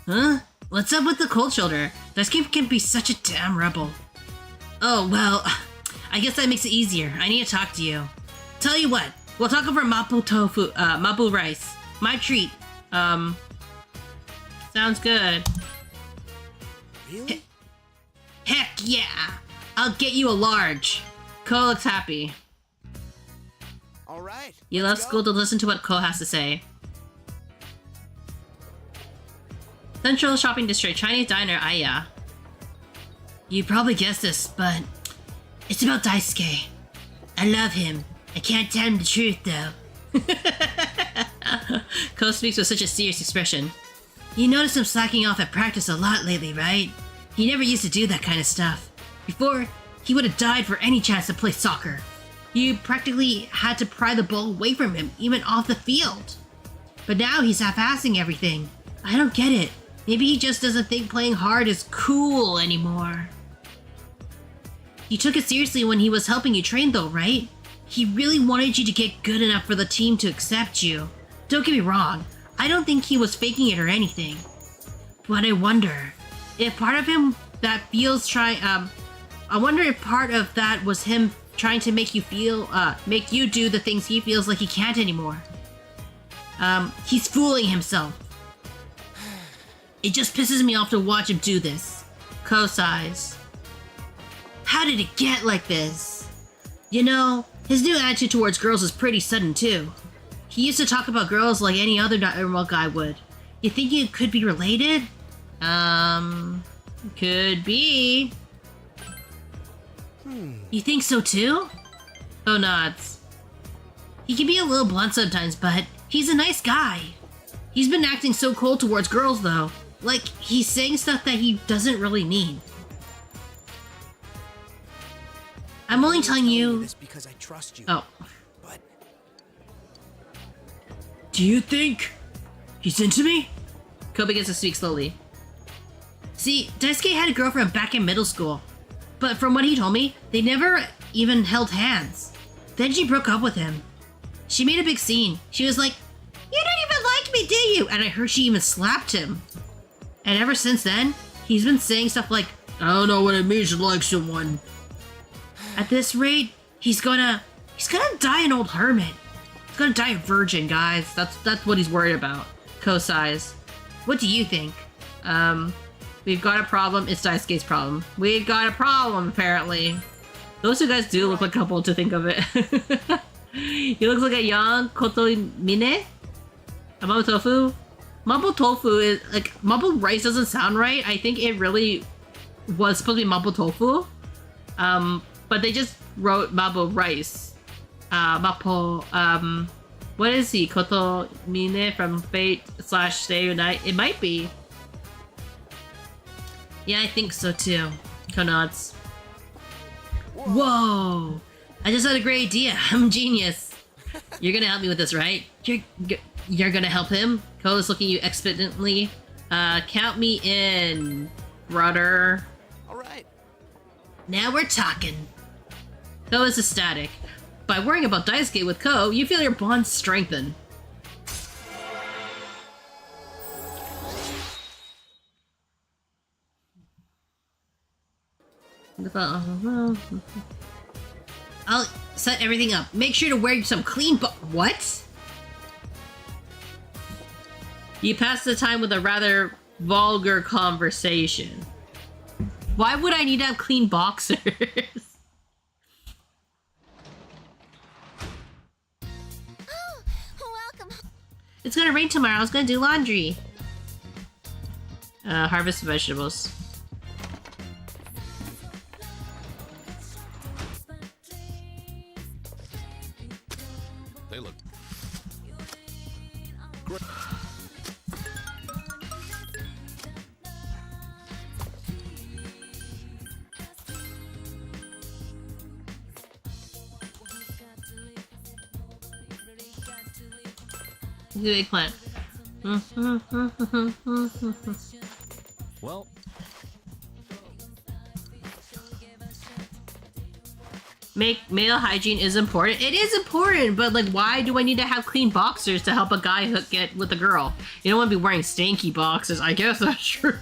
Huh? What's up with the cold shoulder? This game can be such a damn rebel. Oh, well, I guess that makes it easier. I need to talk to you. Tell you what, we'll talk over mapo tofu, mapo rice. My treat. Sounds good. Really? Heck yeah! I'll get you a large. Ko looks happy. All right. You love school to listen to what Ko has to say. Central Shopping District, Chinese Diner, Aya. You probably guessed this, but it's about Daisuke. I love him. I can't tell him the truth, though. Ko speaks with such a serious expression. You notice him slacking off at practice a lot lately, right? He never used to do that kind of stuff. Before, he would have died for any chance to play soccer. You practically had to pry the ball away from him, even off the field. But now he's half-assing everything. I don't get it. Maybe he just doesn't think playing hard is cool anymore. You took it seriously when he was helping you train though, right? He really wanted you to get good enough for the team to accept you. Don't get me wrong, I don't think he was faking it or anything. But I wonder if part of him that feels I wonder if part of that was him trying to make you do the things he feels like he can't anymore. He's fooling himself. It just pisses me off to watch him do this. Ko sighs. How did it get like this? You know, his new attitude towards girls is pretty sudden too. He used to talk about girls like any other normal guy would. You think it could be related? Could be. You think so too? Ko nods. He can be a little blunt sometimes, but he's a nice guy. He's been acting so cold towards girls though. Like, he's saying stuff that he doesn't really mean. I'm only telling you this because I trust you. Oh. But do you think he's into me? Ko begins to speak slowly. See, Daisuke had a girlfriend back in middle school. But from what he told me, they never even held hands. Then she broke up with him. She made a big scene. She was like, "You don't even like me, do you?" And I heard she even slapped him. And ever since then, he's been saying stuff like, "I don't know what it means to like someone." At this rate, he's gonna die an old hermit. He's gonna die a virgin, guys. That's what he's worried about. Ko sighs. What do you think? We've got a problem. It's Daisuke's problem. We've got a problem, apparently. Those two guys do look like a couple to think of it. He looks like a young Kotomine? A Mapo Tofu? Mapo Tofu is, like, Mapo Rice doesn't sound right. I think it really was supposed to be Mapo Tofu. But they just wrote Mapo Rice. Mapo, what is he? Kotomine from Fate/Stay Unite? It might be. Yeah, I think so too. Ko nods. Whoa! I just had a great idea. I'm a genius. You're gonna help me with this, right? You're gonna help him? Ko is looking at you expectantly. Count me in, brother. alright. Now we're talking. Ko is ecstatic. By worrying about Daisuke with Ko, you feel your bond strengthen. I'll set everything up. Make sure to wear some clean what? You pass the time with a rather vulgar conversation. Why would I need to have clean boxers? Welcome. It's gonna rain tomorrow. I was gonna do laundry. Harvest vegetables. They look great. Do eggplant. Well, Male hygiene is important. It is important, but like, why do I need to have clean boxers to help a guy get with a girl? You don't want to be wearing stanky boxers. I guess that's true.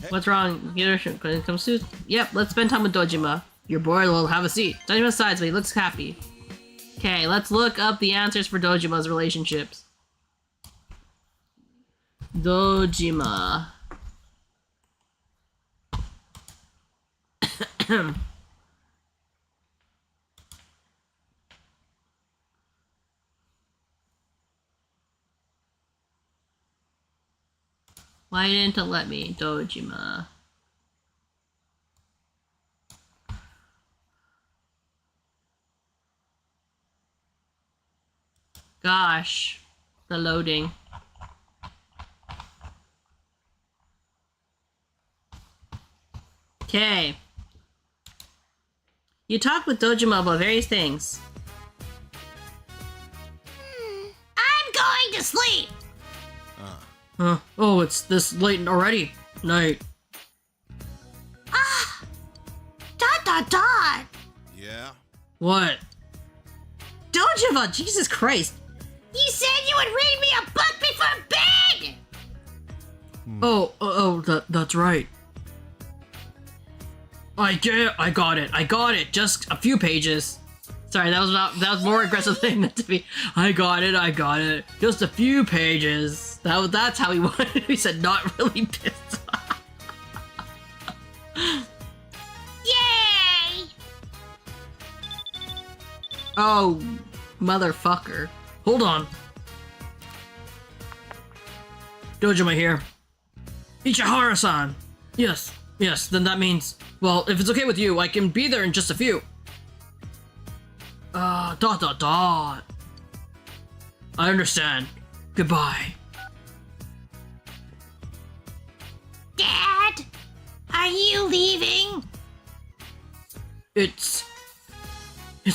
What's wrong? When it comes to... Yep, let's spend time with Dojima. Your boy will have a seat. Dojima sides, but he looks happy. Okay, let's look up the answers for Dojima's relationships. Dojima. Why didn't it let me, Dojima? Gosh, the loading. Okay. You talked with Dojima about various things. I'm going to sleep. Huh? Oh, it's this late already. Night. Ah. Dot dot dot. Yeah? What? Dojima, Jesus Christ. You said you would read me a book before bed. That's right. I got it. Just a few pages. Sorry, that was more aggressive thing than to be. I got it. Just a few pages. That's how he wanted it. He said not really pissed off. Yay! Oh, motherfucker. Hold on. Dojima here. Ichihara-san. Yes, then that means... Well, if it's okay with you, I can be there in just a few. Dot dot dot. I understand. Goodbye. Dad, are you leaving? It's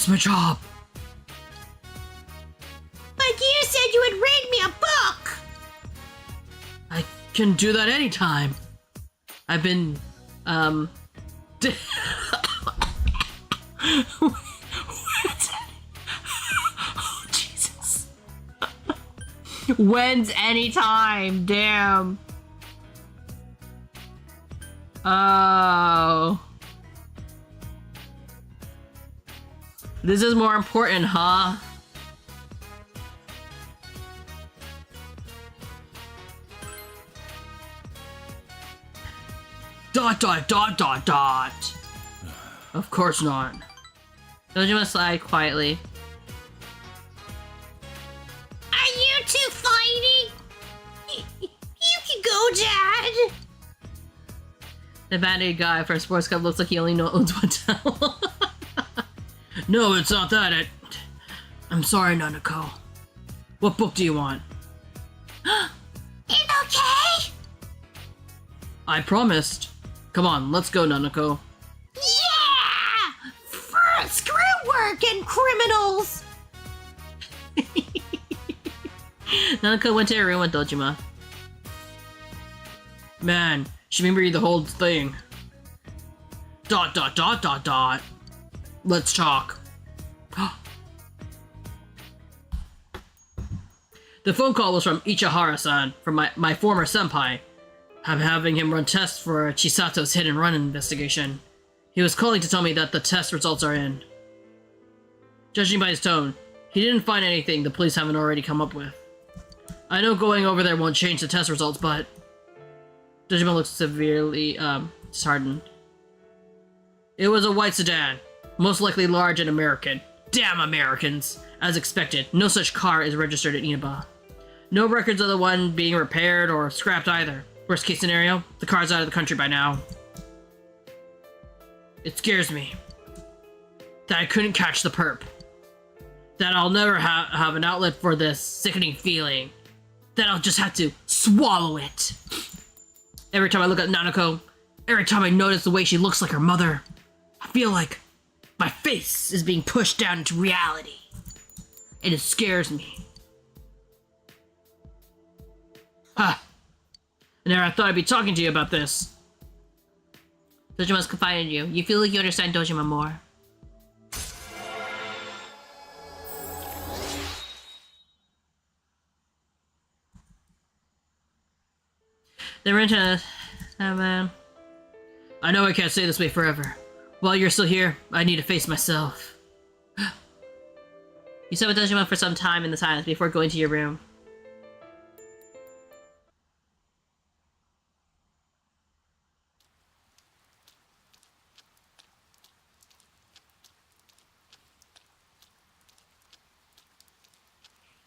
my job. But you said you would read me a book. I can do that anytime. I've been, oh, Jesus. When's anytime? Damn. Oh. This is more important, huh? Dot dot dot dot dot. Of course not. Dojima sighed quietly. Are you two fighting? You can go, Dad. The bandit guy for a sports club looks like he only owns one towel. No, it's not that. I'm sorry, Nanako. What book do you want? It's okay. I promised. Come on, let's go, Nanako. Yeah! For screw work and criminals. Nanako went to her room with Dojima. Man, she made me read the whole thing. Dot dot dot dot dot. Let's talk. The phone call was from Ichihara-san, from my former senpai. I'm having him run tests for Chisato's hit and run investigation. He was calling to tell me that the test results are in. Judging by his tone, he didn't find anything the police haven't already come up with. I know going over there won't change the test results, but... Dojima looks severely, disheartened. It was a white sedan, most likely large and American. Damn Americans! As expected, no such car is registered at Inaba. No records of the one being repaired or scrapped either. Worst case scenario, the car's out of the country by now. It scares me that I couldn't catch the perp. That I'll never have an outlet for this sickening feeling. That I'll just have to swallow it. Every time I look at Nanako, every time I notice the way she looks like her mother, I feel like my face is being pushed down into reality. And it scares me. Huh. I never thought I'd be talking to you about this. Dojima's confided in you. You feel like you understand Dojima more. They were into... Oh, man. I know I can't stay this way forever. While you're still here, I need to face myself. You sat with Dojima for some time in the silence before going to your room.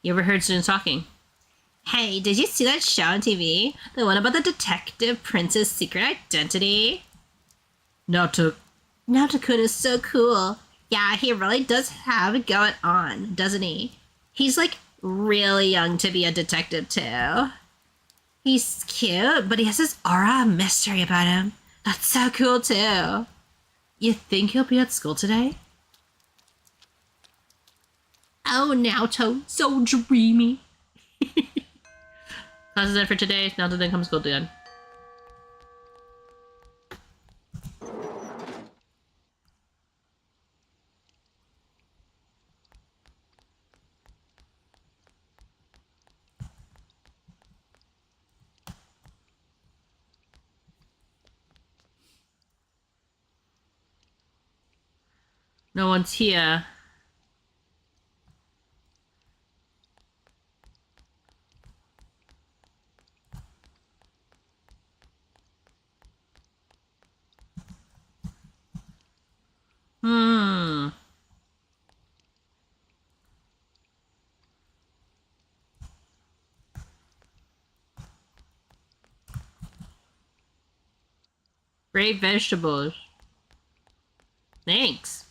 You ever heard students talking? Hey, did you see that show on TV? The one about the detective prince's secret identity? Naoto-kun is so cool. Yeah, he really does have it going on, doesn't he? He's like really young to be a detective too. He's cute, but he has this aura of mystery about him. That's so cool too. You think he'll be at school today? Oh, Naoto, so dreamy. Class is it for today. Naoto then comes school again. No one's here. Great vegetables. Thanks.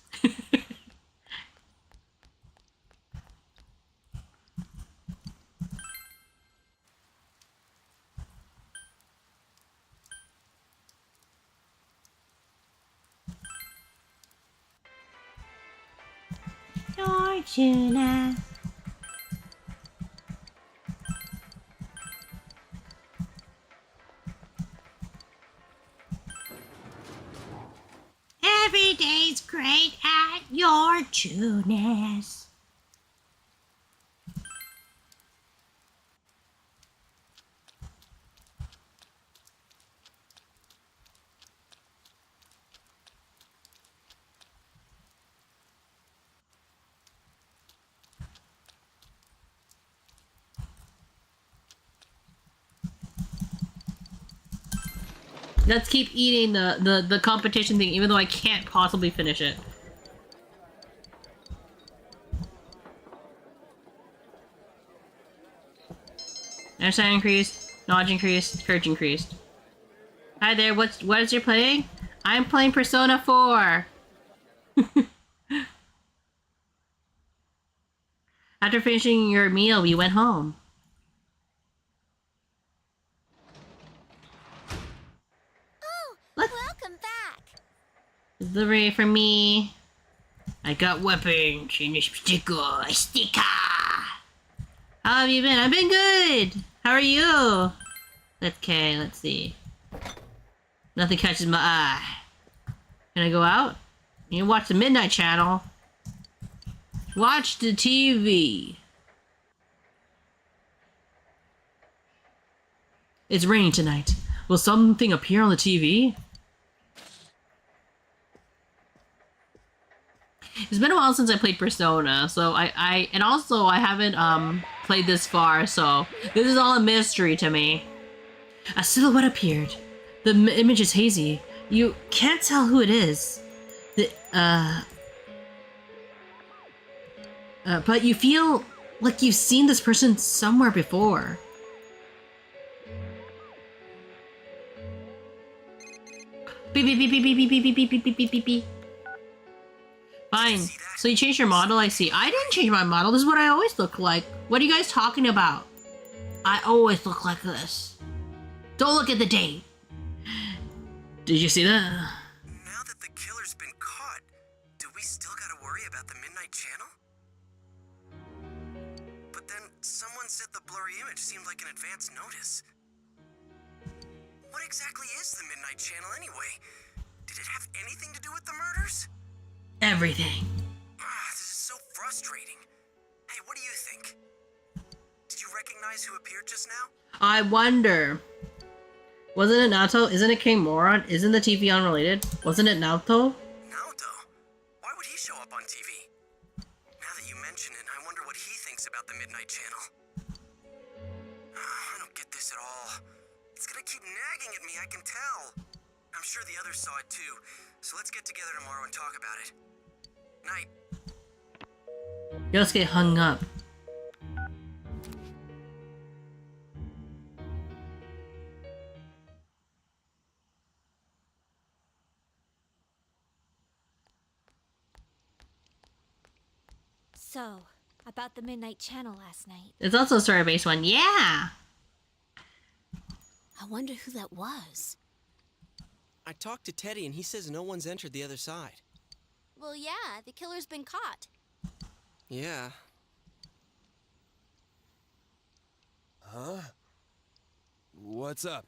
Fortuna. Every day's great at your Tunis. Let's keep eating the competition thing, even though I can't possibly finish it. Understand increased, knowledge increased, courage increased. Hi there, what is your playing? I'm playing Persona 4! After finishing your meal, we went home. Welcome back. Delivery for me. I got weapons. Sticker. How have you been? I've been good. How are you? Okay, let's see. Nothing catches my eye. Can I go out? You watch the Midnight Channel. Watch the TV. It's raining tonight. Will something appear on the TV? It's been a while since I played Persona, so I haven't played this far, so this is all a mystery to me. A silhouette appeared. The image is hazy. You can't tell who it is. But you feel like you've seen this person somewhere before. Beep beep beep beep beep beep beep beep beep beep beep beep beep. Fine. So you changed your model, I see. I didn't change my model. This is what I always look like. What are you guys talking about? I always look like this. Don't look at the date. Did you see that? Now that the killer's been caught, do we still gotta worry about the Midnight Channel? But then someone said the blurry image seemed like an advance notice. What exactly is the Midnight Channel anyway? Did it have anything to do with the murders? Everything. This is so frustrating. Hey, what do you think? Did you recognize who appeared just now? I wonder. Wasn't it Naoto? Isn't it King Moron? Isn't the TV unrelated? Wasn't it Naoto? Naoto? Why would he show up on TV? Now that you mention it, I wonder what he thinks about the Midnight Channel. I don't get this at all. It's gonna keep nagging at me, I can tell. I'm sure the others saw it too, so let's get together tomorrow and talk about it. Night. Yosuke hung up. So, about the Midnight Channel last night. It's also a story-based one. Yeah! I wonder who that was. I talked to Teddy and he says no one's entered the other side. Well, yeah, the killer's been caught. Yeah. Huh? What's up?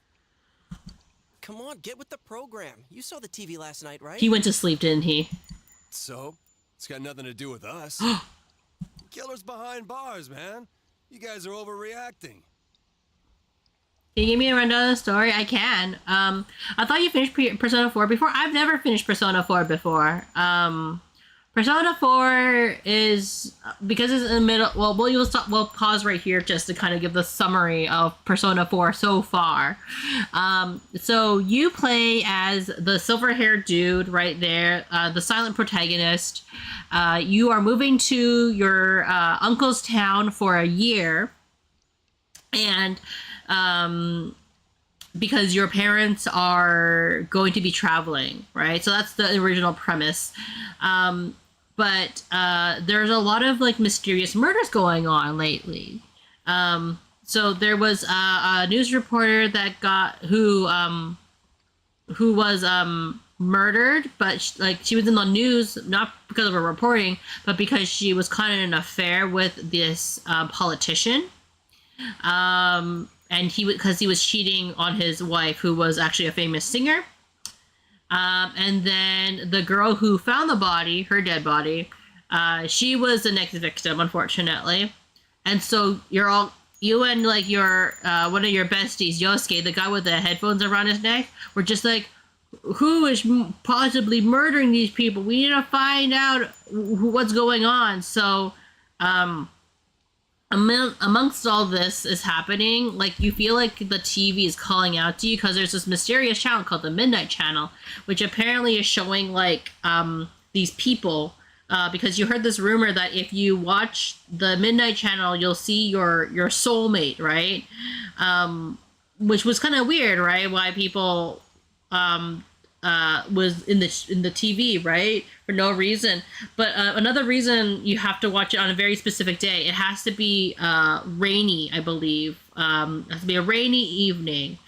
Come on, get with the program. You saw the TV last night, right? He went to sleep, didn't he? So? It's got nothing to do with us. Killer's behind bars, man. You guys are overreacting. Can you give me a rundown of the story? I can. I thought you finished Persona 4 before. I've never finished Persona 4 before. Persona 4 is, because it's in the middle, well, we'll pause right here just to kind of give the summary of Persona 4 so far. So you play as the silver-haired dude right there, the silent protagonist. You are moving to your uncle's town for a year, and because your parents are going to be traveling, right? So that's the original premise. But there's a lot of like mysterious murders going on lately. So there was a news reporter that who was murdered, but she was in the news not because of her reporting, but because she was caught in an affair with this politician. And because he was cheating on his wife, who was actually a famous singer. And then the girl who found the body, her dead body, she was the next victim, unfortunately. And so you and like your one of your besties, Yosuke, the guy with the headphones around his neck, were just like, who is possibly murdering these people? We need to find out what's going on. So, amongst all this is happening, like you feel like the TV is calling out to you because there's this mysterious channel called the Midnight Channel, which apparently is showing like these people, because you heard this rumor that if you watch the Midnight Channel, you'll see your soulmate, right? Which was kind of weird, right? Why people was in the TV, right? For no reason. But another reason you have to watch it on a very specific day. It has to be rainy, I believe. It has to be a rainy evening.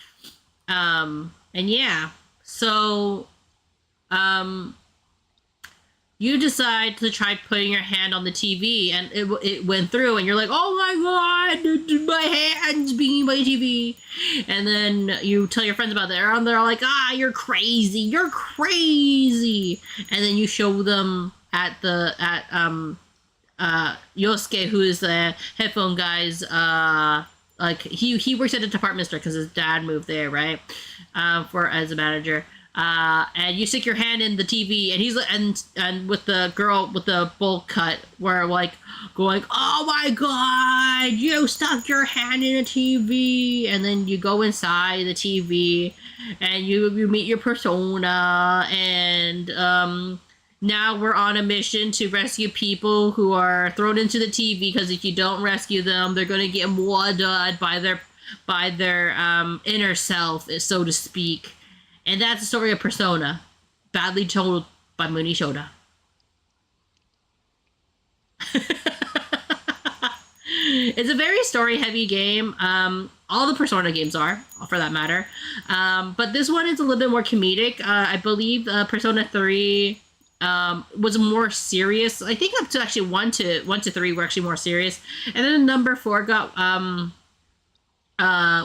And yeah, so you decide to try putting your hand on the TV, and it went through, and you're like, oh my god, my hand's being my TV. And then you tell your friends about it, and they're like, you're crazy. And then you show them at Yosuke, who is the headphone guy's, like he works at a department store because his dad moved there, right? As a manager. And you stick your hand in the TV, and he's and with the girl with the bowl cut, where like going, oh my god, you stuck your hand in a TV, and then you go inside the TV, and you meet your persona, and now we're on a mission to rescue people who are thrown into the TV, because if you don't rescue them, they're gonna get murdered by their inner self, so to speak. And that's the story of Persona, badly told by Munii Shoda. It's a very story-heavy game. All the Persona games are, for that matter. But this one is a little bit more comedic. I believe Persona 3 was more serious. I think up to actually 1 to 3 were actually more serious. And then number 4 got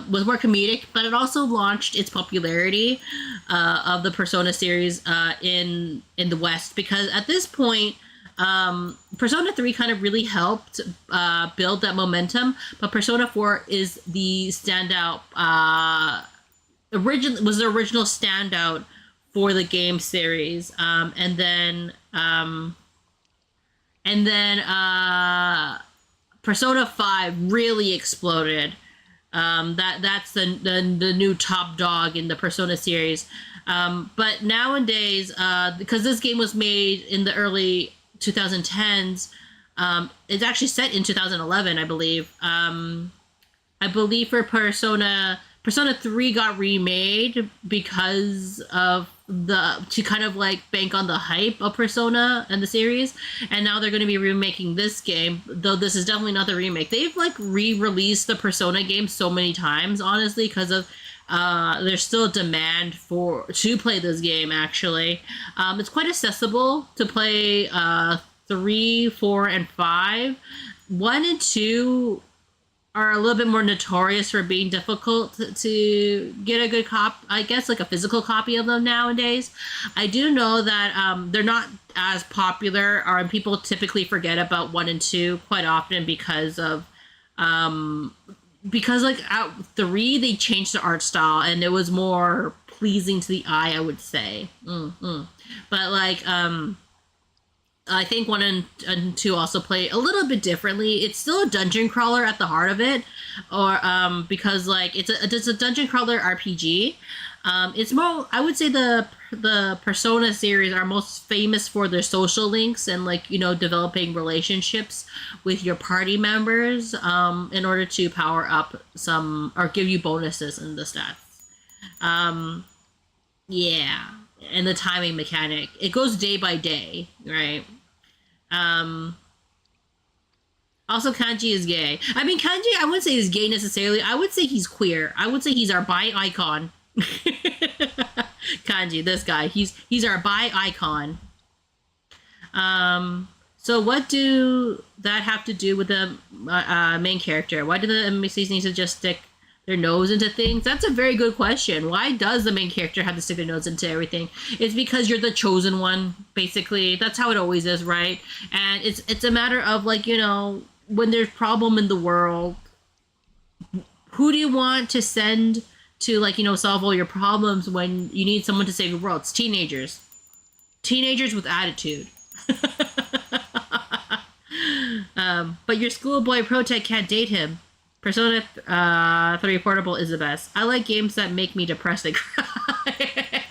was more comedic, but it also launched its popularity of the Persona series in the West, because at this point, Persona 3 kind of really helped build that momentum, but Persona 4 is the standout, was the original standout for the game series, and then Persona 5 really exploded. That's the new top dog in the Persona series. But nowadays, because this game was made in the early 2010s, it's actually set in 2011, I believe. I believe for Persona Persona 3 got remade because of to kind of like bank on the hype of Persona and the series, and now they're going to be remaking this game, though this is definitely not the remake. They've like re-released the Persona game so many times, honestly, because of there's still demand to play this game. Actually, it's quite accessible to play 3, 4, and 5. 1 and 2 are a little bit more notorious for being difficult to get a good I guess like a physical copy of them nowadays. I do know that they're not as popular, or people typically forget about 1 and 2 quite often because of like at 3 they changed the art style and it was more pleasing to the eye, I would say. But like I think 1 and 2 also play a little bit differently. It's still a dungeon crawler at the heart of it, or because like it's a dungeon crawler RPG. It's more, I would say the Persona series are most famous for their social links and like, you know, developing relationships with your party members in order to power up some or give you bonuses in the stats. Yeah. And the timing mechanic. It goes day by day, right? Also, Kanji is gay. I mean, Kanji, I wouldn't say he's gay necessarily. I would say he's queer. I would say he's our bi icon. Kanji, this guy. He's our bi icon. So what do that have to do with the main character? Why do the NPCs need to just stick their nose into things? That's a very good question. Why does the main character have to stick their nose into everything? It's because you're the chosen one, basically. That's how it always is, right? And it's a matter of like, you know, when there's problem in the world, who do you want to send to like, you know, solve all your problems when you need someone to save the world? It's teenagers. Teenagers with attitude. But your schoolboy Protect can't date him. Persona 3 Portable is the best. I like games that make me depressed and cry.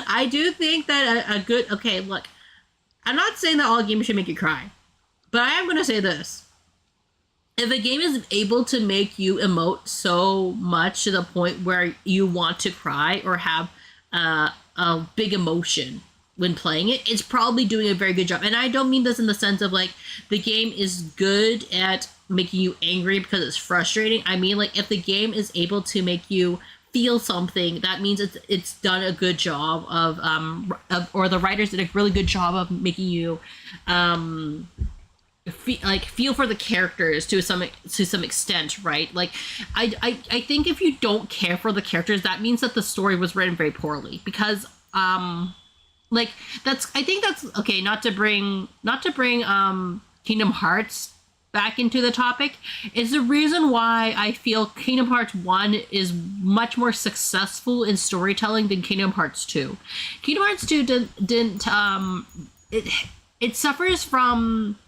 I do think that a good... Okay, look. I'm not saying that all games should make you cry. But I am going to say this. If a game is able to make you emote so much to the point where you want to cry or have a big emotion when playing it, it's probably doing a very good job. And I don't mean this in the sense of like the game is good at making you angry because it's frustrating. I mean, like, if the game is able to make you feel something, that means it's done a good job of or the writers did a really good job of making you feel for the characters to some extent, right? Like, I think if you don't care for the characters, that means that the story was written very poorly, because like I think that's okay. Not to bring Kingdom Hearts back into the topic, is the reason why I feel Kingdom Hearts 1 is much more successful in storytelling than Kingdom Hearts 2. Kingdom Hearts 2 didn't it suffers from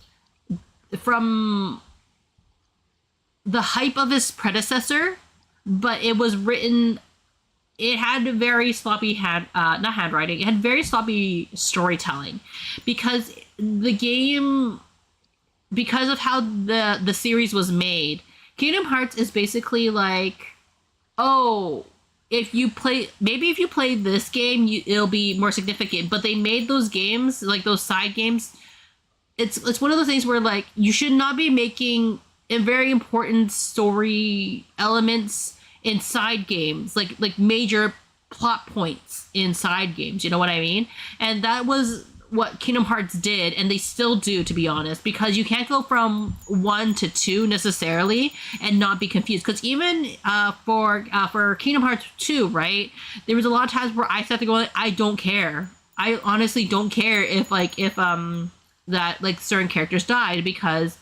the hype of its predecessor, but it was written, it had very sloppy not handwriting, it had very sloppy storytelling, because the game, because of how the series was made, Kingdom Hearts is basically like, oh, if you play this game, it'll be more significant. But they made those games, like those side games, it's one of those things where like you should not be making very important story elements in side games, like major plot points in side games. You know what I mean? And that was what Kingdom Hearts did, and they still do, to be honest, because you can't go from 1 to 2 necessarily and not be confused. Because even for Kingdom Hearts 2, right, there was a lot of times where I sat there going, I don't care. I honestly don't care if that like certain characters died, because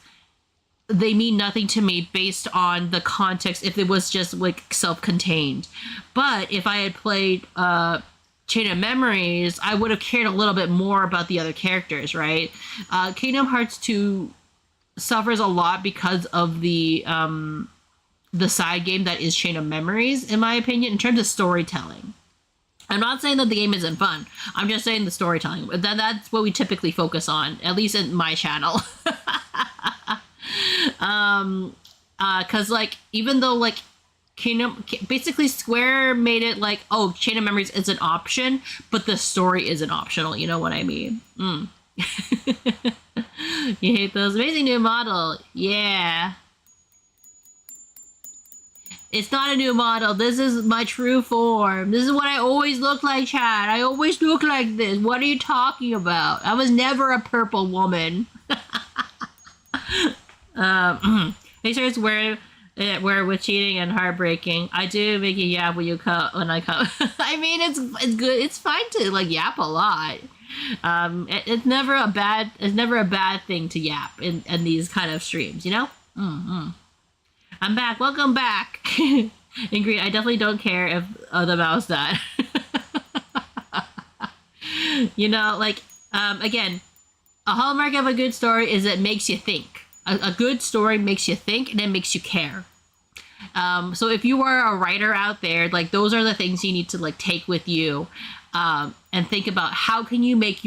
they mean nothing to me based on the context if it was just like self-contained. But if I had played Chain of Memories, I would have cared a little bit more about the other characters, right? Kingdom Hearts 2 suffers a lot because of the side game that is Chain of Memories, in my opinion, in terms of storytelling. I'm not saying that the game isn't fun. I'm just saying the storytelling. That's what we typically focus on, at least in my channel. Because like, even though like basically Square made it like, oh, Chain of Memories is an option, but the story isn't optional. You know what I mean? You hate those? Amazing new model. Yeah. It's not a new model. This is my true form. This is what I always look like, Chad. I always look like this. What are you talking about? I was never a purple woman. Make sure it's where with cheating and heartbreaking. I do make you yap when I come. I mean, it's good. It's fine to like yap a lot. It's never a bad thing to yap in these kind of streams, you know? I'm back. Welcome back. Ingrid, I definitely don't care if the mouse died. You know, like, again, a hallmark of a good story is it makes you think. A good story makes you think and it makes you care. So if you are a writer out there, like, those are the things you need to like take with you, and think about how can you make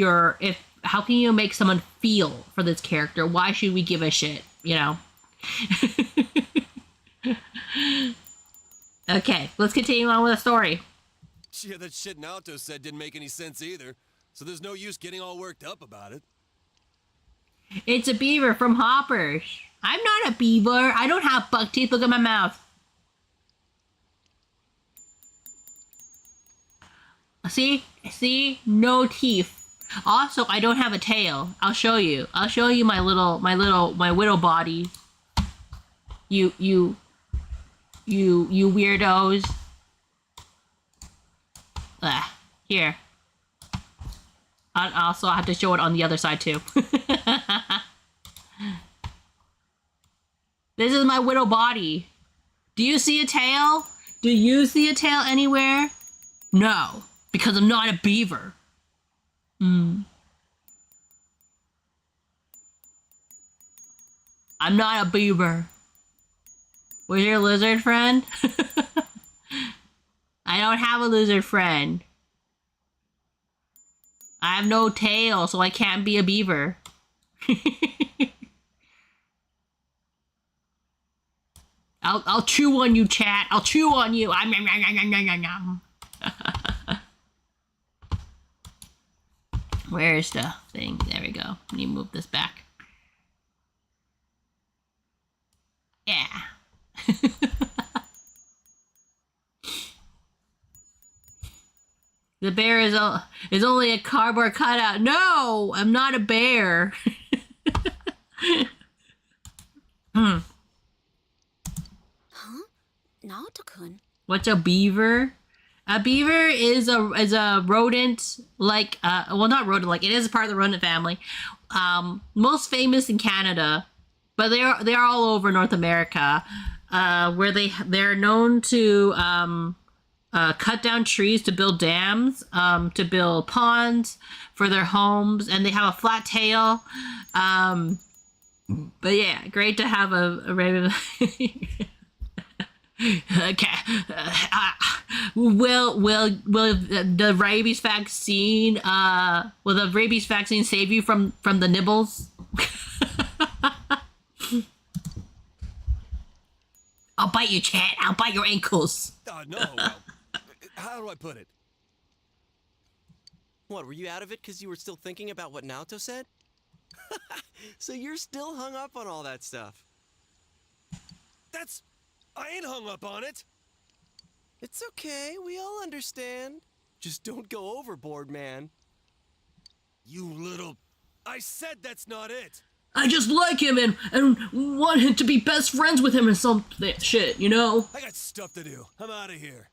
someone feel for this character? Why should we give a shit? You know? Okay, let's continue on with the story. Yeah, that shit Naoto said didn't make any sense either, so there's no use getting all worked up about it. It's a beaver from Hoppers. I'm not a beaver. I don't have buck teeth. Look at my mouth. See? See? No teeth. Also, I don't have a tail. I'll show you. I'll show you my widow body. You weirdos. Here. Also, I have to show it on the other side too. This is my widow body. Do you see a tail? Do you see a tail anywhere? No, because I'm not a beaver. I'm not a beaver. Where's your lizard friend? I don't have a lizard friend. I have no tail, so I can't be a beaver. I'll chew on you, chat. I'll chew on you. Where's the thing? There we go. Let me move this back. Yeah. The bear is only a cardboard cutout. No, I'm not a bear. Huh? Naoto-kun? What's a beaver? A beaver is a rodent, like, well, not rodent, like, it is a part of the rodent family. Most famous in Canada, but they are all over North America, where they're known to cut down trees to build dams, to build ponds for their homes, and they have a flat tail. But yeah, great to have a regular. Okay. Will the rabies vaccine save you from the nibbles? I'll bite you, chat. I'll bite your ankles. No. How do I put it? What, were you out of it because you were still thinking about what Naoto said? So you're still hung up on all that stuff. I ain't hung up on it. It's okay, we all understand. Just don't go overboard, man. You little... I said that's not it. I just like him and want him to be best friends with him and some shit, you know? I got stuff to do. I'm out of here.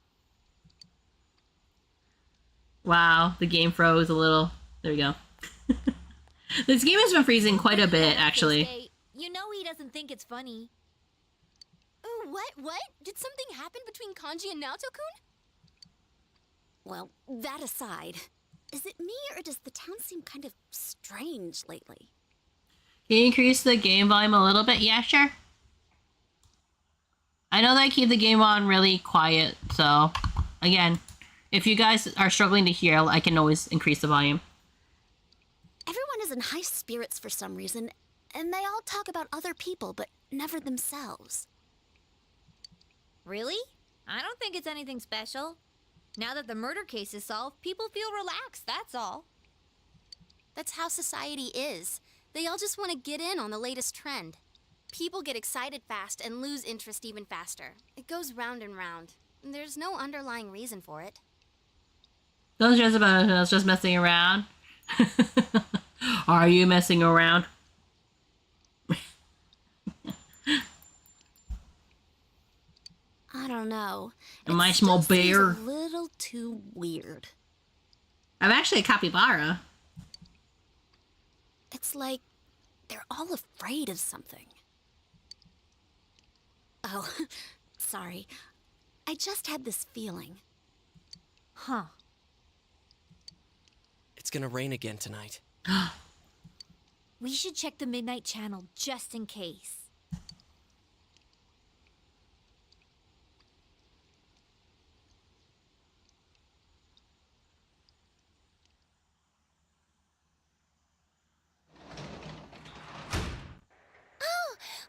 Wow, the game froze a little. There we go. This game has been freezing quite a bit, actually. You know he doesn't think it's funny. Ooh, what? Did something happen between Kanji and Naoto-kun? Well, that aside, is it me or does the town seem kind of strange lately? Can you increase the game volume a little bit? Yeah, sure. I know that I keep the game on really quiet, so again, if you guys are struggling to hear, I can always increase the volume. Everyone is in high spirits for some reason, and they all talk about other people, but never themselves. Really? I don't think it's anything special. Now that the murder case is solved, people feel relaxed, that's all. That's how society is. They all just want to get in on the latest trend. People get excited fast and lose interest even faster. It goes round and round. There's no underlying reason for it. Don't stress about it, I was just messing around. Are you messing around? I don't know. Am I small bear? It's a little too weird. I'm actually a capybara. It's like they're all afraid of something. Oh, sorry. I just had this feeling. Huh. It's gonna rain again tonight. We should check the Midnight Channel just in case.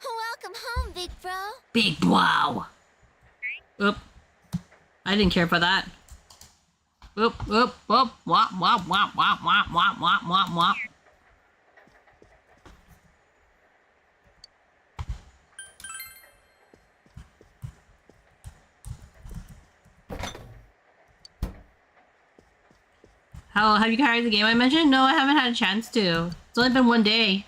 Oh, welcome home, big bro. Big wow. Oop. I didn't care for that. Oop, oop, oop. Wop, wop, wop, wop, wop, wop, wop, wop, wop. How have you carried the game I mentioned? No, I haven't had a chance to. It's only been one day.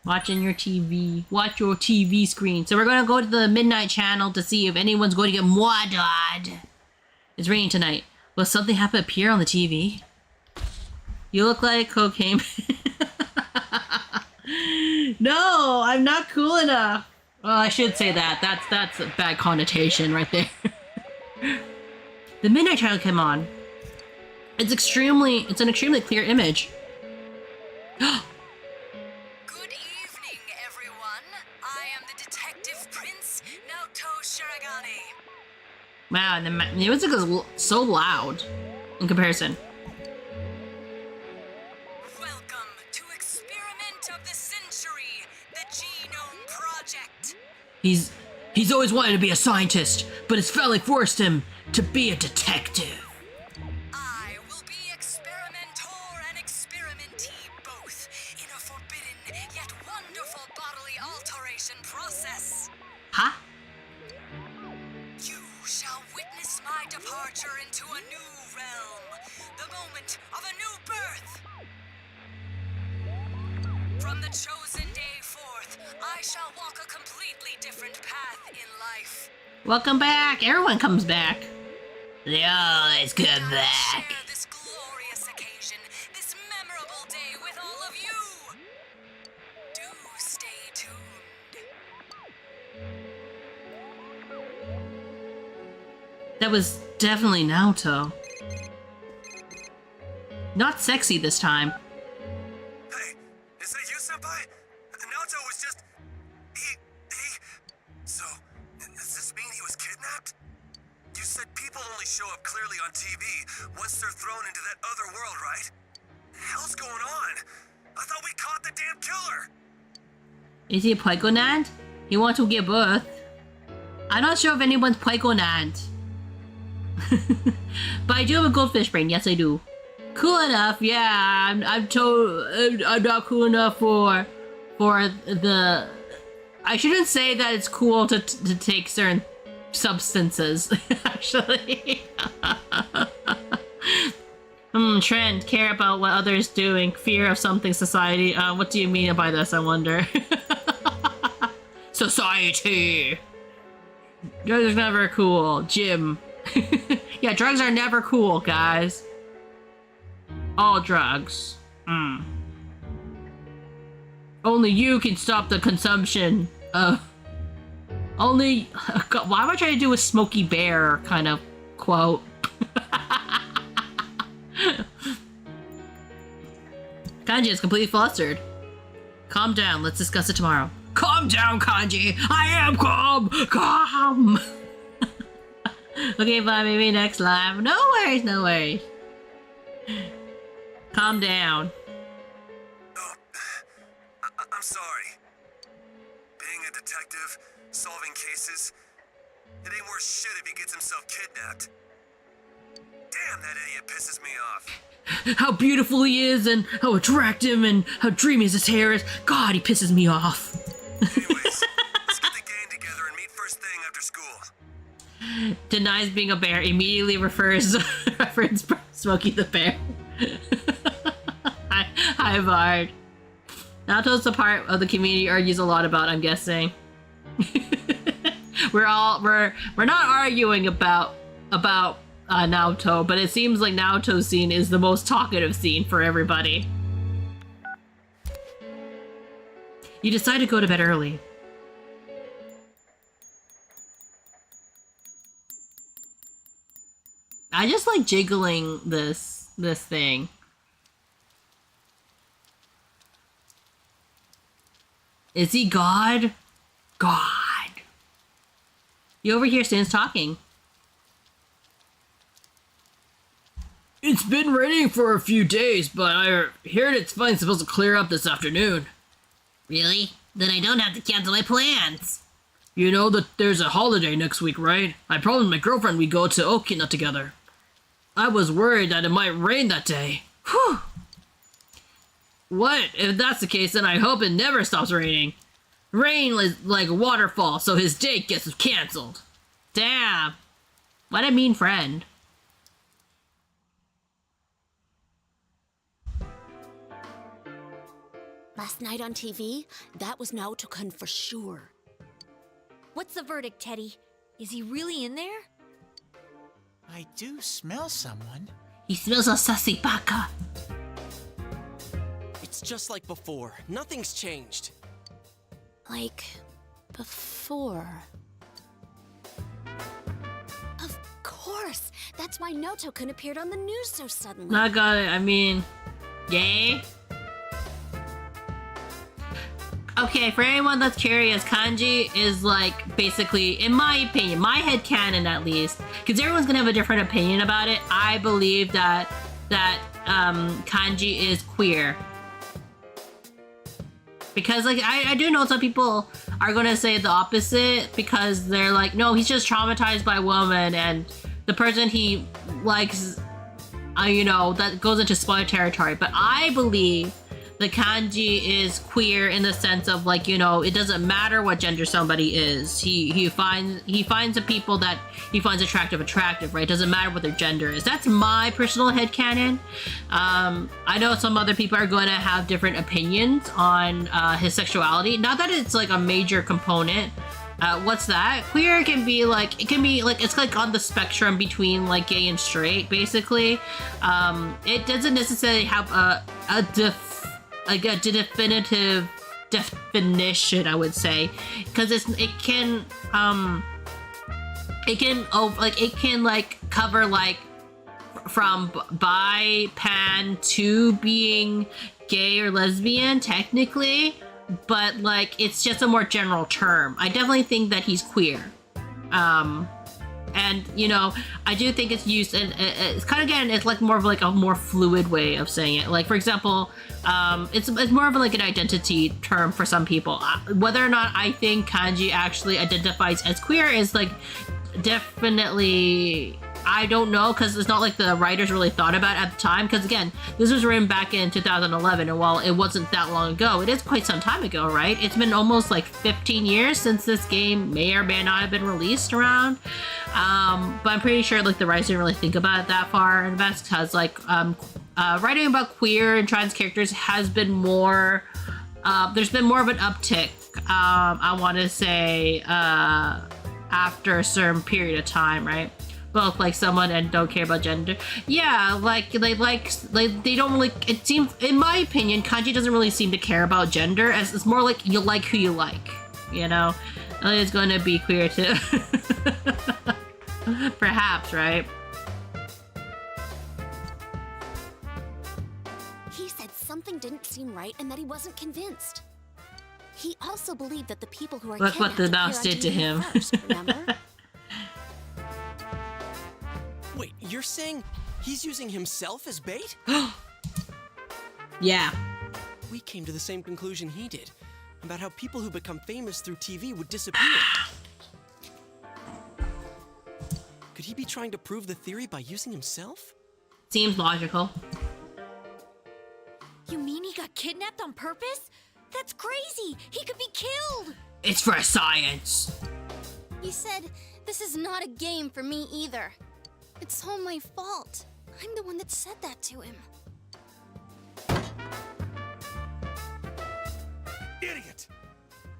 Watching your TV. Watch your TV screen. So we're gonna go to the Midnight Channel to see if anyone's going to get murdered. It's raining tonight. Will something happen appear on the TV? You look like cocaine. No, I'm not cool enough. Well, I should say that. That's a bad connotation right there. The Midnight Channel came on. It's an extremely clear image. Good evening, everyone. I am the Detective Prince, Naoto Shiragane. Wow, the music is so loud in comparison. Welcome to Experiment of the Century, the Genome Project. He's always wanted to be a scientist, but his family forced him to be a detective. I will be experimentor and experimentee both in a forbidden yet wonderful bodily alteration process. Huh? You shall witness my departure into a new realm, the moment of a new birth. From the chosen day forth, I shall walk a completely different path in life. Welcome back. Everyone comes back. They always come back. Share this glorious occasion, this memorable day with all of you. Do stay tuned. That was definitely Naoto. Not sexy this time. Hey, is that you, Senpai? Naoto was just... So, does this mean he was kidnapped? You said people only show up clearly on TV once they're thrown into that other world, right? The hell's going on? I thought we caught the damn killer! Is he a Pygonad? He wants to give birth. I'm not sure if anyone's Pygonad. But I do have a goldfish brain. Yes, I do. Cool enough. Yeah, I'm not cool enough for the. I shouldn't say that it's cool to take certain substances. Actually. Trend, care about what others doing, fear of something, society. What do you mean by this, I wonder? Society. Drugs are never cool. Jim. Yeah, drugs are never cool, guys. All drugs. Only you can stop the consumption of... Only... God, why am I trying to do a Smokey Bear kind of quote? Kanji is completely flustered. Calm down, let's discuss it tomorrow. Calm down, Kanji! I am calm! Calm! Okay, bye, maybe next live. No worries, no worries. Calm down. Oh, I'm sorry. Being a detective, solving cases, It ain't worth shit if he gets himself kidnapped. Damn, that idiot pisses me off. How beautiful he is, and how attractive, and how dreamy his hair is. God, he pisses me off. Anyways, let's get the gang together and meet first thing after school. Denies being a bear, immediately reference Smokey the Bear. Hi, Bard. Naoto's the part of the community argues a lot about, I'm guessing. we're not arguing about Naoto, but it seems like Naoto's scene is the most talkative scene for everybody. You decide to go to bed early. I just like jiggling this thing. Is he God? God. You overhear students talking. It's been raining for a few days, but I heard it's finally supposed to clear up this afternoon. Really? Then I don't have to cancel my plans. You know that there's a holiday next week, right? I promised my girlfriend we'd go to Okina together. I was worried that it might rain that day. Whew. What? If that's the case, then I hope it never stops raining. Rain is like a waterfall, so his date gets canceled. Damn. What a mean friend. Last night on TV, that was Naoto-kun for sure. What's the verdict, Teddy? Is he really in there? I do smell someone. He smells a sassy baka. It's just like before. Nothing's changed. Like before. Of course! That's why Naoto-kun appeared on the news so suddenly. I got it. I mean, yay. Okay, for anyone that's curious, kanji is like basically, in my opinion, my headcanon at least, because everyone's gonna have a different opinion about it. I believe that kanji is queer. Because like I do know some people are gonna say the opposite because they're like, no, he's just traumatized by a woman and the person he likes, you know, that goes into spoiler territory. But I believe the kanji is queer in the sense of like, you know, it doesn't matter what gender somebody is. He finds the people that he finds attractive, right? It doesn't matter what their gender is. That's my personal headcanon. I know some other people are going to have different opinions on his sexuality. Not that it's like a major component. What's that? Queer can be like, it's like on the spectrum between like gay and straight, basically. It doesn't necessarily have a definitive definition, I would say, because it can cover like from bi, pan to being gay or lesbian technically, but like it's just a more general term. I definitely think that he's queer. And you know, I do think it's used, and it's kind of, again, it's like more of like a more fluid way of saying it. Like for example, it's more of like an identity term for some people. Whether or not I think kanji actually identifies as queer is like definitely, I don't know, because it's not like the writers really thought about it at the time. Because again, this was written back in 2011, and while it wasn't that long ago, it is quite some time ago, right? It's been almost like 15 years since this game may or may not have been released around. But I'm pretty sure like the writers didn't really think about it that far in advance, because like writing about queer and trans characters has been more, there's been more of an uptick, I want to say, after a certain period of time, right? Both like someone and don't care about gender. Yeah, like they don't really, it seems, in my opinion, kanji doesn't really seem to care about gender, as it's more like you like who you like, you know? It's going to be queer too. Perhaps, right? He said something didn't seem right and that he wasn't convinced. He also believed that the people who are look what the mouse did to him. First, remember? Wait, you're saying he's using himself as bait? Yeah. We came to the same conclusion he did, about how people who become famous through TV would disappear. Could he be trying to prove the theory by using himself? Seems logical. You mean he got kidnapped on purpose? That's crazy! He could be killed! It's for science. He said, this is not a game for me either. It's all my fault. I'm the one that said that to him. Idiot!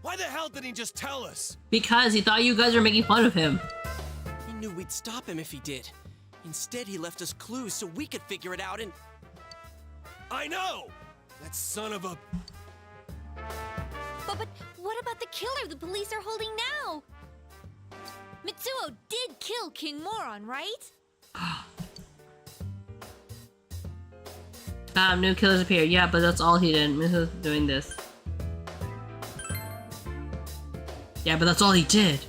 Why the hell didn't he just tell us? Because he thought you guys were making fun of him. He knew we'd stop him if he did. Instead, he left us clues so we could figure it out and... I know! That son of a... But what about the killer the police are holding now? Mitsuo did kill King Moron, right? New killers appear. Yeah, but that's all he did. Mitsuo's doing this. Yeah, but that's all he did.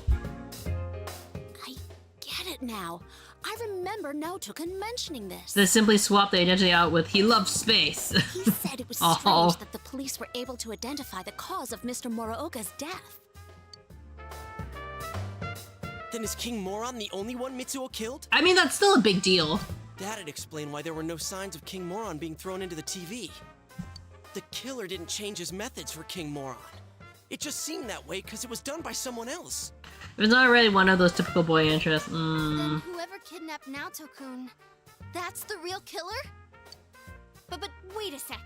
I get it now. I remember Naoto-kun mentioning this. They simply swapped the identity out with "he loves space." He said it was strange that the police were able to identify the cause of Mr. Muraoka's death. Then is King Moron the only one Mitsuo killed? I mean, that's still a big deal. That'd explain why there were no signs of King Moron being thrown into the TV. The killer didn't change his methods for King Moron. It just seemed that way because it was done by someone else. It was not really one of those typical boy interests. Then whoever kidnapped Naoto-kun, that's the real killer? But wait a sec.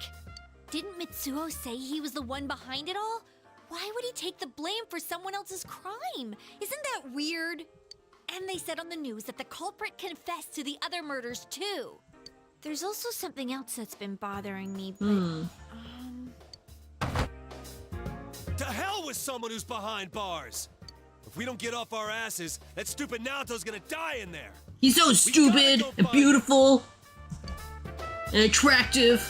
Didn't Mitsuo say he was the one behind it all? Why would he take the blame for someone else's crime? Isn't that weird? And they said on the news that the culprit confessed to the other murders too. There's also something else that's been bothering me, but... To hell with someone who's behind bars! If we don't get off our asses, that stupid Naoto's gonna die in there! He's so stupid and beautiful and attractive.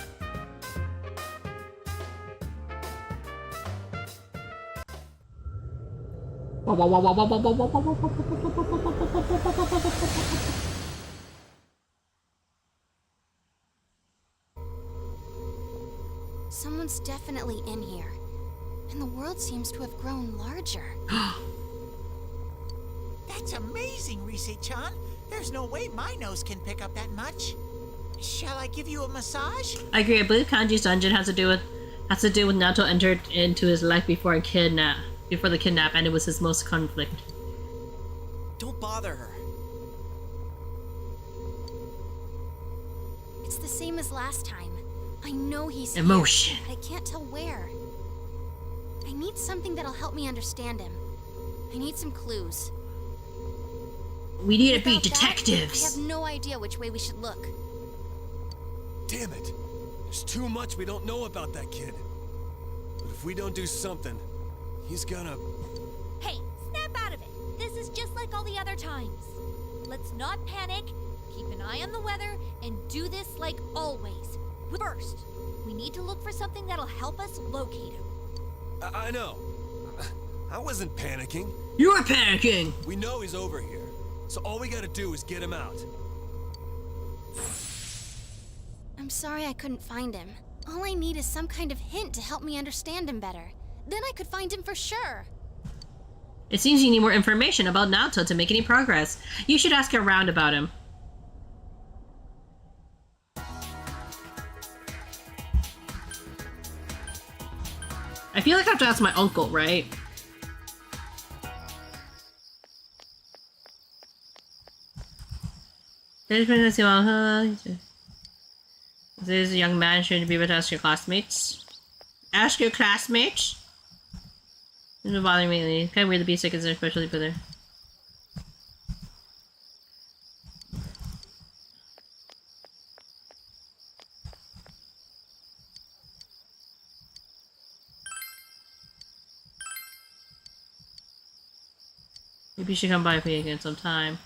Someone's definitely in here. And the world seems to have grown larger. That's amazing, Rise-chan. There's no way my nose can pick up that much. Shall I give you a massage? I agree. I believe Kanji's dungeon has to do with Naoto entered into his life before the kidnap, and it was his most conflict. Don't bother her. It's the same as last time. I know he's Emotion. here, but I can't tell where. I need something that'll help me understand him. I need some clues. We need to be Without that, detectives. I have no idea which way we should look. Damn it! There's too much we don't know about that kid. But if we don't do something, he's gonna... Hey, snap out of it. This is just like all the other times. Let's not panic, keep an eye on the weather, and do this like always. First, we need to look for something that'll help us locate him. I know. I wasn't panicking. You were panicking! We know he's over here, so all we gotta do is get him out. I'm sorry I couldn't find him. All I need is some kind of hint to help me understand him better. Then I could find him for sure. It seems you need more information about Naoto to make any progress. You should ask around about him. I feel like I have to ask my uncle, right? This young man should be able to ask your classmates. Ask your classmates? It doesn't bother me. It's kind of weird to be sick, especially for there. Maybe you should come by with me again sometime.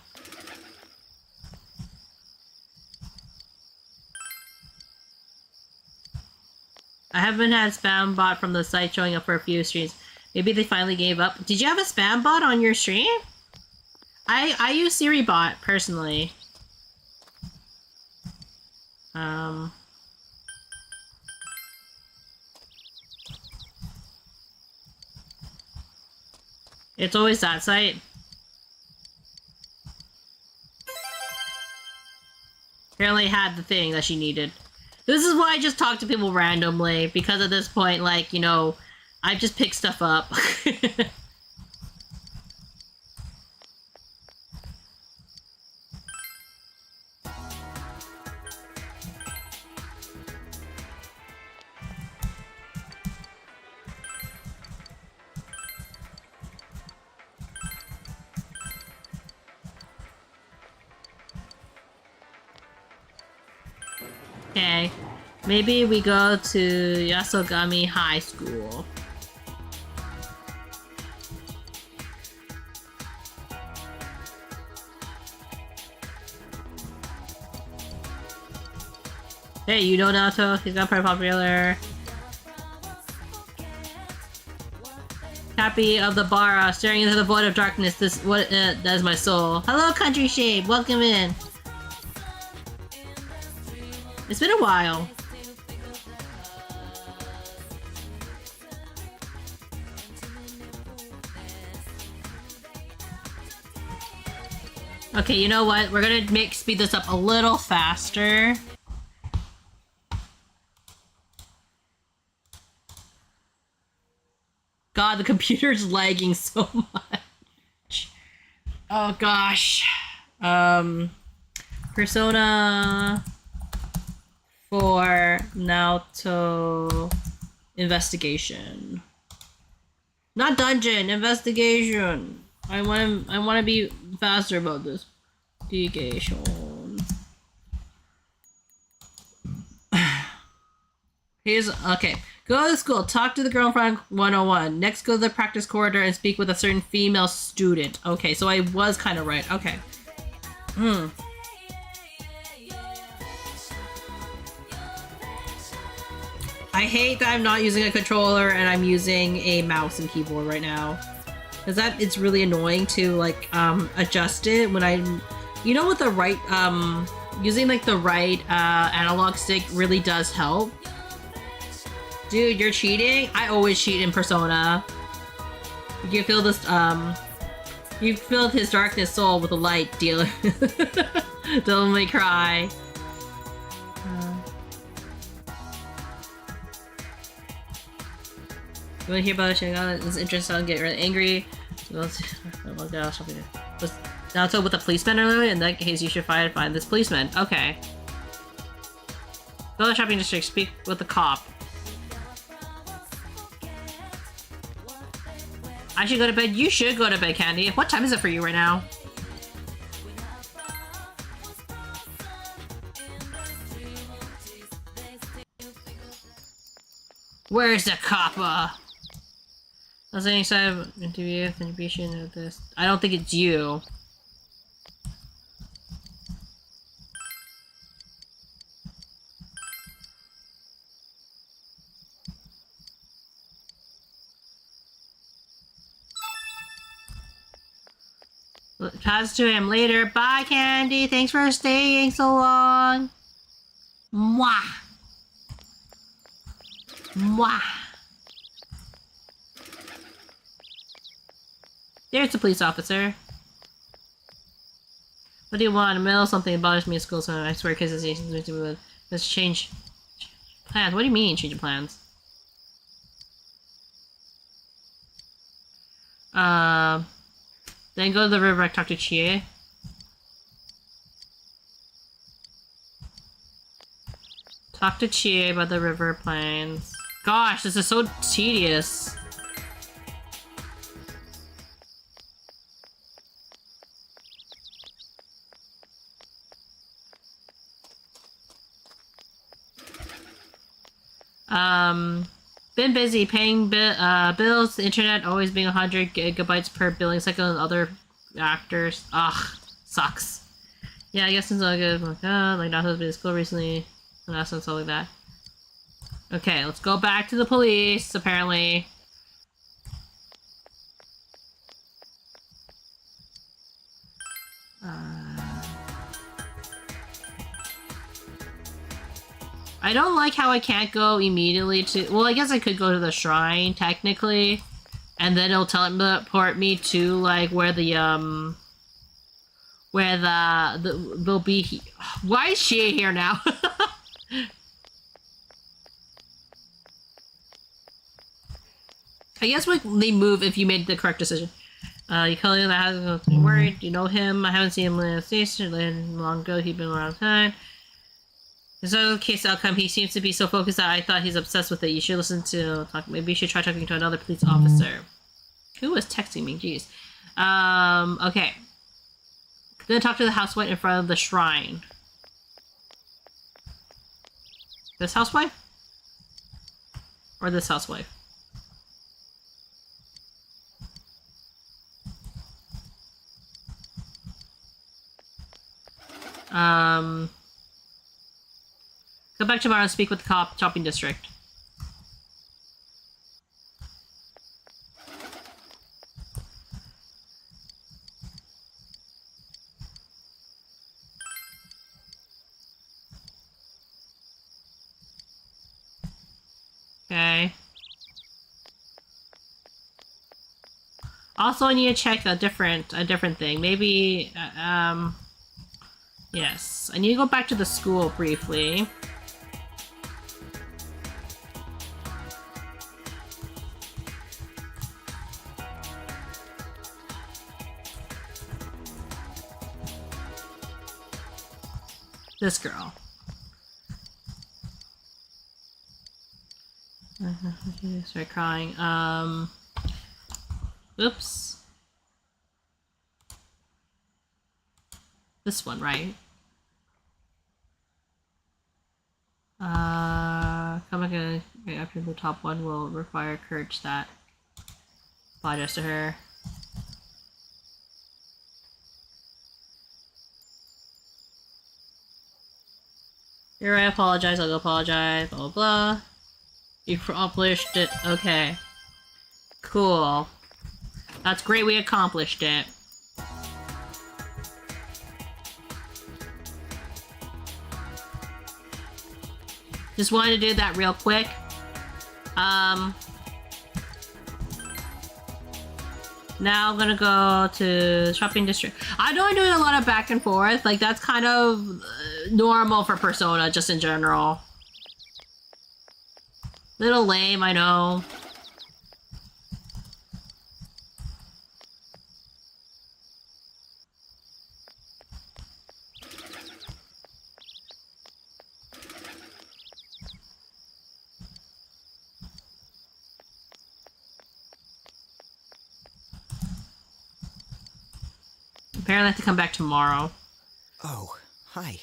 I haven't had spam bot from the site showing up for a few streams. Maybe they finally gave up. Did you have a spam bot on your stream? I use Siri bot personally. It's always that site. apparently had the thing that she needed. This is why I just talk to people randomly, because at this point, like, you know, I just pick stuff up. Okay, maybe we go to Yasogami High School. Hey, you know Naruto? He's got pretty popular. Happy of the Bara, staring into the void of darkness. That is my soul. Hello, Country Shade. Welcome in. It's been a while. Okay, you know what? We're gonna speed this up a little faster. God, the computer's lagging so much. Oh gosh. Persona 4 Naoto investigation. Not dungeon, investigation. I wanna be faster about this. Investigation. Here's okay. Go to school, talk to the girl in front 101. Next, go to the practice corridor and speak with a certain female student. Okay, so I was kind of right. Okay. I hate that I'm not using a controller and I'm using a mouse and keyboard right now. Because it's really annoying to, like, adjust it when I'm... You know, with the right, using, like, the right, analog stick really does help. Dude, you're cheating? I always cheat in Persona. You feel this, you filled his darkness soul with a light, dealer. Don't make me cry. You wanna hear about it? It's interesting. I'll get really angry. Naruto with the policeman earlier? In that case, you should find this policeman. Okay. Go to the shopping district. Speak with the cop. I should go to bed. You should go to bed, Candy. What time is it for you right now? Where's the copper? Was any side of interview contribution of this? I don't think it's you. Pass to him later. Bye, Candy. Thanks for staying so long. Mwah. Mwah. There's the police officer. What do you want? Mail something bothers me at school, so I swear kisses. Let's change plans. What do you mean, change plans? Then go to the river and talk to Chie. Talk to Chie about the river plans. Gosh, this is so tedious. Been busy paying bills, the internet always being 100 gigabytes per billing cycle, and other actors. Ugh, sucks. Yeah, I guess it's all good. Like not been to school recently, and stuff like that. Okay, let's go back to the police. Apparently. I don't like how I can't go immediately to... Well, I guess I could go to the shrine, technically. And then it'll teleport me to, like, where the, where they'll be. Why is she here now? I guess they move if you made the correct decision. You call him, I haven't been worried. You know him. I haven't seen him in the station long ago. He's been around time. There's no case outcome. He seems to be so focused that I thought he's obsessed with it. You should listen to talk. Maybe you should try talking to another police officer. Who was texting me? Jeez. Okay. Then talk to the housewife in front of the shrine. This housewife? Or this housewife? Go back tomorrow and speak with the shopping district. Okay. Also, I need to check a different thing. Maybe, yes. I need to go back to the school briefly. This girl. Start crying. Oops. This one, right? Coming after the top one will require courage that apologize to her. Here, I apologize, I'll go apologize, blah blah blah. You accomplished it. Okay. Cool. That's great, we accomplished it. Just wanted to do that real quick. Now I'm gonna go to shopping district. I know I'm doing a lot of back and forth. Like, that's kind of normal for Persona, just in general. Little lame, I know. Apparently I have to come back tomorrow. Oh, hi.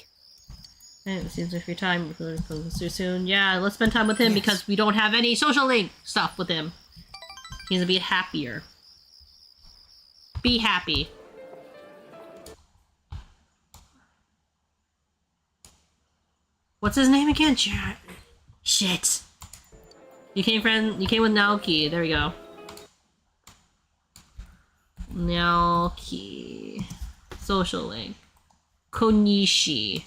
And it seems like your time comes too soon. Yeah, let's spend time with him because we don't have any social link stuff with him. He needs to be happier. Be happy. What's his name again? Shit. You came with Naoki. There we go. Naoki. Social link. Konishi.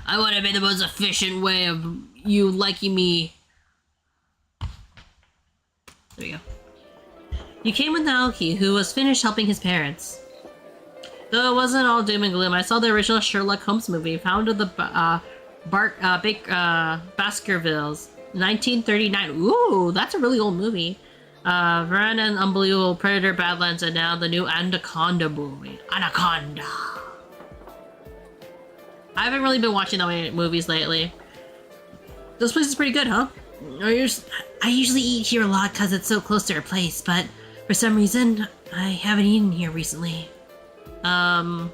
I want to be the most efficient way of you liking me. There we go. You came with Naoki, who was finished helping his parents. Though it wasn't all doom and gloom, I saw the original Sherlock Holmes movie, found of the Baskervilles, 1939. Ooh, that's a really old movie. Vern and Unbelievable Predator Badlands, and now the new Anaconda movie. Anaconda! I haven't really been watching that many movies lately. This place is pretty good, huh? I usually eat here a lot because it's so close to our place, but for some reason, I haven't eaten here recently. Tired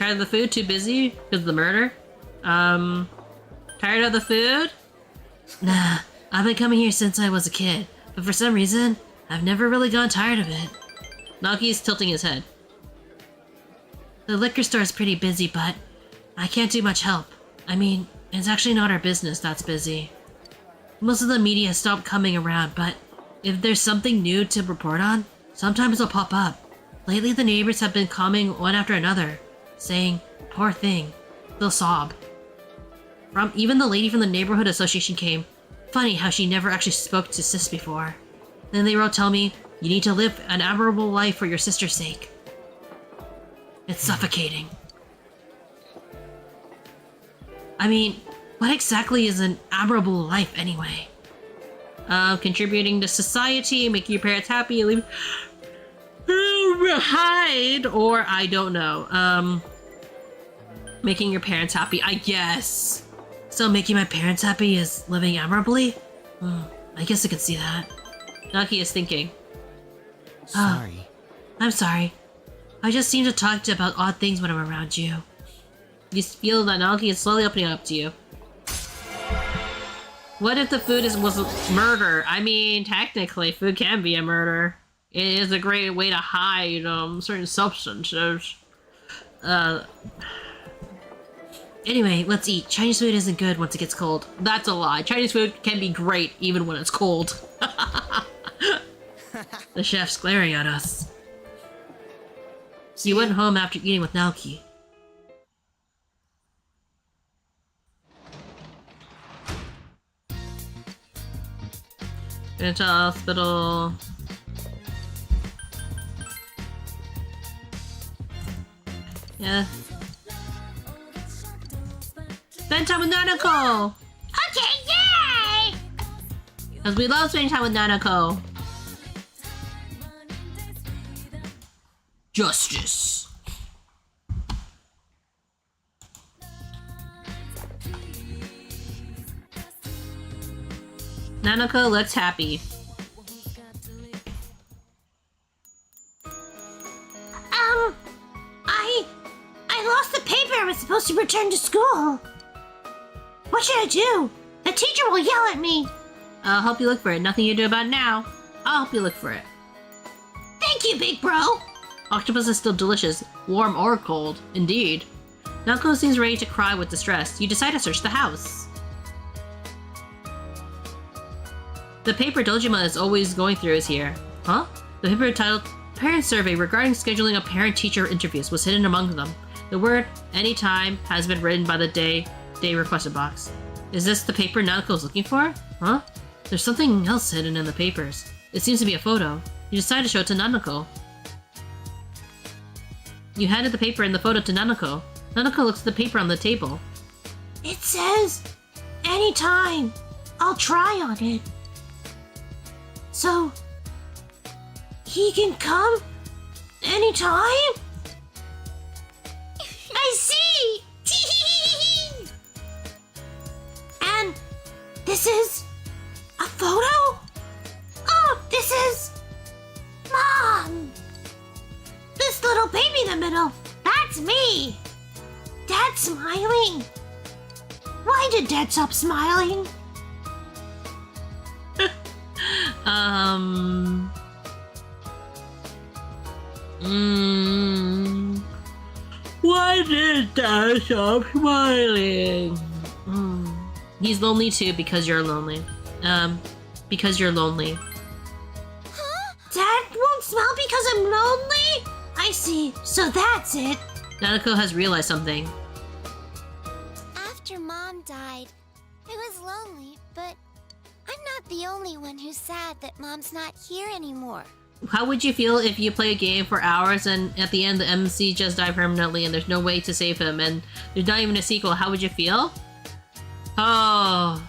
of the food? Too busy? Because of the murder? Tired of the food? Nah, I've been coming here since I was a kid, but for some reason, I've never really gotten tired of it. Naoki's tilting his head. The liquor store is pretty busy, but I can't do much help. I mean, it's actually not our business that's busy. Most of the media stopped coming around, but if there's something new to report on, sometimes it'll pop up. Lately, the neighbors have been coming one after another, saying, "Poor thing." They'll sob. Even the lady from the neighborhood association came. Funny how she never actually spoke to Sis before. Then they wrote tell me, You need to live an admirable life for your sister's sake. It's suffocating. I mean, what exactly is an admirable life anyway? Contributing to society, making your parents happy, leaving behind, or I don't know. Making your parents happy, I guess. So making my parents happy is living admirably? I guess I could see that. Naki is thinking. Sorry. I'm sorry. I just seem to talk about odd things when I'm around you. You feel that Naki is slowly opening up to you. What if the food was murder? I mean, technically, food can be a murder. It is a great way to hide certain substances. Anyway, let's eat. Chinese food isn't good once it gets cold. That's a lie. Chinese food can be great even when it's cold. The chef's glaring at us. So you went home after eating with Naoki. Went to the hospital. Yeah. Spend time with Nanako! Okay, yay! Because we love spending time with Nanako. Justice. Nanako looks happy. I lost the paper I was supposed to return to school. What should I do? The teacher will yell at me. I'll help you look for it. Nothing you do about it now. I'll help you look for it. Thank you, big bro. Octopus is still delicious, warm or cold. Indeed. Nanako seems ready to cry with distress. You decide to search the house. The paper Dojima is always going through is here. Huh? The paper titled Parent Survey regarding scheduling of parent-teacher interviews was hidden among them. The word anytime has been written by the day requested box. Is this the paper Nanako's looking for? Huh? There's something else hidden in the papers. It seems to be a photo. You decide to show it to Nanako. You handed the paper and the photo to Nanako. Nanako looks at the paper on the table. It says, anytime. I'll try on it. So, he can come anytime? I see! And this is a photo? Oh, this is Mom! This little baby in the middle, that's me! Dad's smiling. Why did Dad stop smiling? Why did Dad stop smiling? He's lonely too because you're lonely. Because you're lonely. Huh? Dad won't smile because I'm lonely? I see. So that's it. Nanako has realized something. After Mom died, I was lonely, but I'm not the only one who's sad that Mom's not here anymore. How would you feel if you play a game for hours and at the end the MC just died permanently and there's no way to save him and there's not even a sequel? How would you feel? Oh.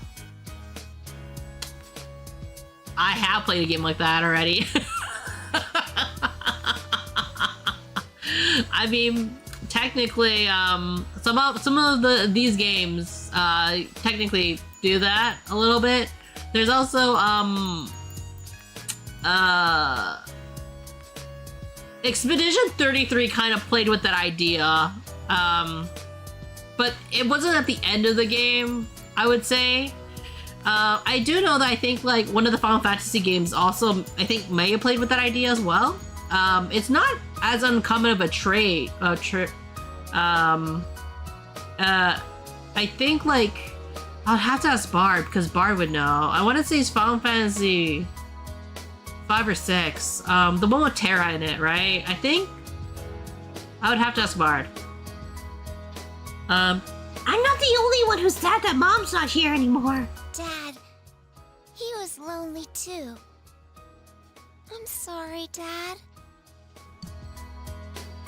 I have played a game like that already. I mean, technically, some of these games technically do that a little bit. There's also Expedition 33 kind of played with that idea, but it wasn't at the end of the game, I would say. I do know that I think like one of the Final Fantasy games also, I think, may have played with that idea as well. It's not as uncommon of a trait. I think like I'll have to ask Bard because Bard would know. I want to say it's Final Fantasy 5 or 6. The one with Terra in it, right? I think I would have to ask Bard. I'm not the only one who's sad that Mom's not here anymore. Dad, he was lonely too. I'm sorry, Dad.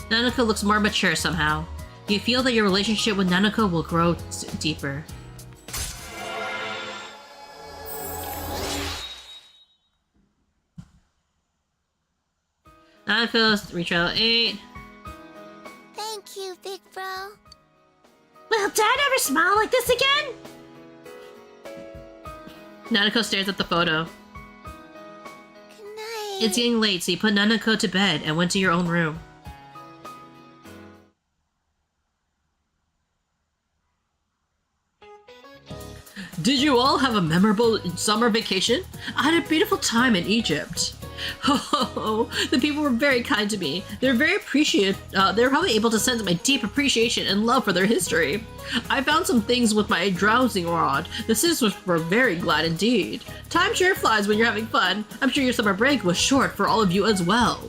Nanako looks more mature somehow. You feel that your relationship with Nanako will grow deeper. Nanako's retrial 8. Thank you, big bro. Will Dad ever smile like this again? Nanako stares at the photo. Good night. It's getting late, so you put Nanako to bed and went to your own room. Did you all have a memorable summer vacation? I had a beautiful time in Egypt. Oh, the people were very kind to me. They're very appreciative. They're probably able to sense my deep appreciation and love for their history. I found some things with my drowsing rod. The sisters were very glad indeed. Time sure flies when you're having fun. I'm sure your summer break was short for all of you as well.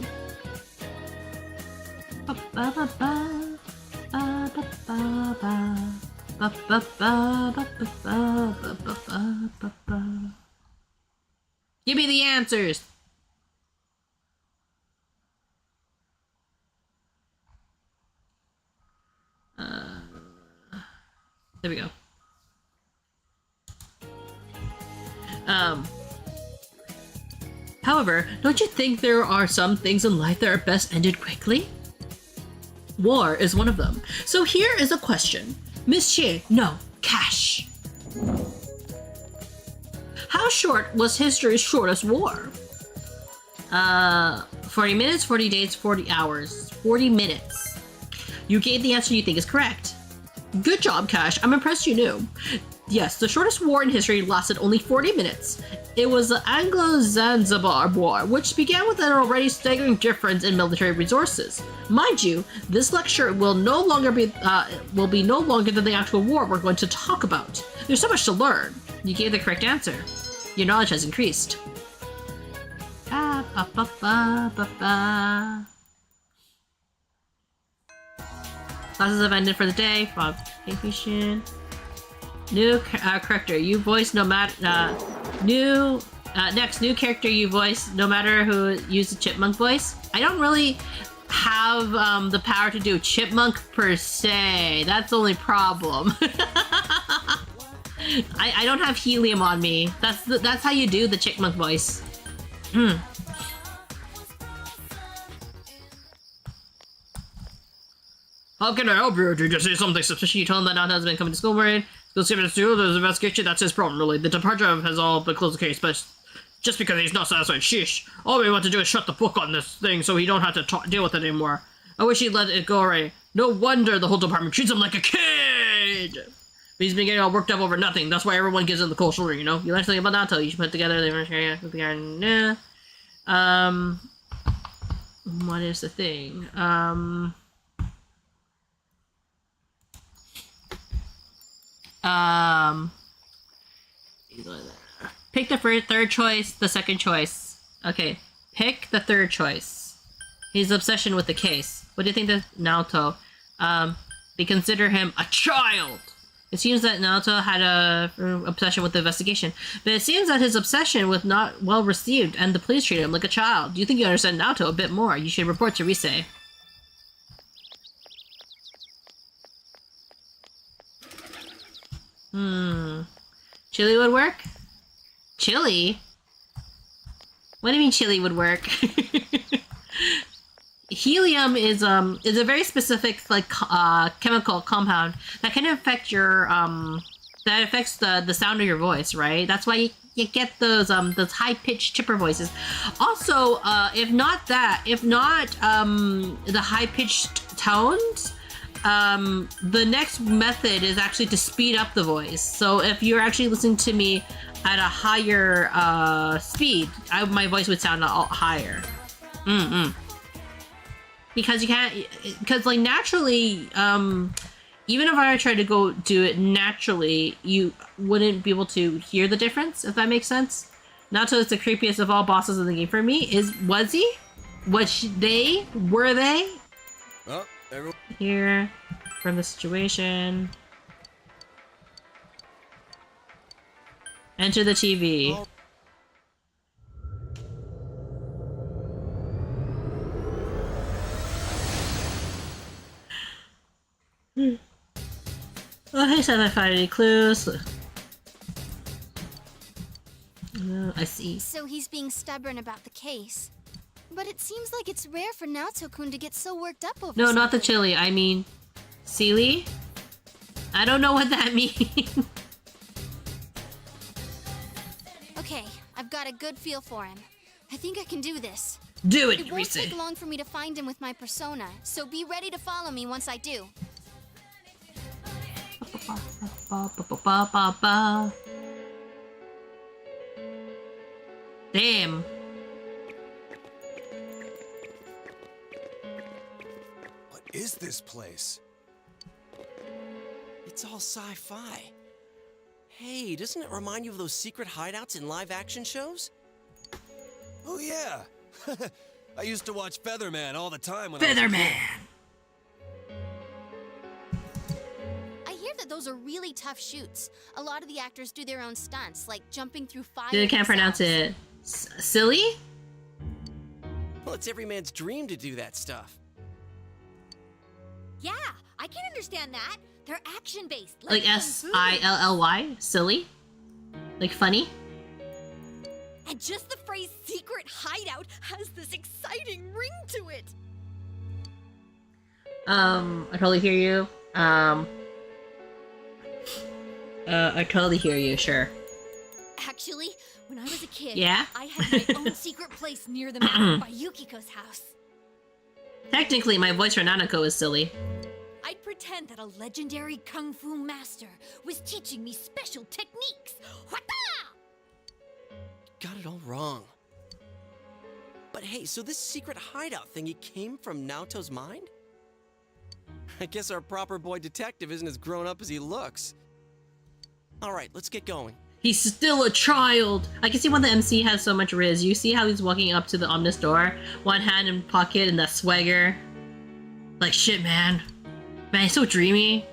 Give me the answers. There we go. However, don't you think there are some things in life that are best ended quickly? War is one of them. So here is a question. Miss Che, no, Cash. How short was history's shortest war? 40 minutes, 40 days, 40 hours, 40 minutes. You gave the answer you think is correct. Good job, Cash. I'm impressed you knew. Yes, the shortest war in history lasted only 40 minutes. It was the Anglo-Zanzibar War, which began with an already staggering difference in military resources. Mind you, this lecture will be no longer than the actual war we're going to talk about. There's so much to learn. You gave the correct answer. Your knowledge has increased. Classes have ended for the day. Frog vacation. New character you voice no matter next new character you voice no matter who used a chipmunk voice. I don't really have the power to do chipmunk per se. That's the only problem. I don't have helium on me. That's how you do the chipmunk voice. How can I help you? Did you see something suspicious? You told him that Nato has been coming to school worried. School's given us to there's investigation. That's his problem, really. The departure has all but closed the case, but just because he's not satisfied, sheesh. All we want to do is shut the book on this thing so he don't have to deal with it anymore. I wish he'd let it go already. No wonder the whole department treats him like a kid! But he's been getting all worked up over nothing. That's why everyone gives him the cold shoulder, you know? You learn something about Nato, you should put together the what is the thing? Pick the third choice, the second choice. Okay, pick the third choice. His obsession with the case. What do you think of Naoto? They consider him a child. It seems that Naoto had a obsession with the investigation, but it seems that his obsession was not well received, and the police treated him like a child. Do you think you understand Naoto a bit more? You should report to Rise. Chili would work? Chili? What do you mean chili would work? Helium is a very specific chemical compound that can affect your that affects the sound of your voice, right? That's why you get those high pitched chipper voices. Also, if not the high pitched tones, the next method is actually to speed up the voice. So if you're actually listening to me at a higher speed, my voice would sound a lot higher. Because you can't, because like naturally, even if I tried to go do it naturally, you wouldn't be able to hear the difference, if that makes sense. Nato is the creepiest of all bosses in the game for me. Was he? Were they? Oh, everyone. Here, from the situation. Enter the TV. Please have I found any clues? I see. So he's being stubborn about the case. But it seems like it's rare for Naoto-kun to get so worked up over No, not the something. chili. I mean, Sealy? I don't know what that means. Okay, I've got a good feel for him. I think I can do this. Do it, It won't Reese. take long for me to find him with my persona, so be ready to follow me once I do. Damn. What is this place? It's all sci-fi. Hey, doesn't it remind you of those secret hideouts in live-action shows? Oh yeah. I used to watch Featherman all the time when Featherman. I hear that those are really tough shoots. A lot of the actors do their own stunts, like jumping through fire. Dude, I can't pronounce themselves. it. Silly? Well, it's every man's dream to do that stuff. Yeah, I can understand that. They're action-based. Like S-I-L-L-Y? Silly? Like funny? And just the phrase secret hideout has this exciting ring to it. I totally hear you. I totally hear you, sure. Actually, when I was a kid, Yeah? I had my own secret place near the mountain by Yukiko's house. Technically, my voice for Nanako is silly. I'd pretend that a legendary kung fu master was teaching me special techniques. Hwata! Got it all wrong. But hey, so this secret hideout thingy came from Naoto's mind? I guess our proper boy detective isn't as grown up as he looks. Alright, let's get going. He's still a child! I can see why the MC has so much riz. You see how he's walking up to the ominous door? One hand in pocket and that swagger. Like, shit, man. Man, he's so dreamy.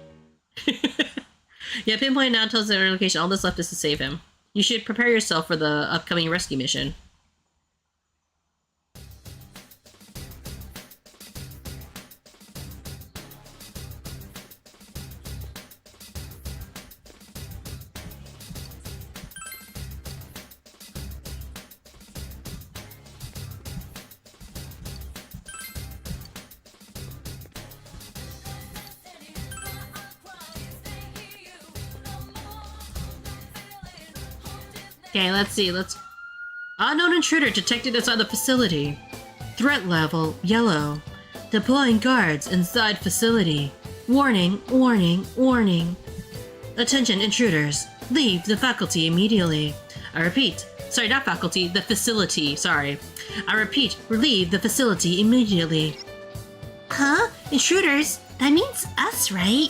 Yeah, pinpoint Naoto's location. All that's left is to save him. You should prepare yourself for the upcoming rescue mission. Okay, let's see, Unknown intruder detected inside the facility. Threat level, yellow. Deploying guards inside facility. Warning, warning, warning. Attention intruders. Leave the faculty immediately. I repeat. Sorry, not faculty, the facility, sorry. I repeat, leave the facility immediately. Huh? Intruders? That means us, right?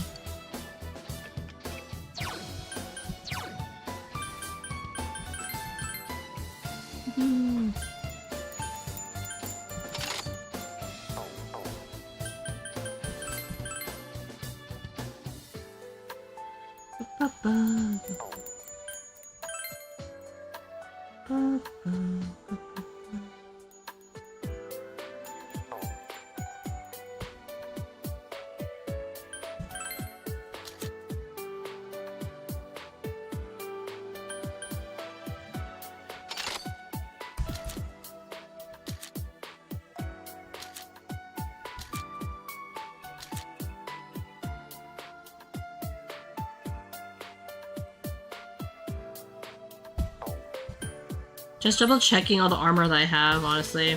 Just double checking all the armor that I have, honestly.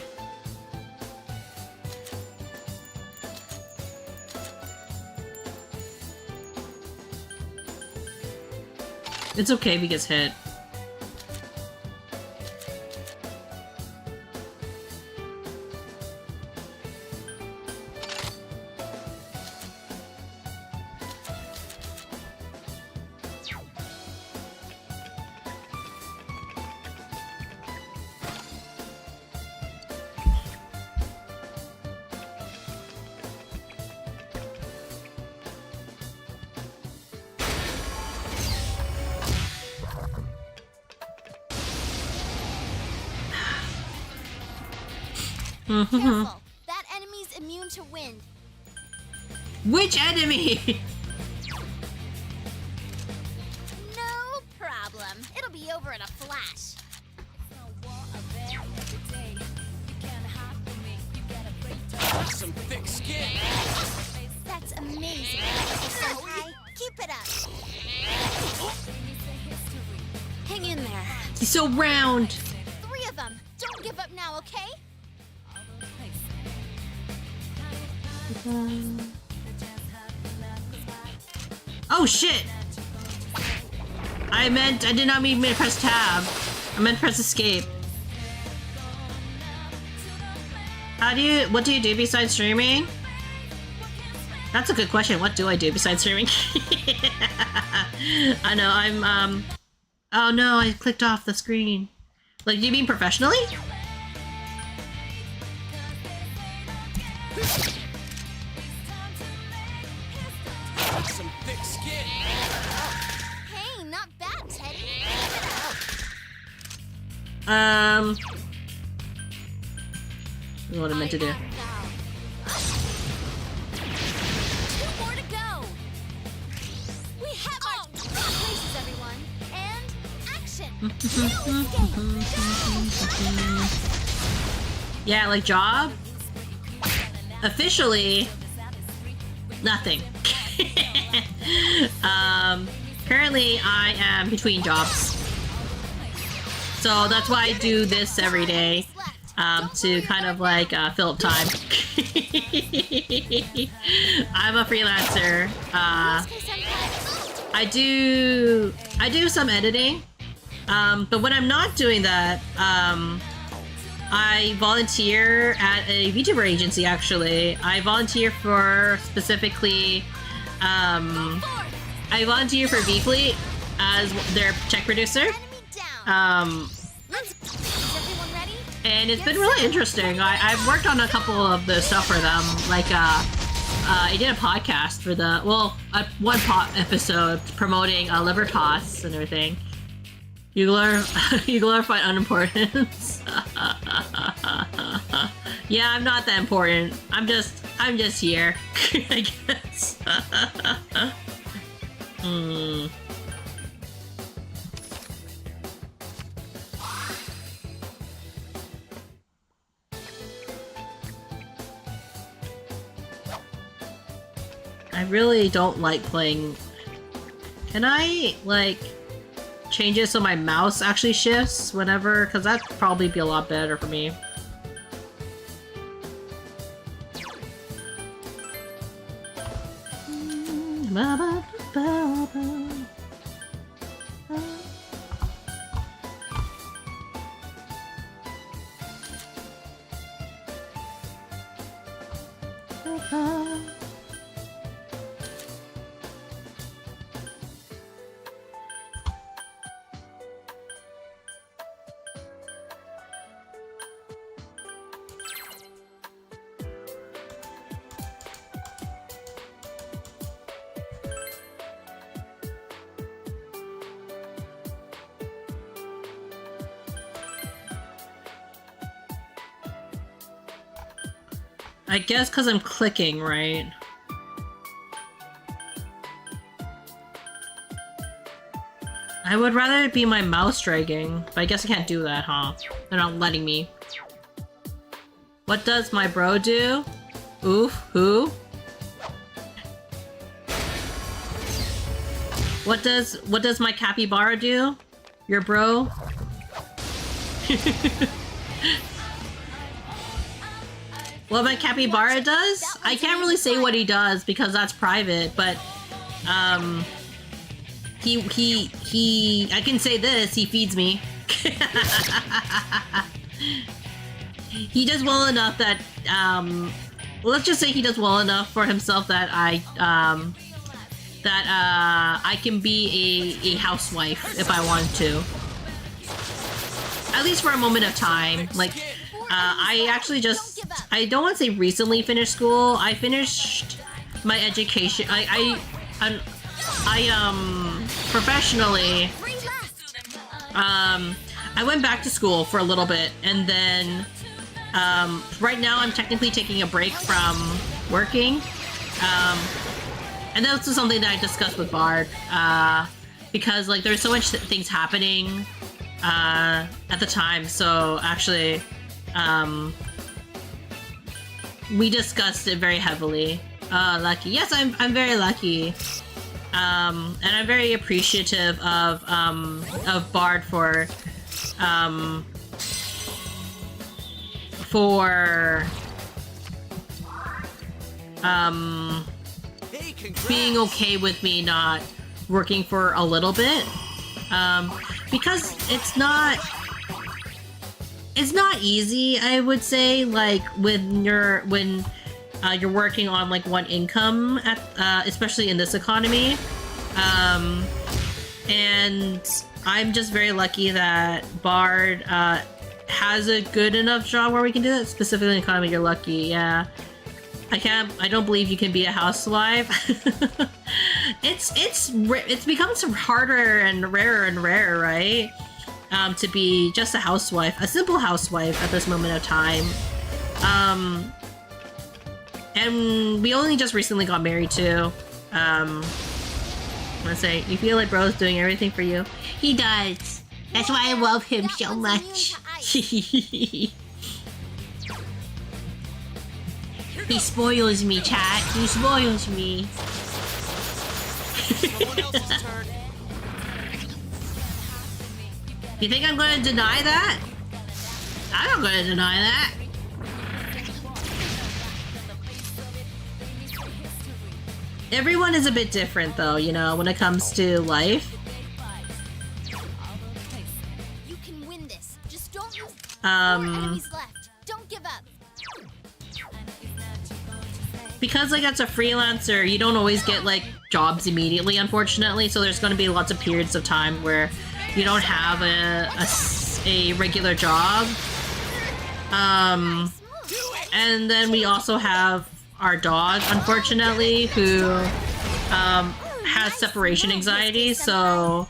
It's okay if he gets hit. Careful. That enemy's immune to wind. Which enemy? be over in a flash. Some thick skin. That's amazing, Senpai. Keep it up. Hang in there. He's so round. 3 of them. Don't give up now, okay? Oh shit! I did not mean to press tab. I meant to press escape. What do you do besides streaming? That's a good question. What do I do besides streaming? I know, oh no, I clicked off the screen. Like, do you mean professionally? Some thick skin. Hey, not bad, Teddy. This is what I meant to do. 2 more to go. We have our places, everyone. And action. Yeah, like job? Officially, nothing. Currently I am between jobs. So that's why I do this every day. To kind of like fill up time. I'm a freelancer. I do some editing. But when I'm not doing that, I volunteer at a VTuber agency actually. I volunteer for specifically I volunteer for V-Fleet as their tech producer. And it's been really interesting. I've worked on a couple of the stuff for them. Like, I did a podcast for the, one episode promoting Libertas and everything. You glorify unimportance. Yeah, I'm not that important. I'm just here, I guess. I really don't like playing. Can I, like, change it so my mouse actually shifts whenever? Because that'd probably be a lot better for me. I guess because I'm clicking, right? I would rather it be my mouse dragging, but I guess I can't do that, huh? They're not letting me. What does my bro do? Oof, who? What does my capybara do? Your bro? What my capybara does? I can't really say what he does because that's private, but he I can say this, he feeds me. He does well enough that let's just say he does well enough for himself that I can be a housewife if I want to. At least for a moment of time. Like, I actually I don't want to say recently finished school. I finished my education. I professionally, I went back to school for a little bit, and then, right now I'm technically taking a break from working. And that's something that I discussed with Bard. because like there's so much things happening at the time. So actually, we discussed it very heavily. Lucky. Yes, I'm very lucky. And I'm very appreciative of Bard for being okay with me not working for a little bit, because it's not easy, I would say, like when you're working on like one income at especially in this economy, and I'm just very lucky that Bard has a good enough job where we can do that. Specifically in the economy, you're lucky. Yeah, I don't believe you can be a housewife. It's become some harder and rarer, right? To be just a housewife, a simple housewife at this moment of time. And we only just recently got married too. Let's say, you feel like bro's doing everything for you? He does. That's why I love him so much. He spoils me, chat. He spoils me. You think I'm gonna deny that? I'm not gonna deny that. Everyone is a bit different though, you know, when it comes to life. You can win this. Just don't lose. Four enemies left. Don't give up. Because like as a freelancer, you don't always get like jobs immediately, unfortunately, so there's going to be lots of periods of time where you don't have a regular job. And then we also have our dog, unfortunately, who has separation anxiety, so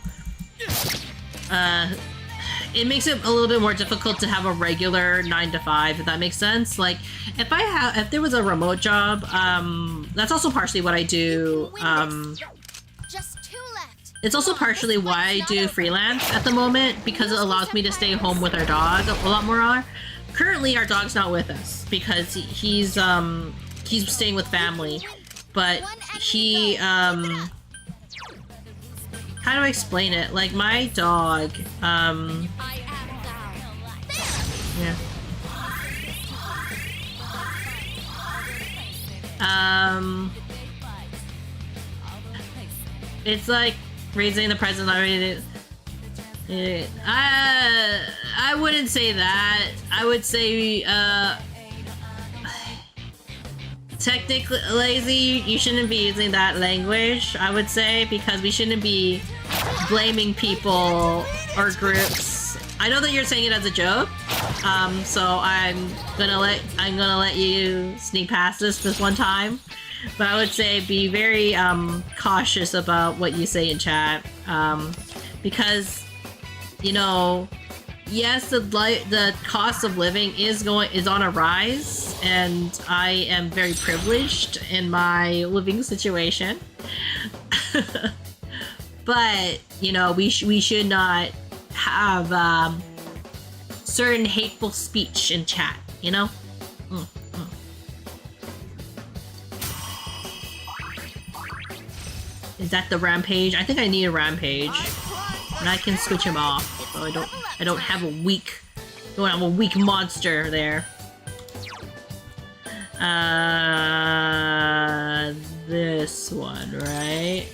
it makes it a little bit more difficult to have a regular 9 to 5, if that makes sense. Like, if there was a remote job, that's also partially what I do. It's also partially why I do freelance at the moment, because it allows me to stay home with our dog a lot more. Currently, our dog's not with us because he's staying with family, but he how do I explain it? Like my dog, yeah. It's like raising the present already. I wouldn't say that. I would say, technically, lazy, you shouldn't be using that language, I would say, because we shouldn't be blaming people or groups. I know that you're saying it as a joke, so I'm gonna let you sneak past this one time. But I would say be very cautious about what you say in chat, because, you know, yes, the cost of living is on a rise, and I am very privileged in my living situation. But, you know, we should not have certain hateful speech in chat, you know? Is that the rampage? I think I need a rampage, and I can switch him off. So I don't have a weak monster there. This one, right?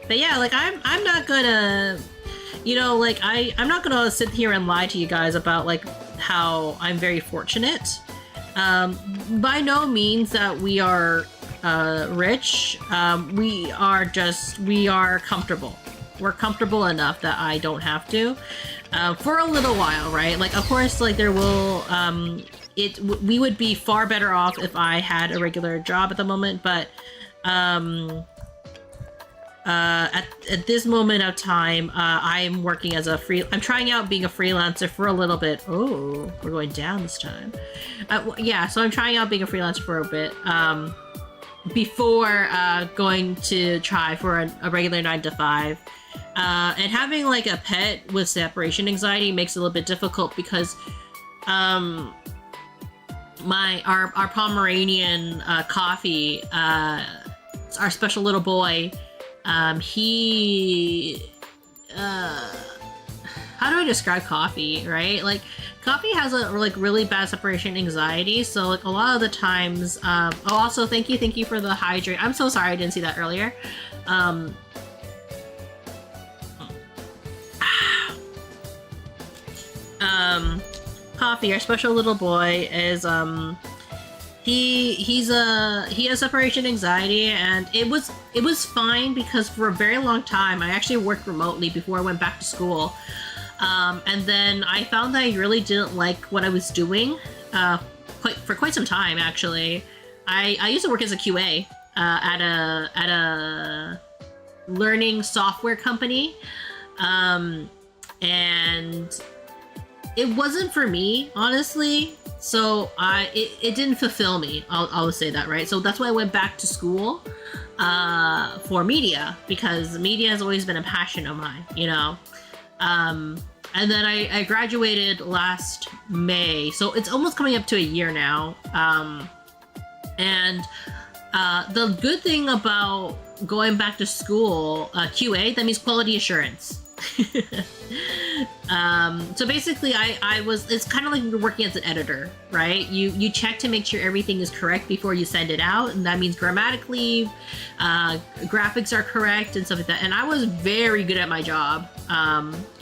But yeah, like I'm not gonna, you know, like I'm not gonna sit here and lie to you guys about like how I'm very fortunate. By no means that we are rich. We are comfortable. We're comfortable enough that I don't have to for a little while, right? Like, of course, like there will we would be far better off if I had a regular job at the moment, but at this moment of time, I'm working as I'm trying out being a freelancer for a little bit. Oh, we're going down this time. Yeah, so I'm trying out being a freelancer for a bit. before going to try for a regular 9 to 5. And having like a pet with separation anxiety makes it a little bit difficult because our Pomeranian Coffee, our special little boy, he how do I describe Coffee, right? Like Coffee has a like really bad separation anxiety, so like a lot of the times oh, also thank you for the hydrate. I'm so sorry I didn't see that earlier. Coffee, our special little boy, is he has separation anxiety, and it was fine because for a very long time I actually worked remotely before I went back to school, and then I found that I really didn't like what I was doing for quite some time. Actually, I used to work as a QA at a learning software company, and it wasn't for me, honestly. So it didn't fulfill me. I'll say that, right? So that's why I went back to school for media, because media has always been a passion of mine, you know. And then I graduated last May, so it's almost coming up to a year now. And the good thing about going back to school, QA, that means quality assurance. So basically it's kind of like you're working as an editor, right? You check to make sure everything is correct before you send it out, and that means grammatically, graphics are correct and stuff like that. And I was very good at my job.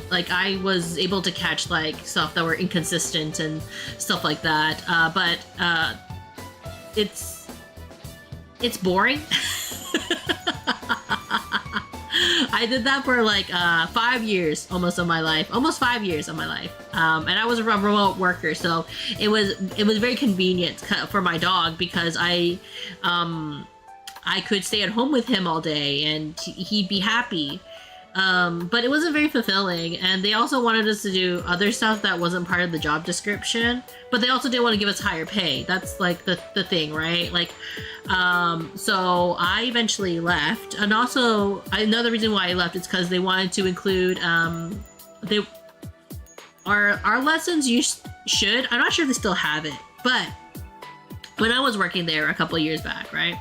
Like I was able to catch like stuff that were inconsistent and stuff like that. But it's boring. I did that for like 5 years almost of my life, almost 5 years of my life. And I was a remote worker, so it was very convenient for my dog, because I could stay at home with him all day and he'd be happy. But it wasn't very fulfilling, and they also wanted us to do other stuff that wasn't part of the job description, but they also didn't want to give us higher pay. That's like the thing, right? Like, so I eventually left, and also another reason why I left is because they wanted to include, our lessons should, I'm not sure if they still have it, but when I was working there a couple of years back, right?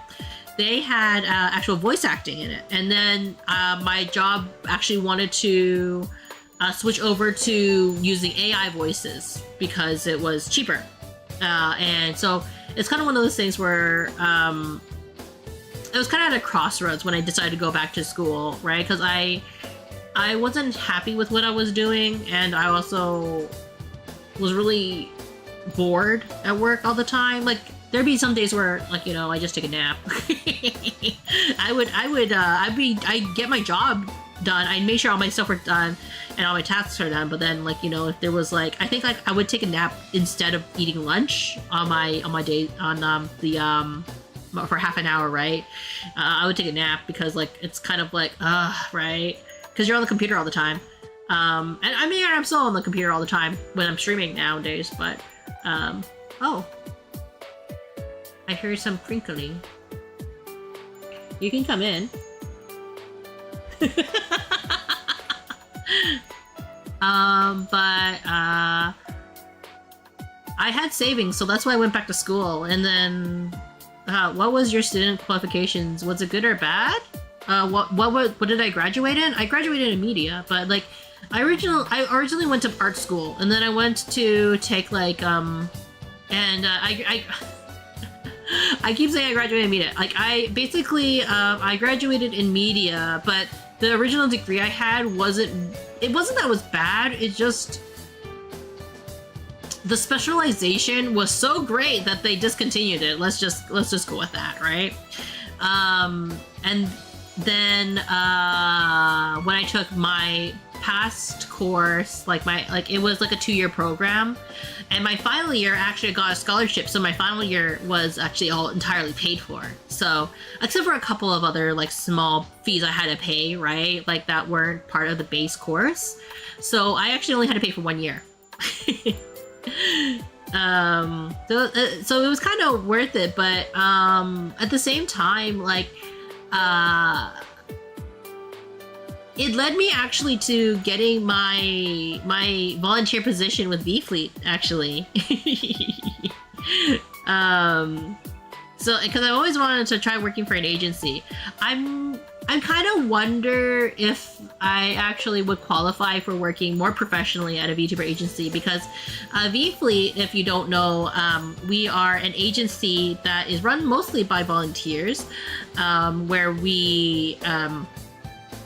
They had actual voice acting in it. And then my job actually wanted to switch over to using AI voices because it was cheaper. And so it's kind of one of those things where it was kind of at a crossroads when I decided to go back to school, right? Because I wasn't happy with what I was doing, and I also was really bored at work all the time. Like, there'd be some days where, like, you know, I just take a nap. I'd get my job done. I'd make sure all my stuff were done and all my tasks are done. But then, like, you know, if there was like, I think like I would take a nap instead of eating lunch on my day on for half an hour, right? I would take a nap because like it's kind of like right, because you're on the computer all the time. And I mean, I'm still on the computer all the time when I'm streaming nowadays. But oh. I heard some crinkling. You can come in. But I had savings, so that's why I went back to school. And then, what was your student qualifications? Was it good or bad? What did I graduate in? I graduated in media, but like, I originally went to art school, and then I went to take like I keep saying I graduated in media. Like, I basically, I graduated in media, but the original degree I had wasn't that it was bad. It just, the specialization was so great that they discontinued it. Let's just go with that, right? And then, when I took my past course, it was like a 2-year program, and my final year actually got a scholarship, so my final year was actually all entirely paid for. So except for a couple of other like small fees I had to pay, right, like that weren't part of the base course, so I actually only had to pay for 1 year. So it was kind of worth it, but at the same time, like it led me actually to getting my volunteer position with V Fleet, actually. So because I always wanted to try working for an agency. I'm kind of wonder if I actually would qualify for working more professionally at a VTuber agency, because V Fleet, if you don't know, we are an agency that is run mostly by volunteers, where we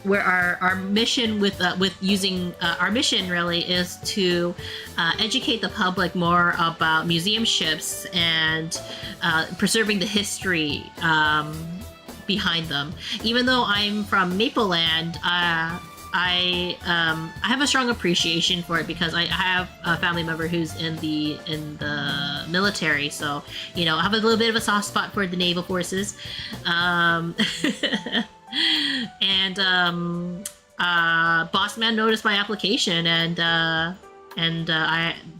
where our mission with using our mission really is to educate the public more about museum ships and preserving the history behind them. Even though I'm from Mapleland, I have a strong appreciation for it because I have a family member who's in the military, so you know I have a little bit of a soft spot for the naval forces. And boss man noticed my application, and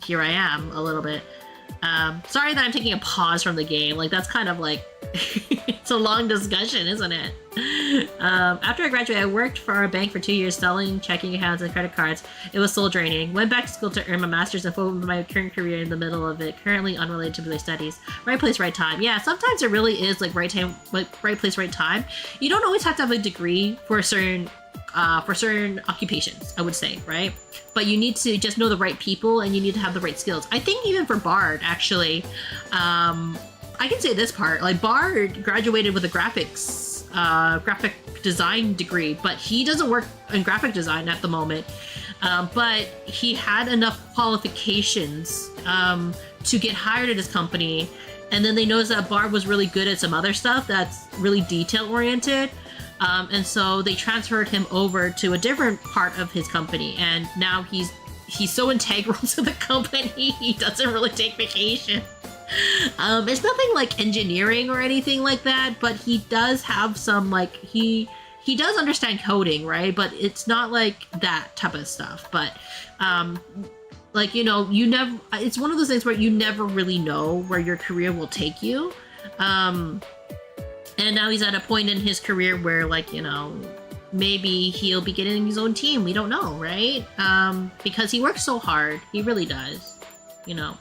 here I am a little bit. Sorry that I'm taking a pause from the game. Like that's kind of like it's a long discussion, isn't it? After I graduated, I worked for a bank for 2 years selling checking accounts and credit cards. It was soul draining. Went back to school to earn my master's and focused on my current career in the middle of it. Currently unrelated to my studies. Right place, right time. Yeah, sometimes it really is like right time, like right place, right time. You don't always have to have a degree for certain occupations, I would say, right? But you need to just know the right people and you need to have the right skills. I think even for Bard, actually, I can say this part, like Bard graduated with a graphic design degree, but he doesn't work in graphic design at the moment. But he had enough qualifications to get hired at his company, and then they noticed that Bard was really good at some other stuff that's really detail oriented. And so they transferred him over to a different part of his company, and now he's so integral to the company, he doesn't really take vacation. It's nothing like engineering or anything like that, but he does have some, like, he does understand coding, right? But it's not like that type of stuff. But, like, you know, it's one of those things where you never really know where your career will take you. And now he's at a point in his career where, like, you know, maybe he'll be getting his own team. We don't know, right? Because he works so hard. He really does, you know.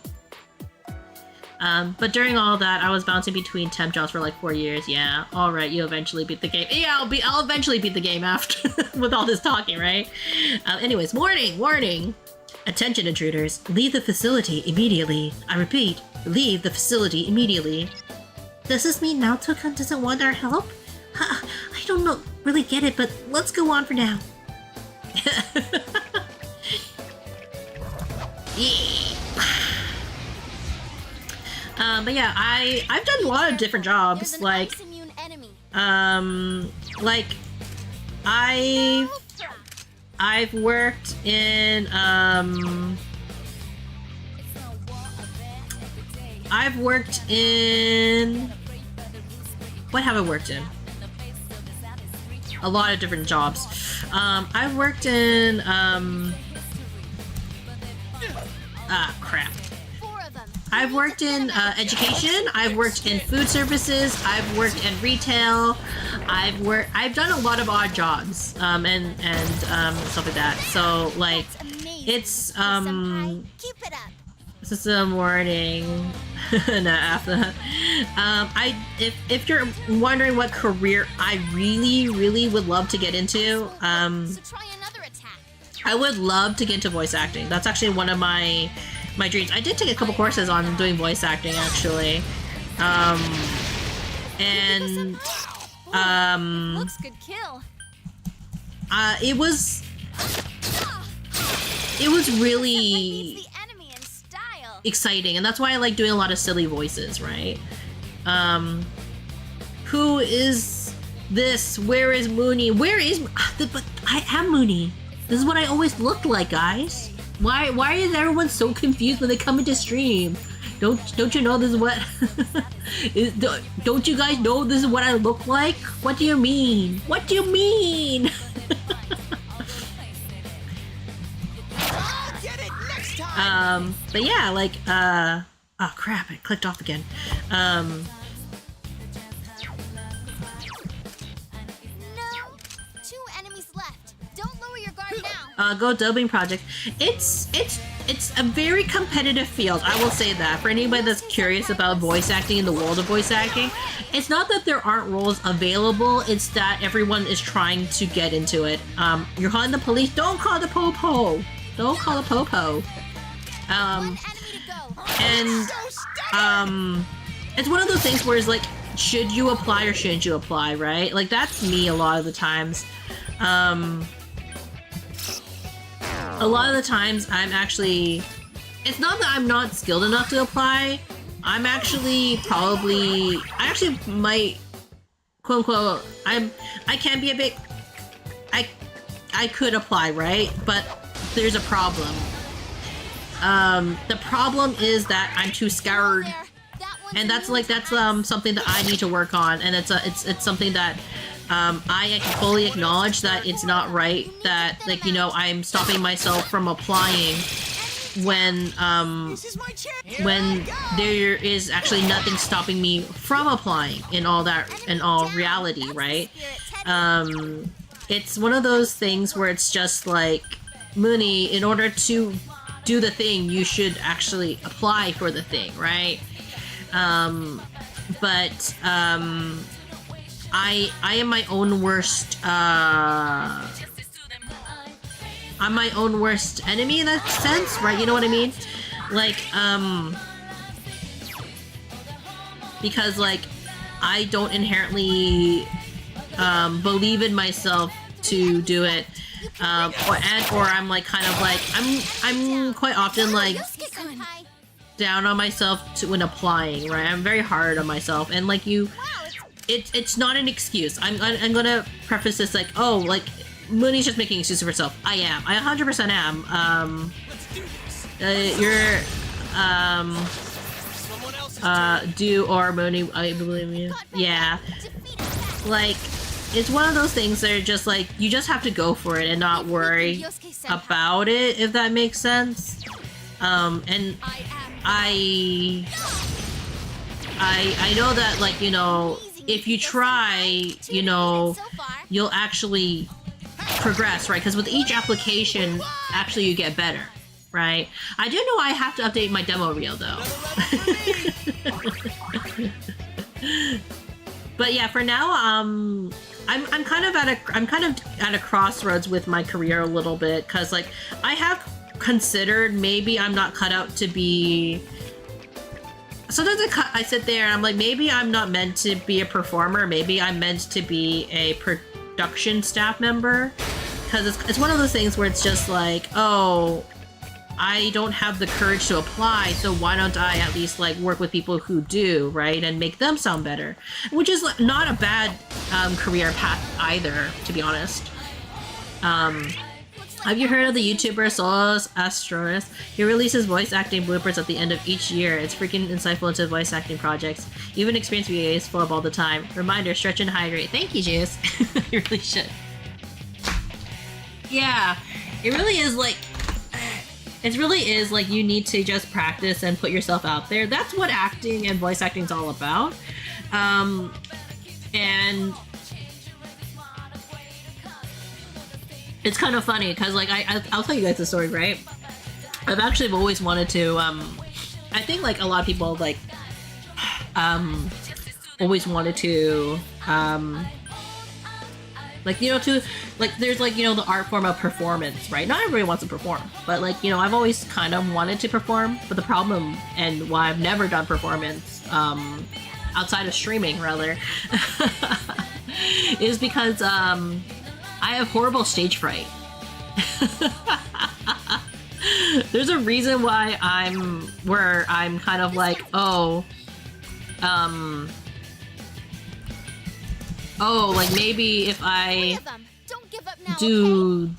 But during all that, I was bouncing between temp jobs for like 4 years. Yeah, all right, you eventually beat the game. Yeah, I'll eventually beat the game after with all this talking, right? Anyways, warning. Attention intruders, leave the facility immediately. I repeat, leave the facility immediately. Does this mean Naoto-kun doesn't want our help? I don't know, really get it, but let's go on for now. Yeah. But yeah, I've done a lot of different jobs, like, I've worked in, what have I worked in? A lot of different jobs. I've worked in, crap. I've worked in education, I've worked in food services, I've worked in retail, I've done a lot of odd jobs, and stuff like that. So, like, it's, this is the morning. No, after if you're wondering what career I really would love to get into, I would love to get into voice acting. That's actually one of my dreams. I did take a couple courses on doing voice acting, actually. Looks good kill. It was really exciting, and that's why I like doing a lot of silly voices, right? Who is this? Where is Munii? Where is... But I am Munii. This is what I always looked like, guys. Why is everyone so confused when they come into stream? Don't you know this is what... don't you guys know this is what I look like? What do you mean? What do you mean? But yeah, like, Oh crap, it clicked off again. No, 2 enemies left. Don't lower your guard now. Go dubbing project. It's a very competitive field. I will say that for anybody that's curious about voice acting in the world of voice acting, it's not that there aren't roles available. It's that everyone is trying to get into it. You're calling the police. Don't call the popo. Don't call the popo. It's one of those things where it's like, should you apply or shouldn't you apply, right? Like that's me a lot of the times. A lot of the times I'm actually, it's not that I'm not skilled enough to apply. I'm actually I actually might, quote unquote, I can be a bit, I could apply, right? But there's a problem. The problem is that I'm too scared. And that's something that I need to work on, and it's something that I can fully acknowledge that it's not right, that like, you know, I'm stopping myself from applying when there is actually nothing stopping me from applying in all reality, right? It's one of those things where it's just like, Munii, in order to do the thing, you should actually apply for the thing, right? I am my own worst, I'm my own worst enemy in that sense, right? You know what I mean? Like, because, like, I don't inherently, believe in myself to do it, or I'm, like, kind of, like, I'm quite often, like, down on myself when applying, right? I'm very hard on myself, and, like, it's not an excuse. I'm gonna preface this like, oh, like, Munii's just making excuses for herself. I 100% am. Do or Munii, I believe you. Yeah. Like, it's one of those things that are just like, you just have to go for it and not worry about it, if that makes sense. And I know that, like, you know, if you try, you know, you'll actually progress, right? Because with each application, actually you get better, right? I do know I have to update my demo reel though. But yeah, for now, I'm kind of at a crossroads with my career a little bit, because like I have considered maybe I'm not cut out to be. Sometimes I sit there and I'm like, maybe I'm not meant to be a performer. Maybe I'm meant to be a production staff member. Because it's one of those things where it's just like, oh, I don't have the courage to apply, so why don't I at least like work with people who do, right? And make them sound better. Which is not a bad career path either, to be honest. Have you heard of the YouTuber Solus Astronis? He releases voice acting bloopers at the end of each year. It's freaking insightful into voice acting projects. Even experienced VAs full up all the time. Reminder, stretch and hydrate. Thank you, Juice. You really should. Yeah, it really is like... It really is like you need to just practice and put yourself out there. That's what acting and voice acting is all about. And... it's kind of funny because, like, I'll tell you guys the story, right? I've actually always wanted to, I think, like, a lot of people, like, always wanted to, like, you know, to, like, there's, like, you know, the art form of performance, right? Not everybody wants to perform, but, like, you know, I've always kind of wanted to perform, but the problem, and why I've never done performance, outside of streaming, rather, is because, I have horrible stage fright. There's a reason why I'm kind of like, oh, like maybe if I do,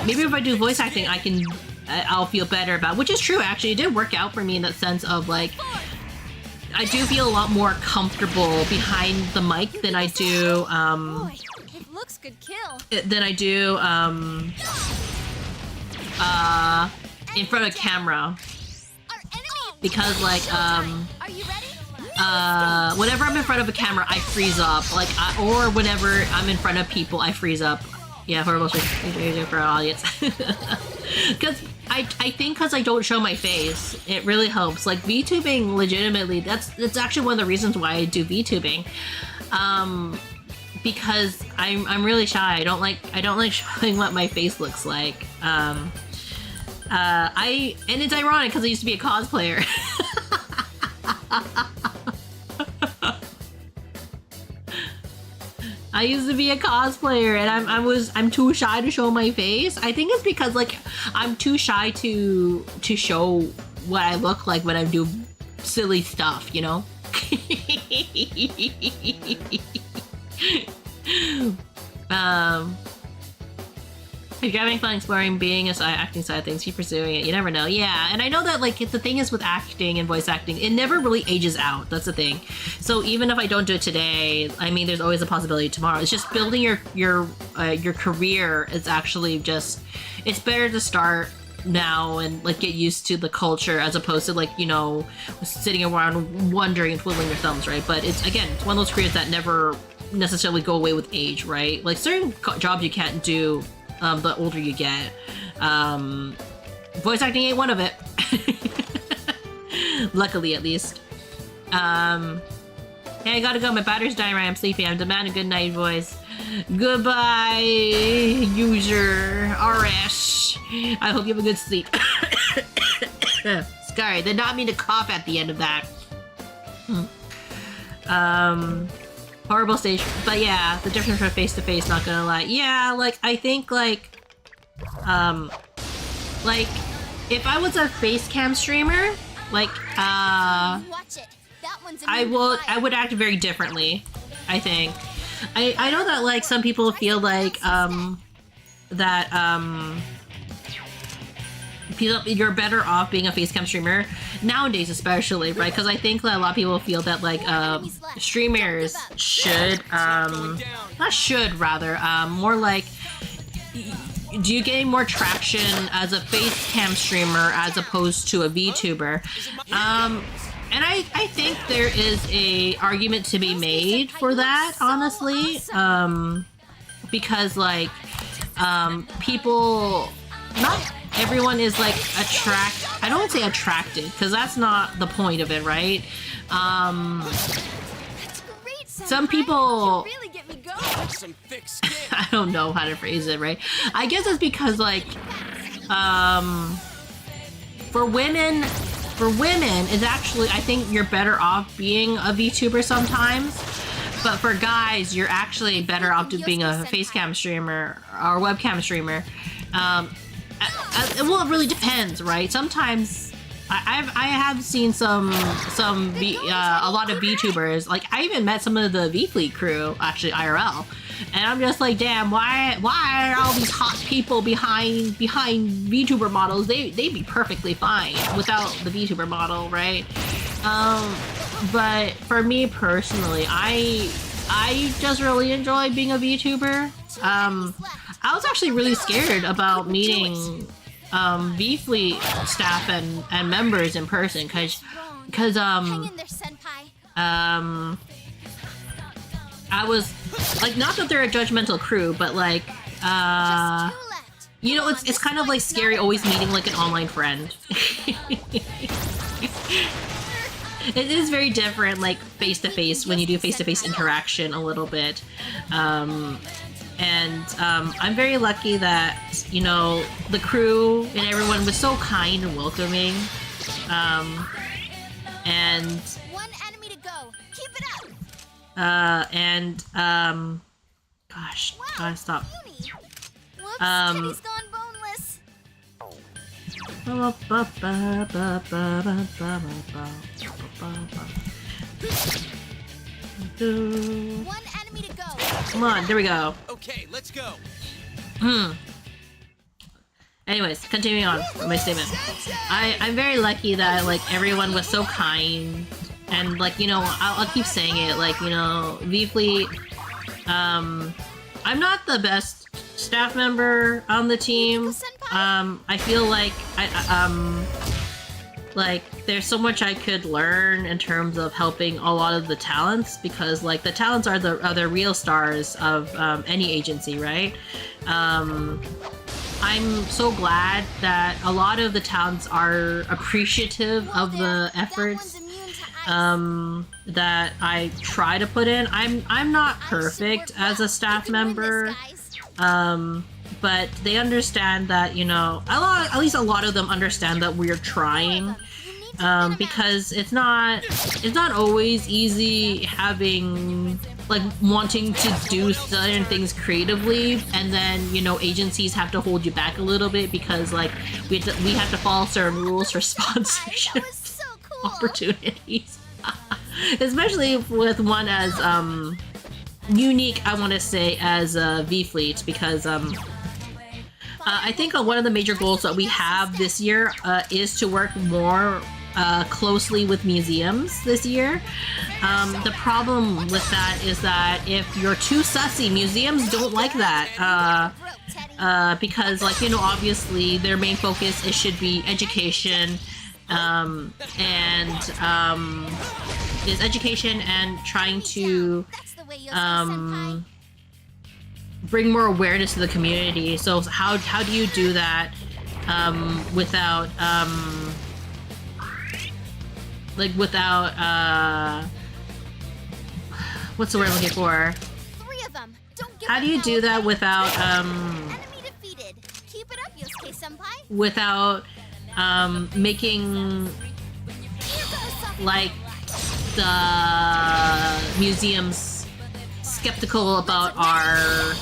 maybe if I do voice acting, I'll feel better about it, which is true, actually. It did work out for me in that sense of, like, I do feel a lot more comfortable behind the mic than I do, It looks good kill. than I do, in front of camera. because like whenever I'm in front of a camera, I freeze up. Like, or whenever I'm in front of people, I freeze up. Yeah, horrible for our audience. Because I think because I don't show my face, it really helps. Like VTubing, legitimately, that's actually one of the reasons why I do VTubing. Because I'm really shy. I don't like showing what my face looks like. And it's ironic because I used to be a cosplayer. I used to be a cosplayer, and I'm too shy to show my face. I think it's because like I'm too shy to show what I look like when I do silly stuff, you know. If you're having fun exploring being a acting side of things, keep pursuing it. You never know. Yeah, and I know that like the thing is with acting and voice acting, it never really ages out. That's the thing. So even if I don't do it today, I mean, there's always a possibility tomorrow. It's just building your career is actually just, it's better to start now and like get used to the culture as opposed to like, you know, sitting around wondering and twiddling your thumbs, right? But it's, again, it's one of those careers that never necessarily go away with age, right? Like certain jobs you can't do the older you get. Voice acting ain't one of it. Luckily, at least. Hey, I gotta go. My battery's dying right. I'm sleepy. I'm demanding good night, voice. Goodbye, user RS. I hope you have a good sleep. Sorry, did not mean to cough at the end of that. Horrible stage, but yeah, the difference from face to face, not gonna lie. Yeah, like I think like if I was a face cam streamer, like I would act very differently, I think. I know that like some people feel like you're better off being a facecam streamer nowadays, especially, right? Because I think that a lot of people feel that like streamers should more like, do you gain more traction as a facecam streamer as opposed to a VTuber? And I think there is a argument to be made for that, honestly, because like people, not everyone is like I don't want to say attracted, because that's not the point of it, right? Some people, I don't know how to phrase it, right? I guess it's because like for women it's actually, I think you're better off being a VTuber sometimes. But for guys, you're actually better off being a facecam streamer or webcam streamer. Well, it really depends, right? Sometimes I have seen a lot of VTubers. Like I even met some of the V-Fleet crew, actually IRL, and I'm just like, damn, why are all these hot people behind VTuber models? They'd be perfectly fine without the VTuber model, right? But for me personally, I just really enjoy being a VTuber. I was actually really scared about meeting V-Fleet staff and members in person, because I was like, not that they're a judgmental crew, but like you know, it's kind of like scary always meeting like an online friend. It is very different, like face-to-face, when you do face-to-face interaction a little bit. I'm very lucky that, you know, the crew and everyone was so kind and welcoming. One enemy to go. Keep it up. Gosh, gotta stop. Whoops, Teddy's gone boneless. One enemy to go. Come on, there we go. Okay, let's go. Anyways, continuing on with my statement. I'm very lucky that like everyone was so kind, and like, you know, I'll keep saying it, like, you know, V-Fleet, I'm not the best staff member on the team. I feel like like there's so much I could learn in terms of helping a lot of the talents, because like the talents are the real stars of any agency, right? I'm so glad that a lot of the talents are appreciative of the efforts that I try to put in. I'm not perfect as a staff member, but they understand that, you know, at least a lot of them understand that we're trying, because it's not always easy having, like, wanting to do certain things creatively, and then, you know, agencies have to hold you back a little bit because, like, we have to follow certain rules for sponsorship opportunities. Especially with one as unique, I want to say, as V-Fleet, because I think one of the major goals that we have this year is to work more closely with museums this year. The problem with that is that if you're too sussy, museums don't like that. Because, like, you know, obviously their main focus should be education, is education and trying to bring more awareness to the community. So how do you do that without what's the word I'm looking for? How do you do that without without making, like, the museums skeptical about our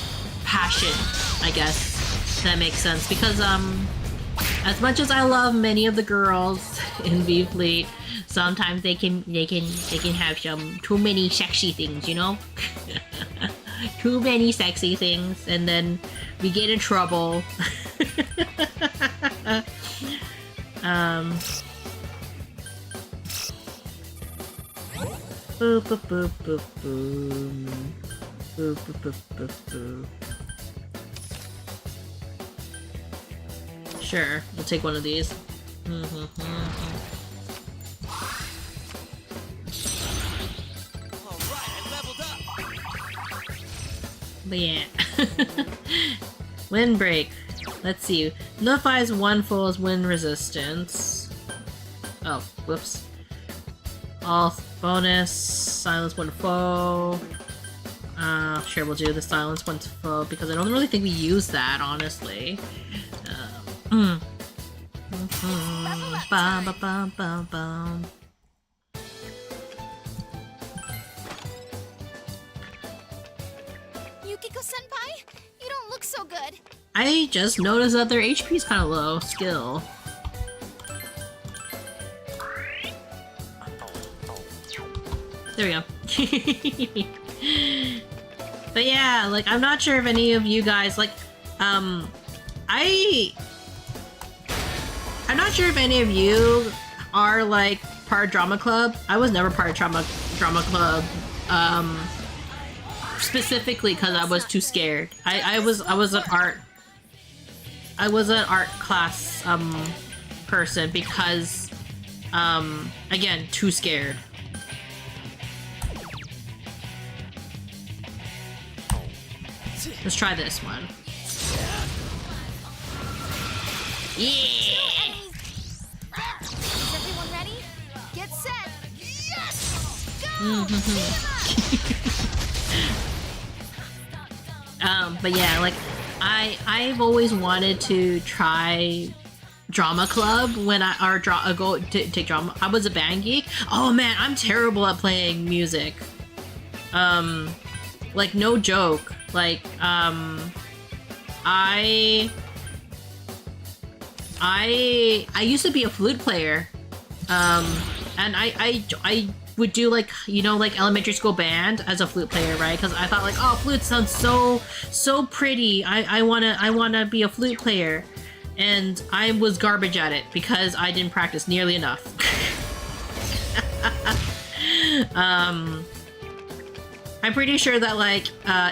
passion, I guess. That makes sense, because as much as I love many of the girls in V-Fleet, sometimes they can have some too many sexy things, you know? Too many sexy things, and then we get in trouble. Boop, boop, boop, boop, boom. Boop, boop, boop, boop, boop. Sure, we'll take one of these. But yeah. Windbreak. Let's see. Notifies one foe's wind resistance. Oh, whoops. All bonus. Silence one foe. Sure, we'll do the silence one foe because I don't really think we use that, honestly. Bum, bum, bum, bum. Yukiko-senpai, you don't look so good. I just noticed that their HP is kind of low. Skill. There we go. But yeah, like, I'm not sure if any of you guys, like, I'm not sure if any of you are, like, part of drama club. I was never part of drama club, specifically because I was too scared. I was an art class person because again, too scared. Let's try this one. Yeah. Is everyone ready? Get set. Yes. Go. But yeah, like I've always wanted to try drama club when go to take drama. I was a band geek. Oh man, I'm terrible at playing music. Like, no joke. Like, I used to be a flute player, and I would do, like, you know, like elementary school band as a flute player, right? Because I thought, like, oh, flute sounds so pretty. I wanna be a flute player, and I was garbage at it because I didn't practice nearly I'm pretty sure that like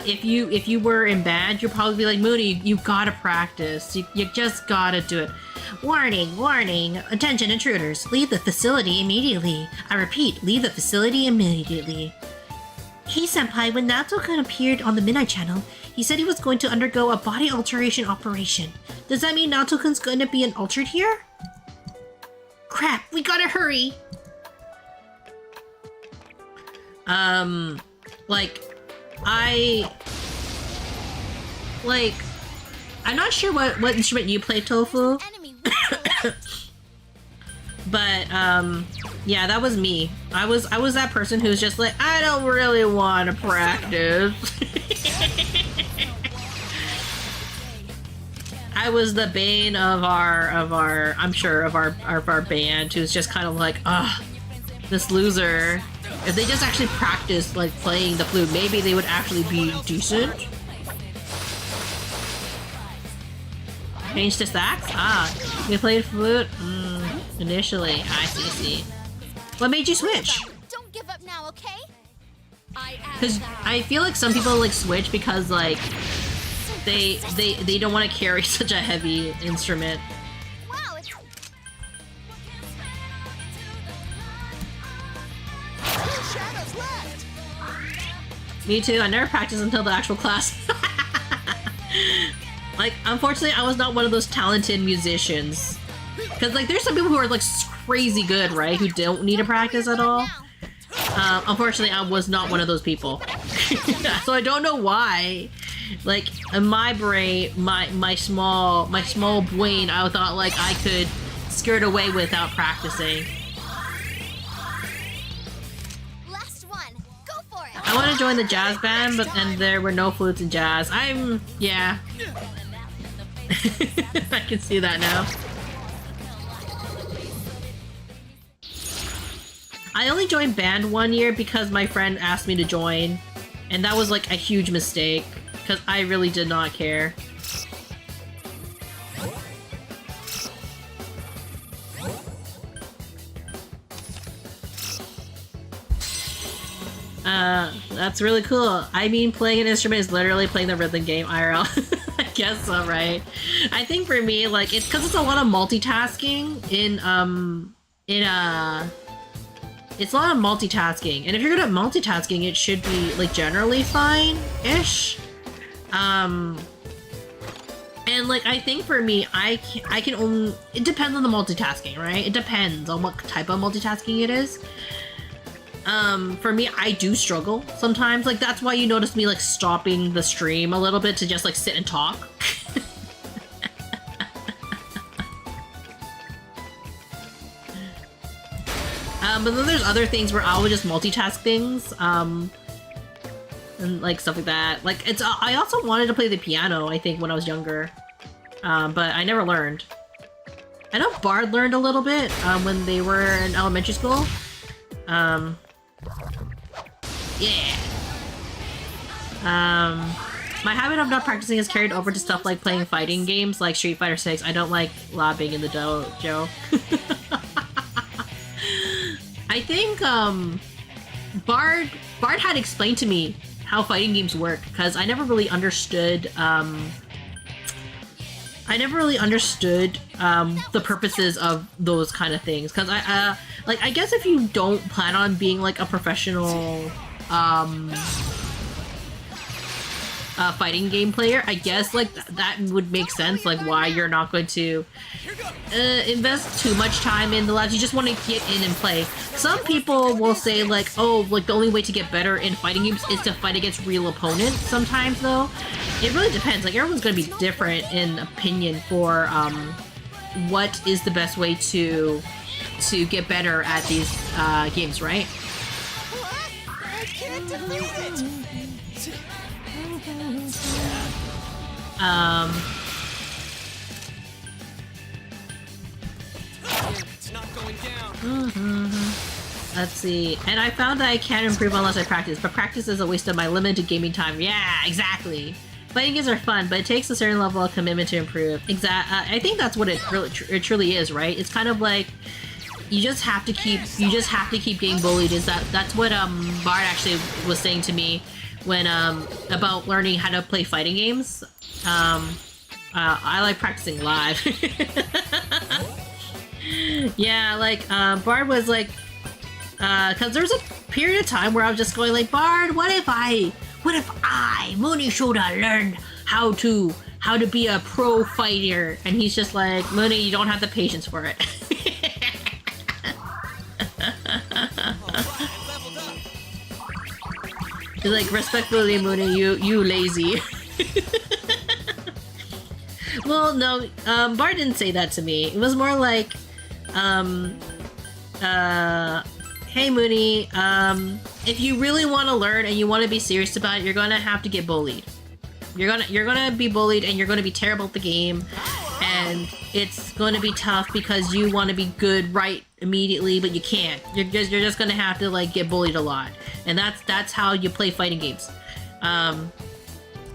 if you were in band, you'd probably be like, Munii, you gotta practice. You just gotta do it. Warning, warning! Attention intruders, leave the facility immediately. I repeat, leave the facility immediately. Hey senpai, when Naoto-kun appeared on the Midnight Channel, he said he was going to undergo a body alteration operation. Does that mean Naoto-kun's going to be altered here? Crap, we gotta hurry! I'm not sure what instrument you play, Tofu. But, yeah, that was me. I was that person who's just like, I don't really want to practice. I was the bane of our I'm sure of our band, who's just kind of like, ugh, this loser. If they just actually practiced like playing the flute, maybe they would actually be decent. Change to sax? Ah, you played flute? Initially. I see. What made you switch? Don't give up now, okay? Because I feel like some people like switch because like they don't want to carry such a heavy instrument. Wow, it's... Me too. I never practiced until the actual class. Like, unfortunately, I was not one of those talented musicians. Because, like, there's some people who are, like, crazy good, right? Who don't need to practice at all. Unfortunately, I was not one of those people. So I don't know why. Like, in my brain, my small brain, I thought, like, I could skirt away without practicing. Last one. Go for it. I want to join the jazz band, and there were no flutes in jazz. Yeah. I can see that now. I only joined band 1 year because my friend asked me to join, and that was like a huge mistake because I really did not care. That's really cool. I mean, playing an instrument is literally playing the rhythm game IRL. I guess so, right? I think for me, like, it's because it's a lot of multitasking it's a lot of multitasking, and if you're good at multitasking, it should be, like, generally fine-ish. And, like, I think for me, I can only... It depends on the multitasking, right? It depends on what type of multitasking it is. For me, I do struggle sometimes. Like, that's why you notice me, like, stopping the stream a little bit to just, like, sit and talk. But then there's other things where I would just multitask things, and, like, stuff like that. Like, I also wanted to play the piano, I think, when I was younger. But I never learned. I know Bard learned a little bit, when they were in elementary school. Yeah. My habit of not practicing is carried over to stuff like playing fighting games like Street Fighter 6. I don't like lobbing in the dojo. I think, Bard had explained to me how fighting games work, because I never really understood, the purposes of those kind of things, because I guess if you don't plan on being, like, a professional, fighting game player, I guess, like, that would make sense, like, why you're not going to invest too much time in the labs. You just want to get in and play. Some people will say, like, oh, like, the only way to get better in fighting games is to fight against real opponents. Sometimes, though, it really depends. Like, everyone's going to be different in opinion for what is the best way to get better at these games, right? I can't defeat it. It's not going down. Let's see. And I found that I can't improve unless I practice, but practice is a waste of my limited gaming time. Yeah, exactly. Fighting games are fun, but it takes a certain level of commitment to improve. I think that's what it truly is, right? It's kind of like you just have to keep getting bullied. That's what Bard actually was saying to me. when about learning how to play fighting games. I like practicing live. Yeah, like Bard was like, cause there was a period of time where I was just going like, Bard, what if I, Munii Shoda, learned how to be a pro fighter? And he's just like, Munii, you don't have the patience for it. He's like, respectfully, Munii, you lazy. Well, no, Bard didn't say that to me. It was more like, hey Munii, if you really want to learn and you want to be serious about it, you're gonna have to get bullied. You're gonna be bullied, and you're gonna be terrible at the game, and it's gonna be tough because you want to be good right immediately, but you can't. You're just gonna have to like get bullied a lot, and that's how you play fighting games.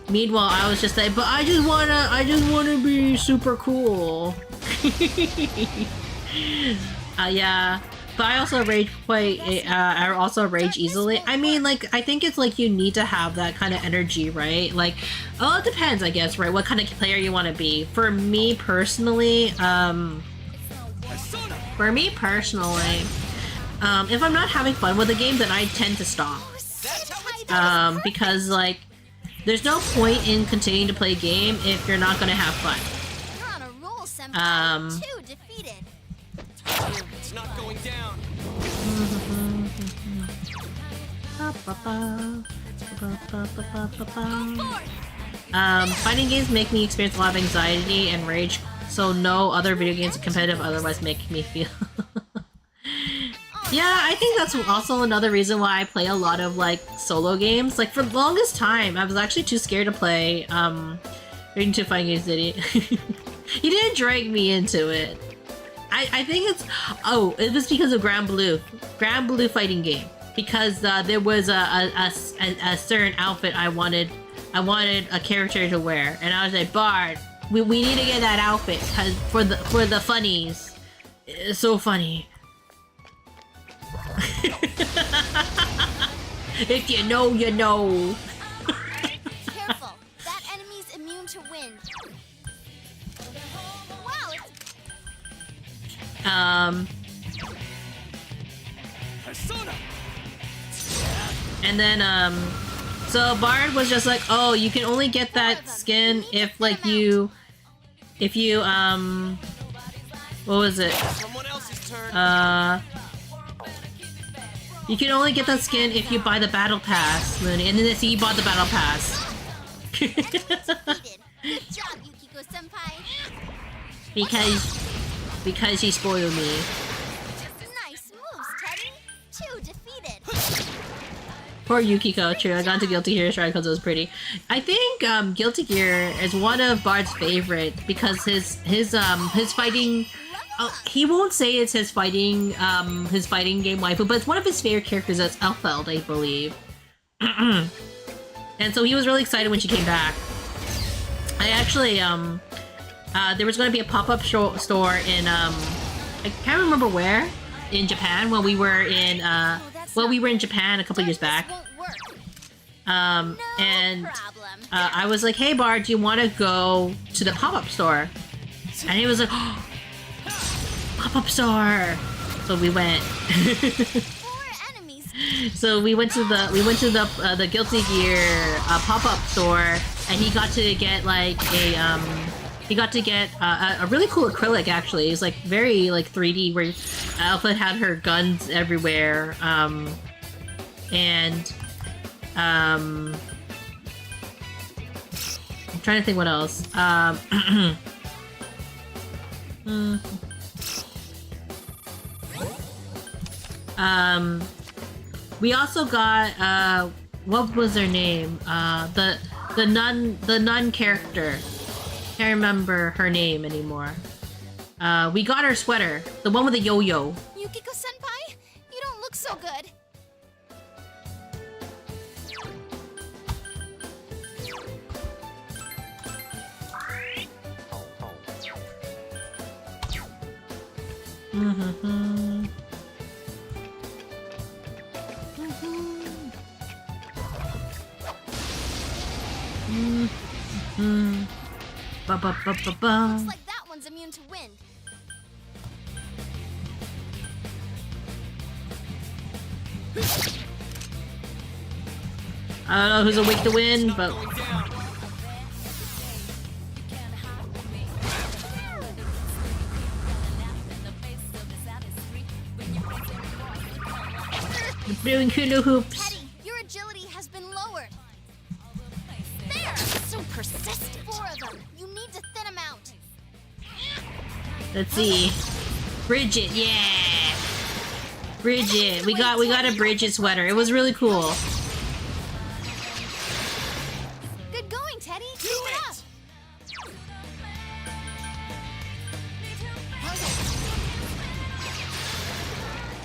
Meanwhile, I was just like, but I just wanna be super cool. Yeah. But I also rage I also rage easily. I mean, like, I think it's like you need to have that kind of energy, right? Like, oh, it depends, I guess, right? What kind of player you want to be. For me personally, if I'm not having fun with a game, then I tend to stop. Because, like, there's no point in continuing to play a game if you're not gonna have fun. You're on a roll, Senpai. 2 defeated. It's not going down. Fighting games make me experience a lot of anxiety and rage, so no other video games competitive otherwise make me feel. Yeah, I think that's also another reason why I play a lot of like solo games. Like for the longest time, I was actually too scared to play into fighting games, did he? He didn't drag me into it. I think it's, oh, it was because of Grand Blue fighting game, because there was a certain outfit I wanted a character to wear, and I was like, Bard, we need to get that outfit cause for the funnies. It's so funny. If you know, you know. Careful, that enemy's immune to wind. Wow, and then so Bard was just like, oh, you can only get that skin if like what was it? You can only get that skin if you buy the battle pass, Munii. And then he bought the battle pass. Good job, Yukiko-senpai. Because he spoiled me. Nice moves, Teddy. 2 defeated. Poor Yukiko, true. I got into Guilty Gear Strive because it was pretty. I think Guilty Gear is one of Bard's favorite because his fighting. Oh, he won't say it's his fighting game waifu, but it's one of his favorite characters. That's Elfeld, I believe. And so he was really excited when she came back. I actually there was going to be a pop-up store in I can't remember where in Japan when we were in Japan a couple years back. And I was like, hey Bard, do you want to go to the pop-up store? And he was like, oh, pop-up store. So we went. So we went to the Guilty Gear pop-up store, and he got to get like a really cool acrylic. Actually, it's like very like 3D, where Alpha had her guns everywhere, and I'm trying to think what else. We also got what was her name? The nun character. Can't remember her name anymore. We got her sweater, the one with the yo-yo. Yukiko-senpai, you don't look so good. Ba ba ba ba ba. Looks like that one's immune to wind. I don't know who's awake to win, but doing hula hoops. Teddy, your agility has been lowered. There! So persistent. 4 of them. You need to thin them out. Let's see. Bridget, yeah. Bridget, we got a Bridget sweater. It was really cool. Good going, Teddy. Keep it up.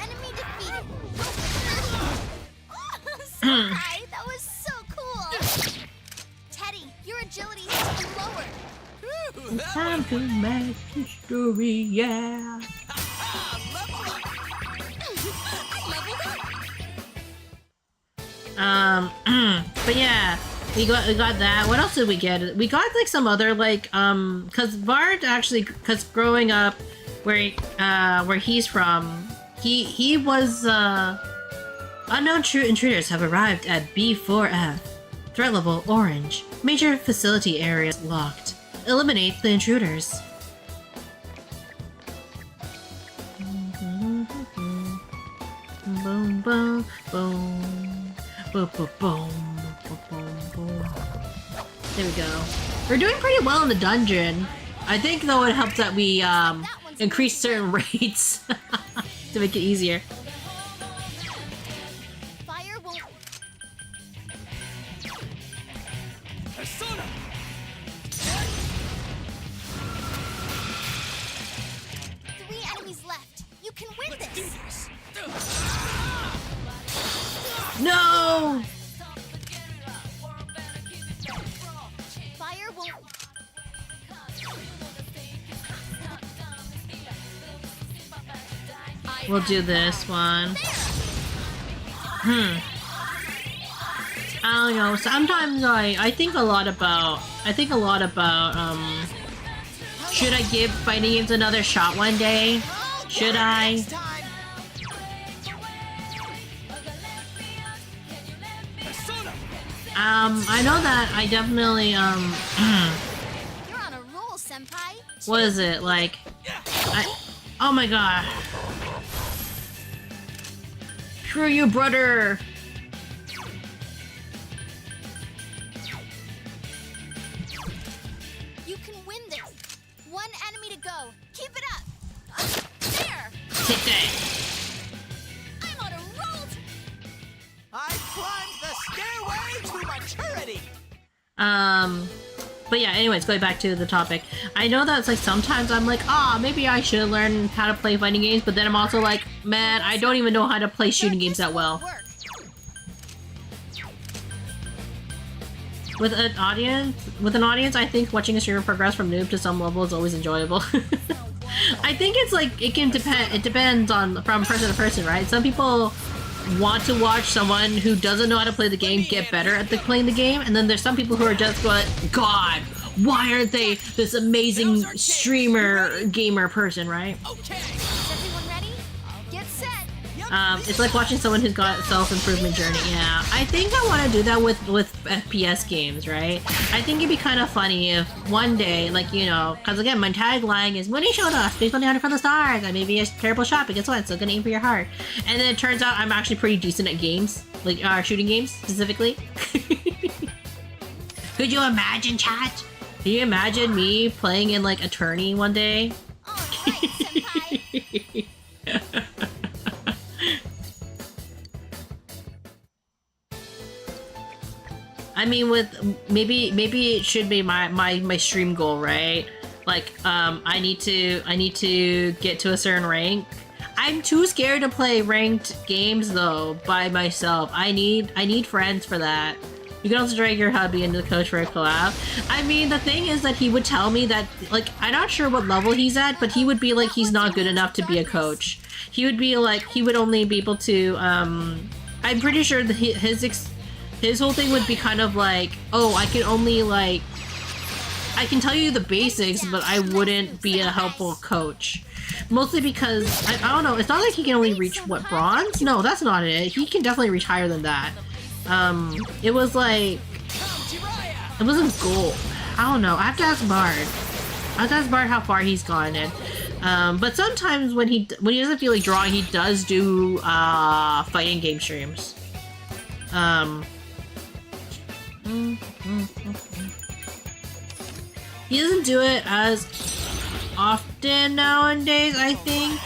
Enemy defeated. Sakurai, that was so cool. Teddy, your agility has been lowered. Time to make history, yeah. But yeah, we got that. What else did we get? We got like some other like cause Bard actually, cause growing up where he's from, he was unknown true intruders have arrived at B4F. Threat level orange. Major facility areas locked. Eliminate the intruders. Boom, boom, boom. Boom, boom, boom, boom, boom. There we go. We're doing pretty well in the dungeon. I think though it helps that we increase certain rates to make it easier. Fire won't. Persona! 3 enemies left. You can win Let's do this. this! No! Fire won't. We'll do this one. I don't know. Sometimes I think a lot about should I give fighting games another shot one day? Should I? I know that I definitely You're on a roll, senpai. what is it like? Oh my god! Screw you, brother! You can win this. 1 enemy to go. Keep it up. There. Take that. I'm on a roll. I climbed the stairway to maturity. But yeah, anyways, going back to the topic. I know that it's like sometimes I'm like, maybe I should learn how to play fighting games, but then I'm also like, man, I don't even know how to play shooting games that well. With an audience, I think watching a streamer progress from noob to some level is always enjoyable. I think it's like, it depends on from person to person, right? Some people want to watch someone who doesn't know how to play the game get better at playing the game, and then there's some people who are just going, God, why aren't they this amazing streamer gamer person, right? Is everyone ready? Get set. It's like watching someone who's got self-improvement journey. Yeah, I think I want to do that with FPS games, right? I think it'd be kind of funny if one day, like, you know, because again, my tagline is Munii Shoda, space on the hunter for the stars. I may be a terrible shot, but guess what? It's still gonna aim for your heart. And then it turns out I'm actually pretty decent at games, like shooting games specifically. Could you imagine, chat? Can you imagine me playing in like Attorney one day? I mean, with maybe it should be my stream goal, right? Like, I need to get to a certain rank. I'm too scared to play ranked games though by myself. I need friends for that. You can also drag your hubby into the coach for a collab. I mean, the thing is that he would tell me that, like, I'm not sure what level he's at, but he would be like, he's not good enough to be a coach. He would be like, he would only be able to, I'm pretty sure that his whole thing would be kind of like, oh, I can only like, I can tell you the basics, but I wouldn't be a helpful coach. Mostly because, I don't know, it's not like he can only reach, what, bronze? No, that's not it. He can definitely reach higher than that. It was like, it wasn't gold. I don't know, I have to ask Bard. I have to ask Bard how far he's gone in. But sometimes when he doesn't feel like drawing, he does do, fighting game streams. He doesn't do it as often nowadays, I think.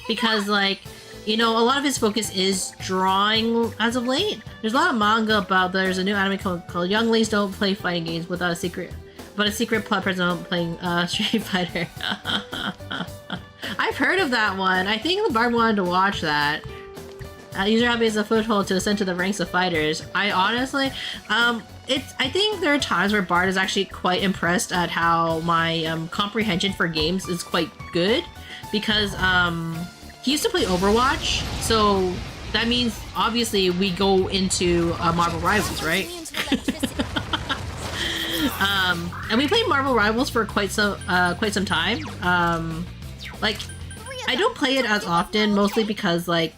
Because, like, you know, a lot of his focus is drawing as of late. There's a lot of manga about, there's a new anime called Young Ladies Don't Play Fighting Games Without a Secret, but a secret plot person playing Street Fighter. I've heard of that one. I think the Bard wanted to watch that. User hobby is a foothold to ascend to the ranks of fighters. I honestly, I think there are times where Bard is actually quite impressed at how my comprehension for games is quite good, because he used to play Overwatch, so that means obviously we go into Marvel Rivals, right? And we played Marvel Rivals for quite some time. Like, I don't play it as often, mostly because like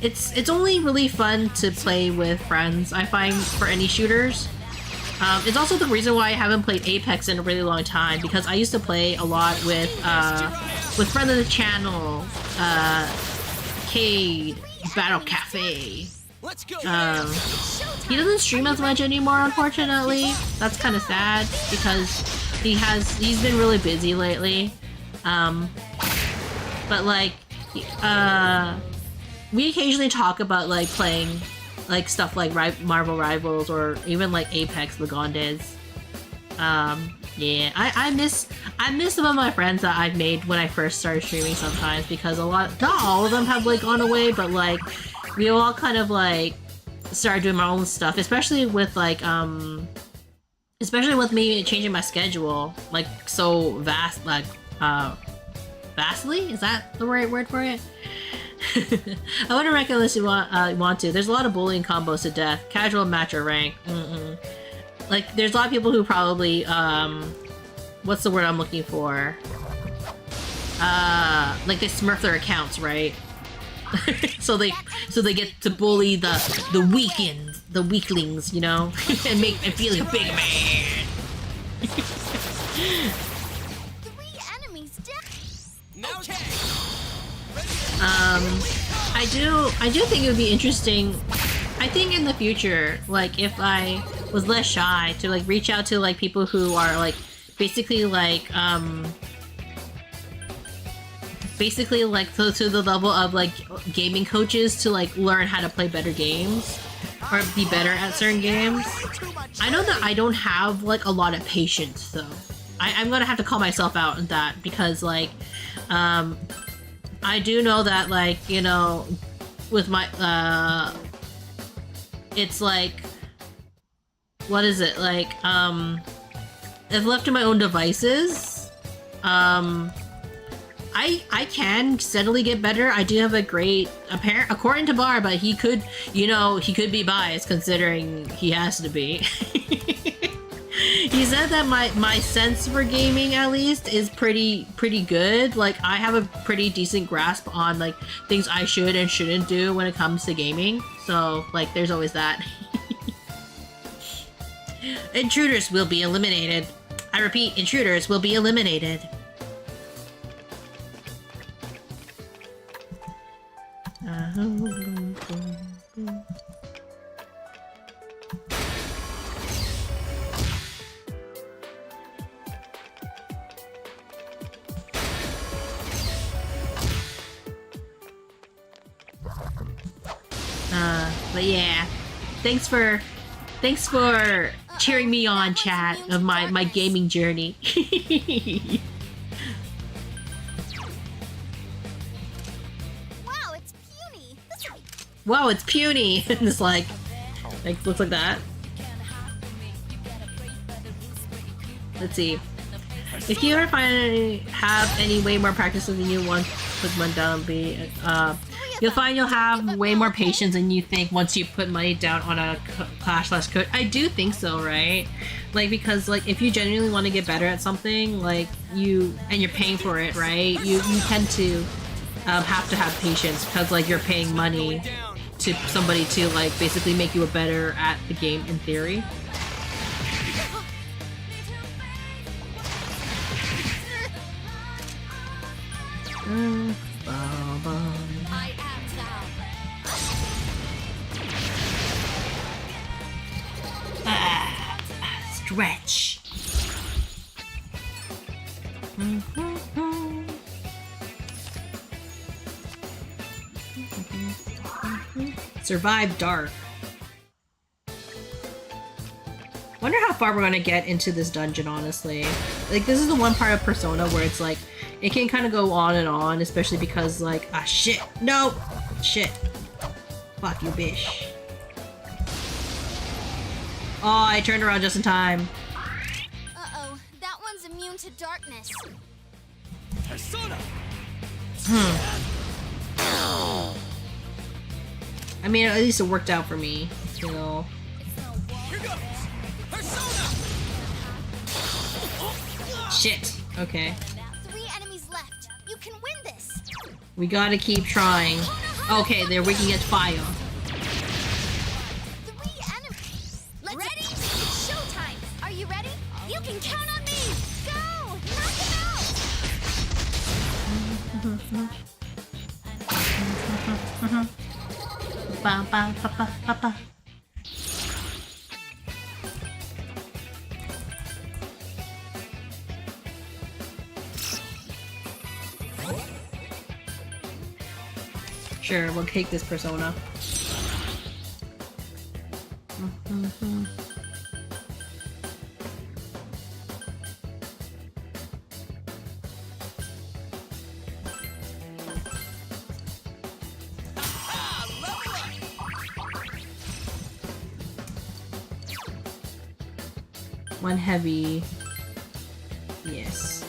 it's only really fun to play with friends, I find, for any shooters. It's also the reason why I haven't played Apex in a really long time, because I used to play a lot with friends of the channel, Cade, Battle Cafe. He doesn't stream as much anymore, unfortunately. That's kind of sad, because he's been really busy lately. But like, we occasionally talk about like playing like stuff like Marvel Rivals or even like Apex Legendes. Yeah, I miss some of my friends that I've made when I first started streaming sometimes, because not all of them have like gone away, but like we all kind of like started doing our own stuff, especially with like especially with me changing my schedule like so vast, like vastly, is that the right word for it? I wouldn't recommend unless you want to. There's a lot of bullying combos to death. Casual, match, or rank. Like, there's a lot of people who probably, what's the word I'm looking for? Like they smurf their accounts, right? so they get to bully the weaklings, you know, and make them feel like a big man. 3 enemies down. Okay. I do think it would be interesting. I think in the future, like if I was less shy, to like reach out to like people who are like basically like to the level of like gaming coaches, to like learn how to play better games or be better at certain games. I know that I don't have like a lot of patience though. I'm gonna have to call myself out on that, because like I do know that, like, you know, with my, it's like, what is it, like, if left to my own devices, I can steadily get better. I do have a great, according to Bar, but he could, you know, he could be biased considering he has to be. He said that my sense for gaming, at least, is pretty good. Like, I have a pretty decent grasp on, like, things I should and shouldn't do when it comes to gaming. So, like, there's always that. Intruders will be eliminated. I repeat, intruders will be eliminated. But yeah, thanks for cheering me on, chat, of my gaming journey. Wow, it's puny. Wow, it's puny. It's like looks like that. Let's see. If you ever have any way more practices than you want, put one down. You'll find you'll have way more patience than you think once you put money down on a Clash/Code. I do think so, right? Like, because like if you genuinely want to get better at something, like you're paying for it, right? You tend to have to have patience because like you're paying money to somebody to like basically make you a better at the game in theory. I am Stretch. Survive dark. Wonder how far we're gonna get into this dungeon, honestly. Like, this is the one part of Persona where it's like, it can kind of go on and on, especially because like, ah shit, no! Shit. Fuck you, bitch. Oh, I turned around just in time. Uh-oh, that one's immune to darkness. Persona! I mean, at least it worked out for me, you know. Here goes! Persona! Shit. Okay. 3 enemies left. You can win this. We gotta keep trying. Okay, they're weak against fire. 3 enemies. Ready? It's showtime. Are you ready? You can count on me. Go! Knock him out. Ba, ba, ba, ba, ba, ba. Sure, we'll take this Persona. One heavy. Yes.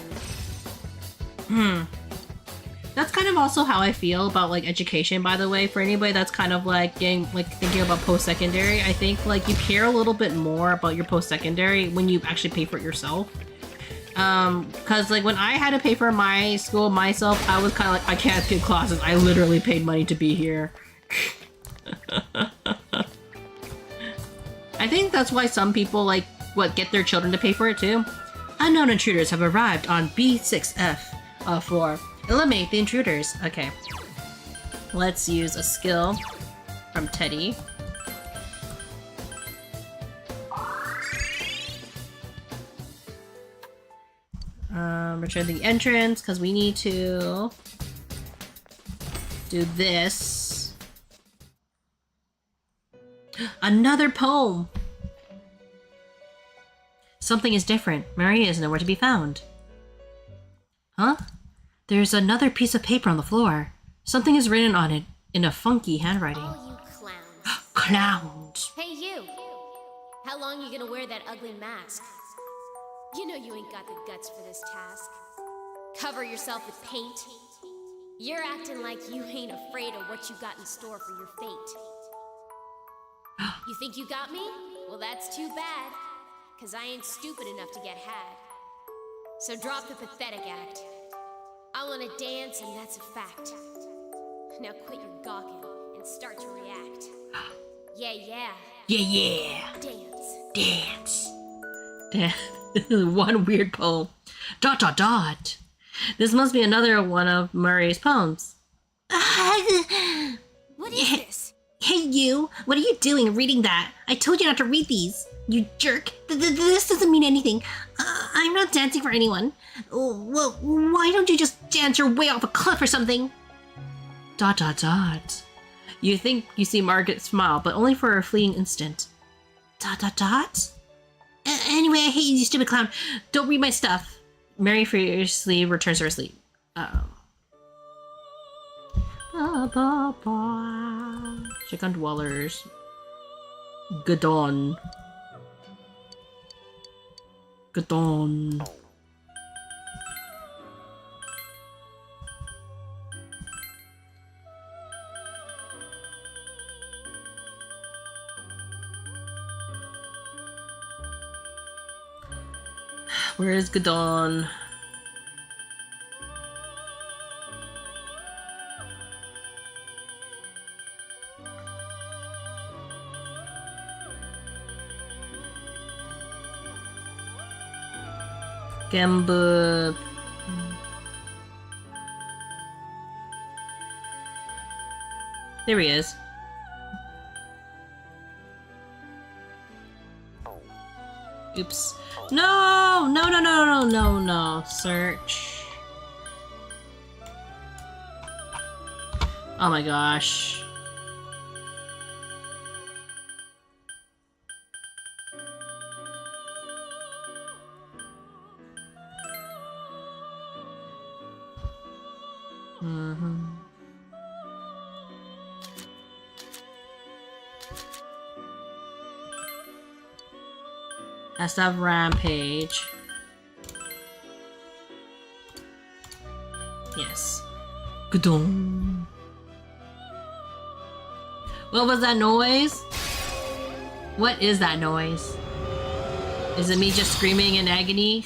That's kind of also how I feel about like education, by the way. For anybody that's kind of like getting like thinking about post-secondary, I think like you care a little bit more about your post-secondary when you actually pay for it yourself. Cause like when I had to pay for my school myself, I was kind of like, I can't skip classes. I literally paid money to be here. I think that's why some people like get their children to pay for it too. Unknown intruders have arrived on B6F4. Eliminate the intruders. Okay. Let's use a skill from Teddy. Return the entrance because we need to do this. Another poem. Something is different. Maria is nowhere to be found. Huh? There's another piece of paper on the floor. Something is written on it in a funky handwriting. All you clowns. Clowns. Hey, you! How long you gonna wear that ugly mask? You know you ain't got the guts for this task. Cover yourself with paint. You're acting like you ain't afraid of what you got in store for your fate. You think you got me? Well, that's too bad. 'Cause I ain't stupid enough to get had. So drop the pathetic act. I wanna dance, and that's a fact. Now quit your gawking and start to react. Yeah, yeah. Yeah, yeah. Dance. Dance. One weird poem. ... This must be another one of Murray's poems. What is this? Hey you! What are you doing reading that? I told you not to read these. You jerk. This doesn't mean anything. I'm not dancing for anyone. Well, why don't you just dance your way off a cliff or something? ... You think you see Margaret smile, but only for a fleeting instant. ... Anyway, I hate you stupid clown. Don't read my stuff. Mary furiously returns to her sleep. Check on dwellers. Gadon. Where is Gadon? Gamba. There he is. Oops. No! No, no, no, no, no, no. Search. Oh my gosh. Has to have Rampage. Yes. Gadong. What was that noise? What is that noise? Is it me just screaming in agony?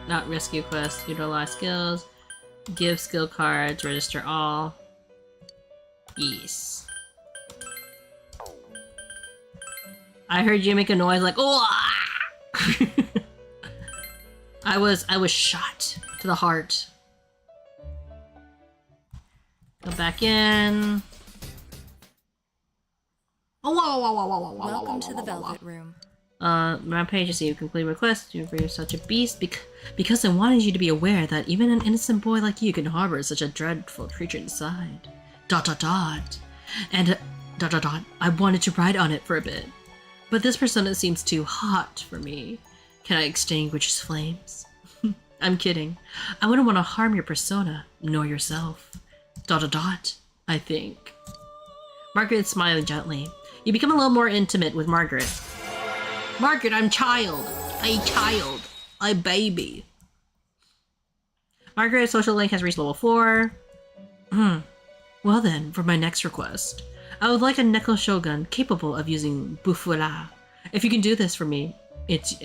Not rescue quest, utilize skills, give skill cards, register all. Yes. I heard you make a noise like, oh! I was shot to the heart. Go back in. Oh, whoa, whoa, whoa, whoa, whoa, whoa, Welcome to the whoa, whoa, whoa. Velvet Room. Rampage, you see you complete request. You're such a beast because I wanted you to be aware that even an innocent boy like you can harbor such a dreadful creature inside. ... And ... I wanted to ride on it for a bit. But this persona seems too hot for me. Can I extinguish its flames? I'm kidding. I wouldn't want to harm your persona, nor yourself. ... I think. Margaret is smiling gently. You become a little more intimate with Margaret. Margaret, I'm child. A baby. Margaret's social link has reached level 4. Well then, for my next request, I would like a Neko Shogun capable of using Bufula. If you can do this for me, if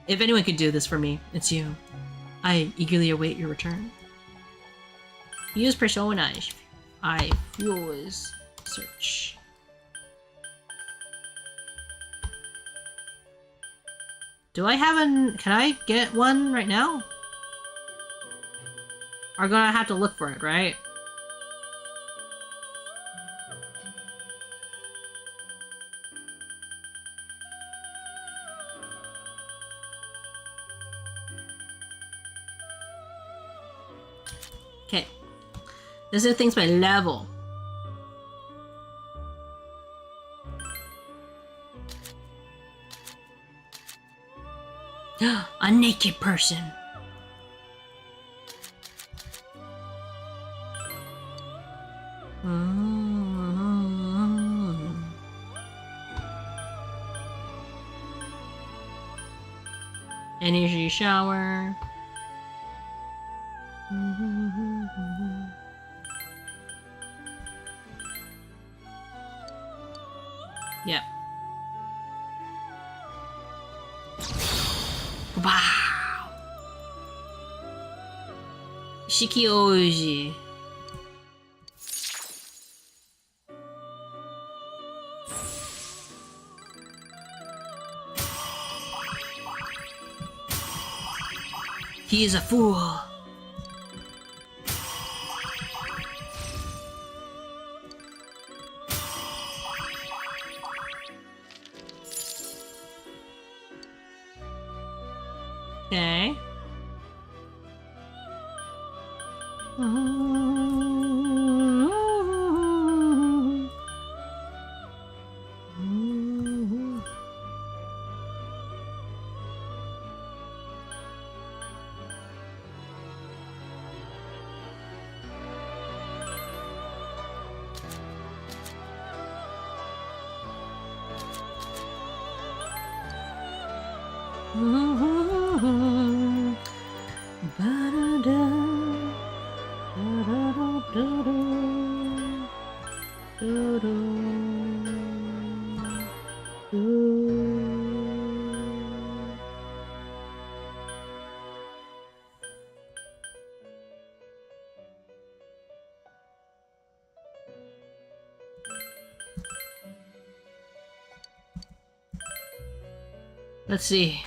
anyone can do this for me, it's you. I eagerly await your return. Use personage. I fuse. Search. Do I have can I get one right now? Or gonna have to look for it, right? Okay. This is things by level. A naked person. Energy shower. Yep. Wow. Shikioji. He is a fool. Okay. Let's see.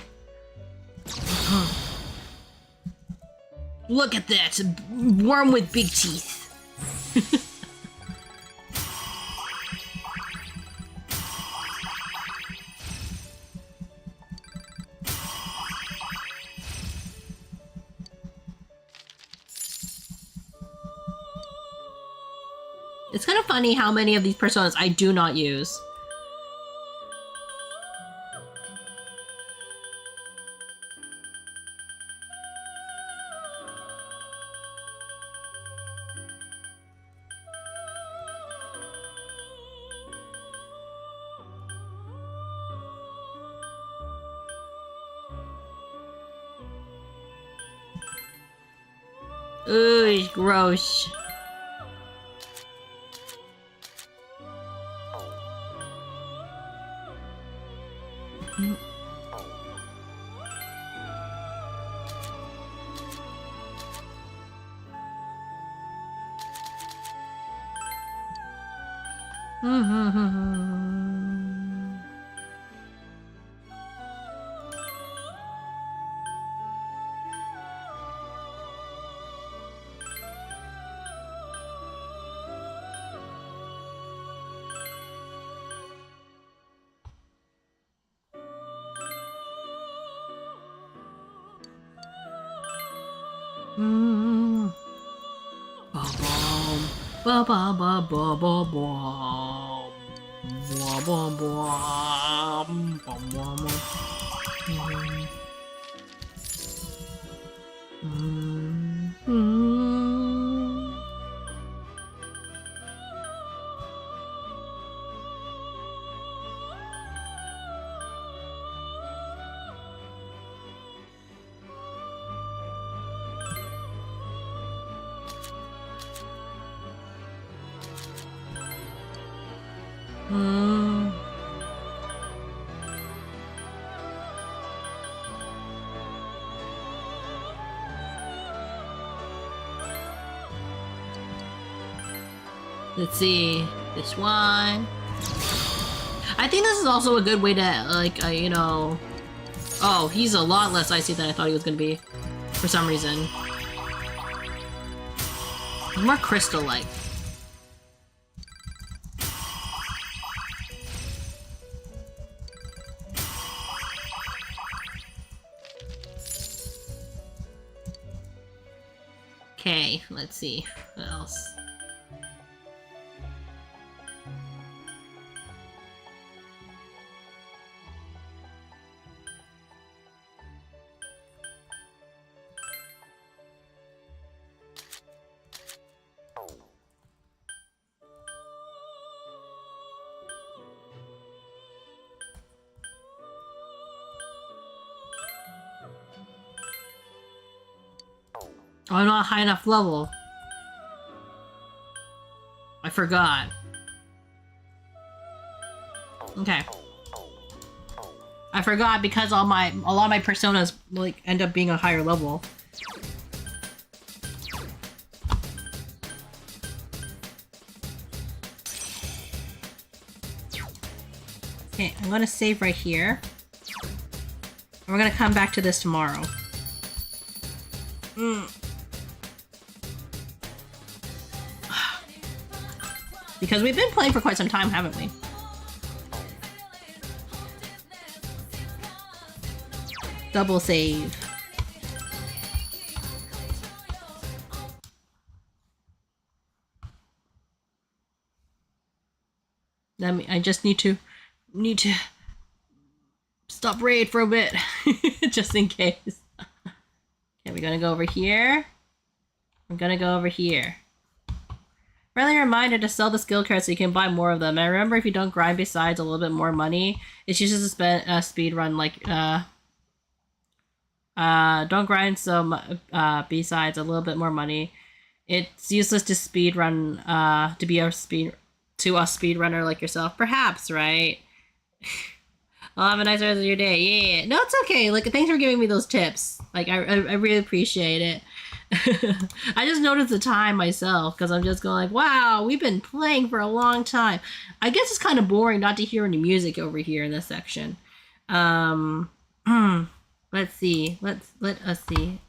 Look at that! A worm with big teeth. It's kind of funny how many of these personas I do not use. Ooh, gross. Ba ba ba ba ba ba. Ba ba ba. Ba ba ba. Let's see, this one. I think this is also a good way to, like, you know... Oh, he's a lot less icy than I thought he was gonna be, for some reason. He's more crystal-like. Okay, let's see, what else? Oh, I'm not high enough level. I forgot. Okay. I forgot because a lot of my personas like end up being a higher level. Okay, I'm gonna save right here. And we're gonna come back to this tomorrow. Because we've been playing for quite some time, haven't we? Double save. I just need to stop raid for a bit, just in case. Okay, we're gonna go over here. We're gonna go over here. Friendly reminder to sell the skill cards so you can buy more of them. And remember, if you don't grind besides a little bit more money, it's usually a speed run like Don't grind some B-sides, a little bit more money. It's useless to speed run, to be a speedrunner like yourself. Perhaps, right? Well, have a nice rest of your day. Yeah. No, it's okay. Like, thanks for giving me those tips. Like, I really appreciate it. I just noticed the time myself because I'm just going like, wow, we've been playing for a long time. I guess it's kind of boring not to hear any music over here in this section. Let's see. Let us see.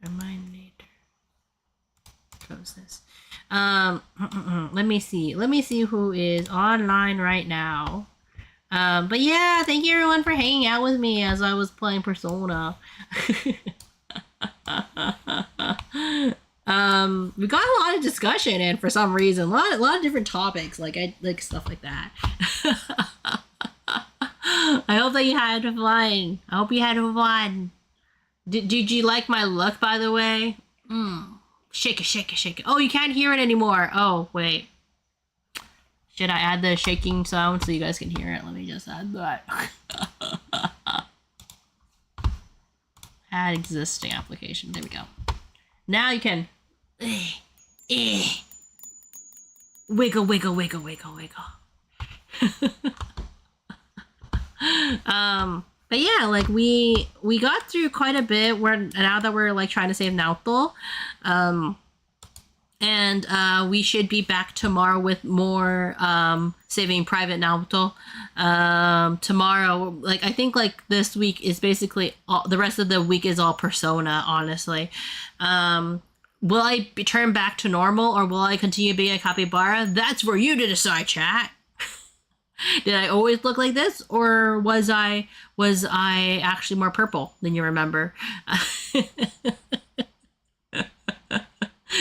Remind later. Close this. Let me see. Let me see who is online right now. But yeah, thank you everyone for hanging out with me as I was playing Persona. We got a lot of discussion in for some reason. A lot of different topics, like stuff like that. I hope that you had fun. I hope you had fun. Did you like my look, by the way? Shake it, shake it, shake it. Oh, you can't hear it anymore. Oh, wait. Should I add the shaking sound so you guys can hear it? Let me just add that. Add existing application. There we go. Now you can wiggle, wiggle, wiggle, wiggle, wiggle. But yeah, like we got through quite a bit. Now that we're like trying to save Naoto. And we should be back tomorrow with more saving Private Naoto. Tomorrow, like I think like this week is basically the rest of the week is all Persona, honestly. Will I turn back to normal or will I continue being a capybara? That's for you to decide, chat. Did I always look like this or was I actually more purple than you remember?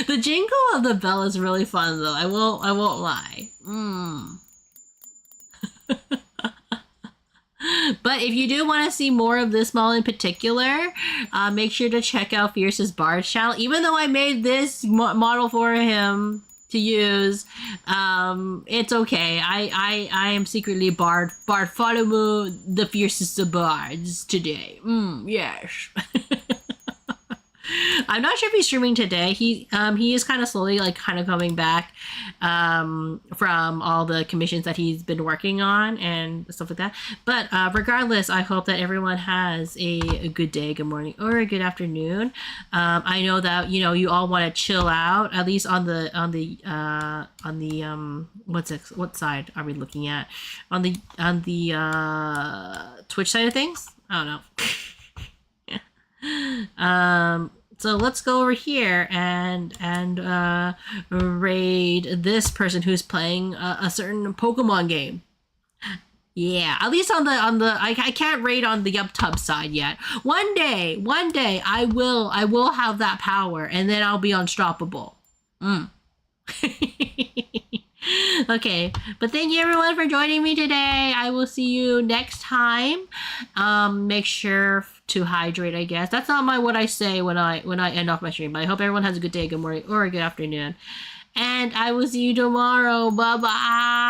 The jingle of the bell is really fun though. I won't lie. But if you do want to see more of this model in particular, make sure to check out Fierce's Bard's channel. Even though I made this model for him to use, it's okay. I am secretly Bartholomew the Fiercest of Bards today. Yes. I'm not sure if he's streaming today. He is kind of slowly like kind of coming back from all the commissions that he's been working on and stuff like that. But regardless, I hope that everyone has a good day, good morning, or a good afternoon. I know that you all want to chill out, at least on the what side are we looking at? On the Twitch side of things? I don't know. So let's go over here and raid this person who's playing a certain Pokemon game. Yeah, at least on the I can't raid on the UpTub side yet. One day I will have that power and then I'll be unstoppable. Okay, but thank you everyone for joining me today. I will see you next time. Make sure to hydrate, I guess. That's not what I say when I end off my stream. But I hope everyone has a good day, good morning, or a good afternoon. And I will see you tomorrow. Bye-bye.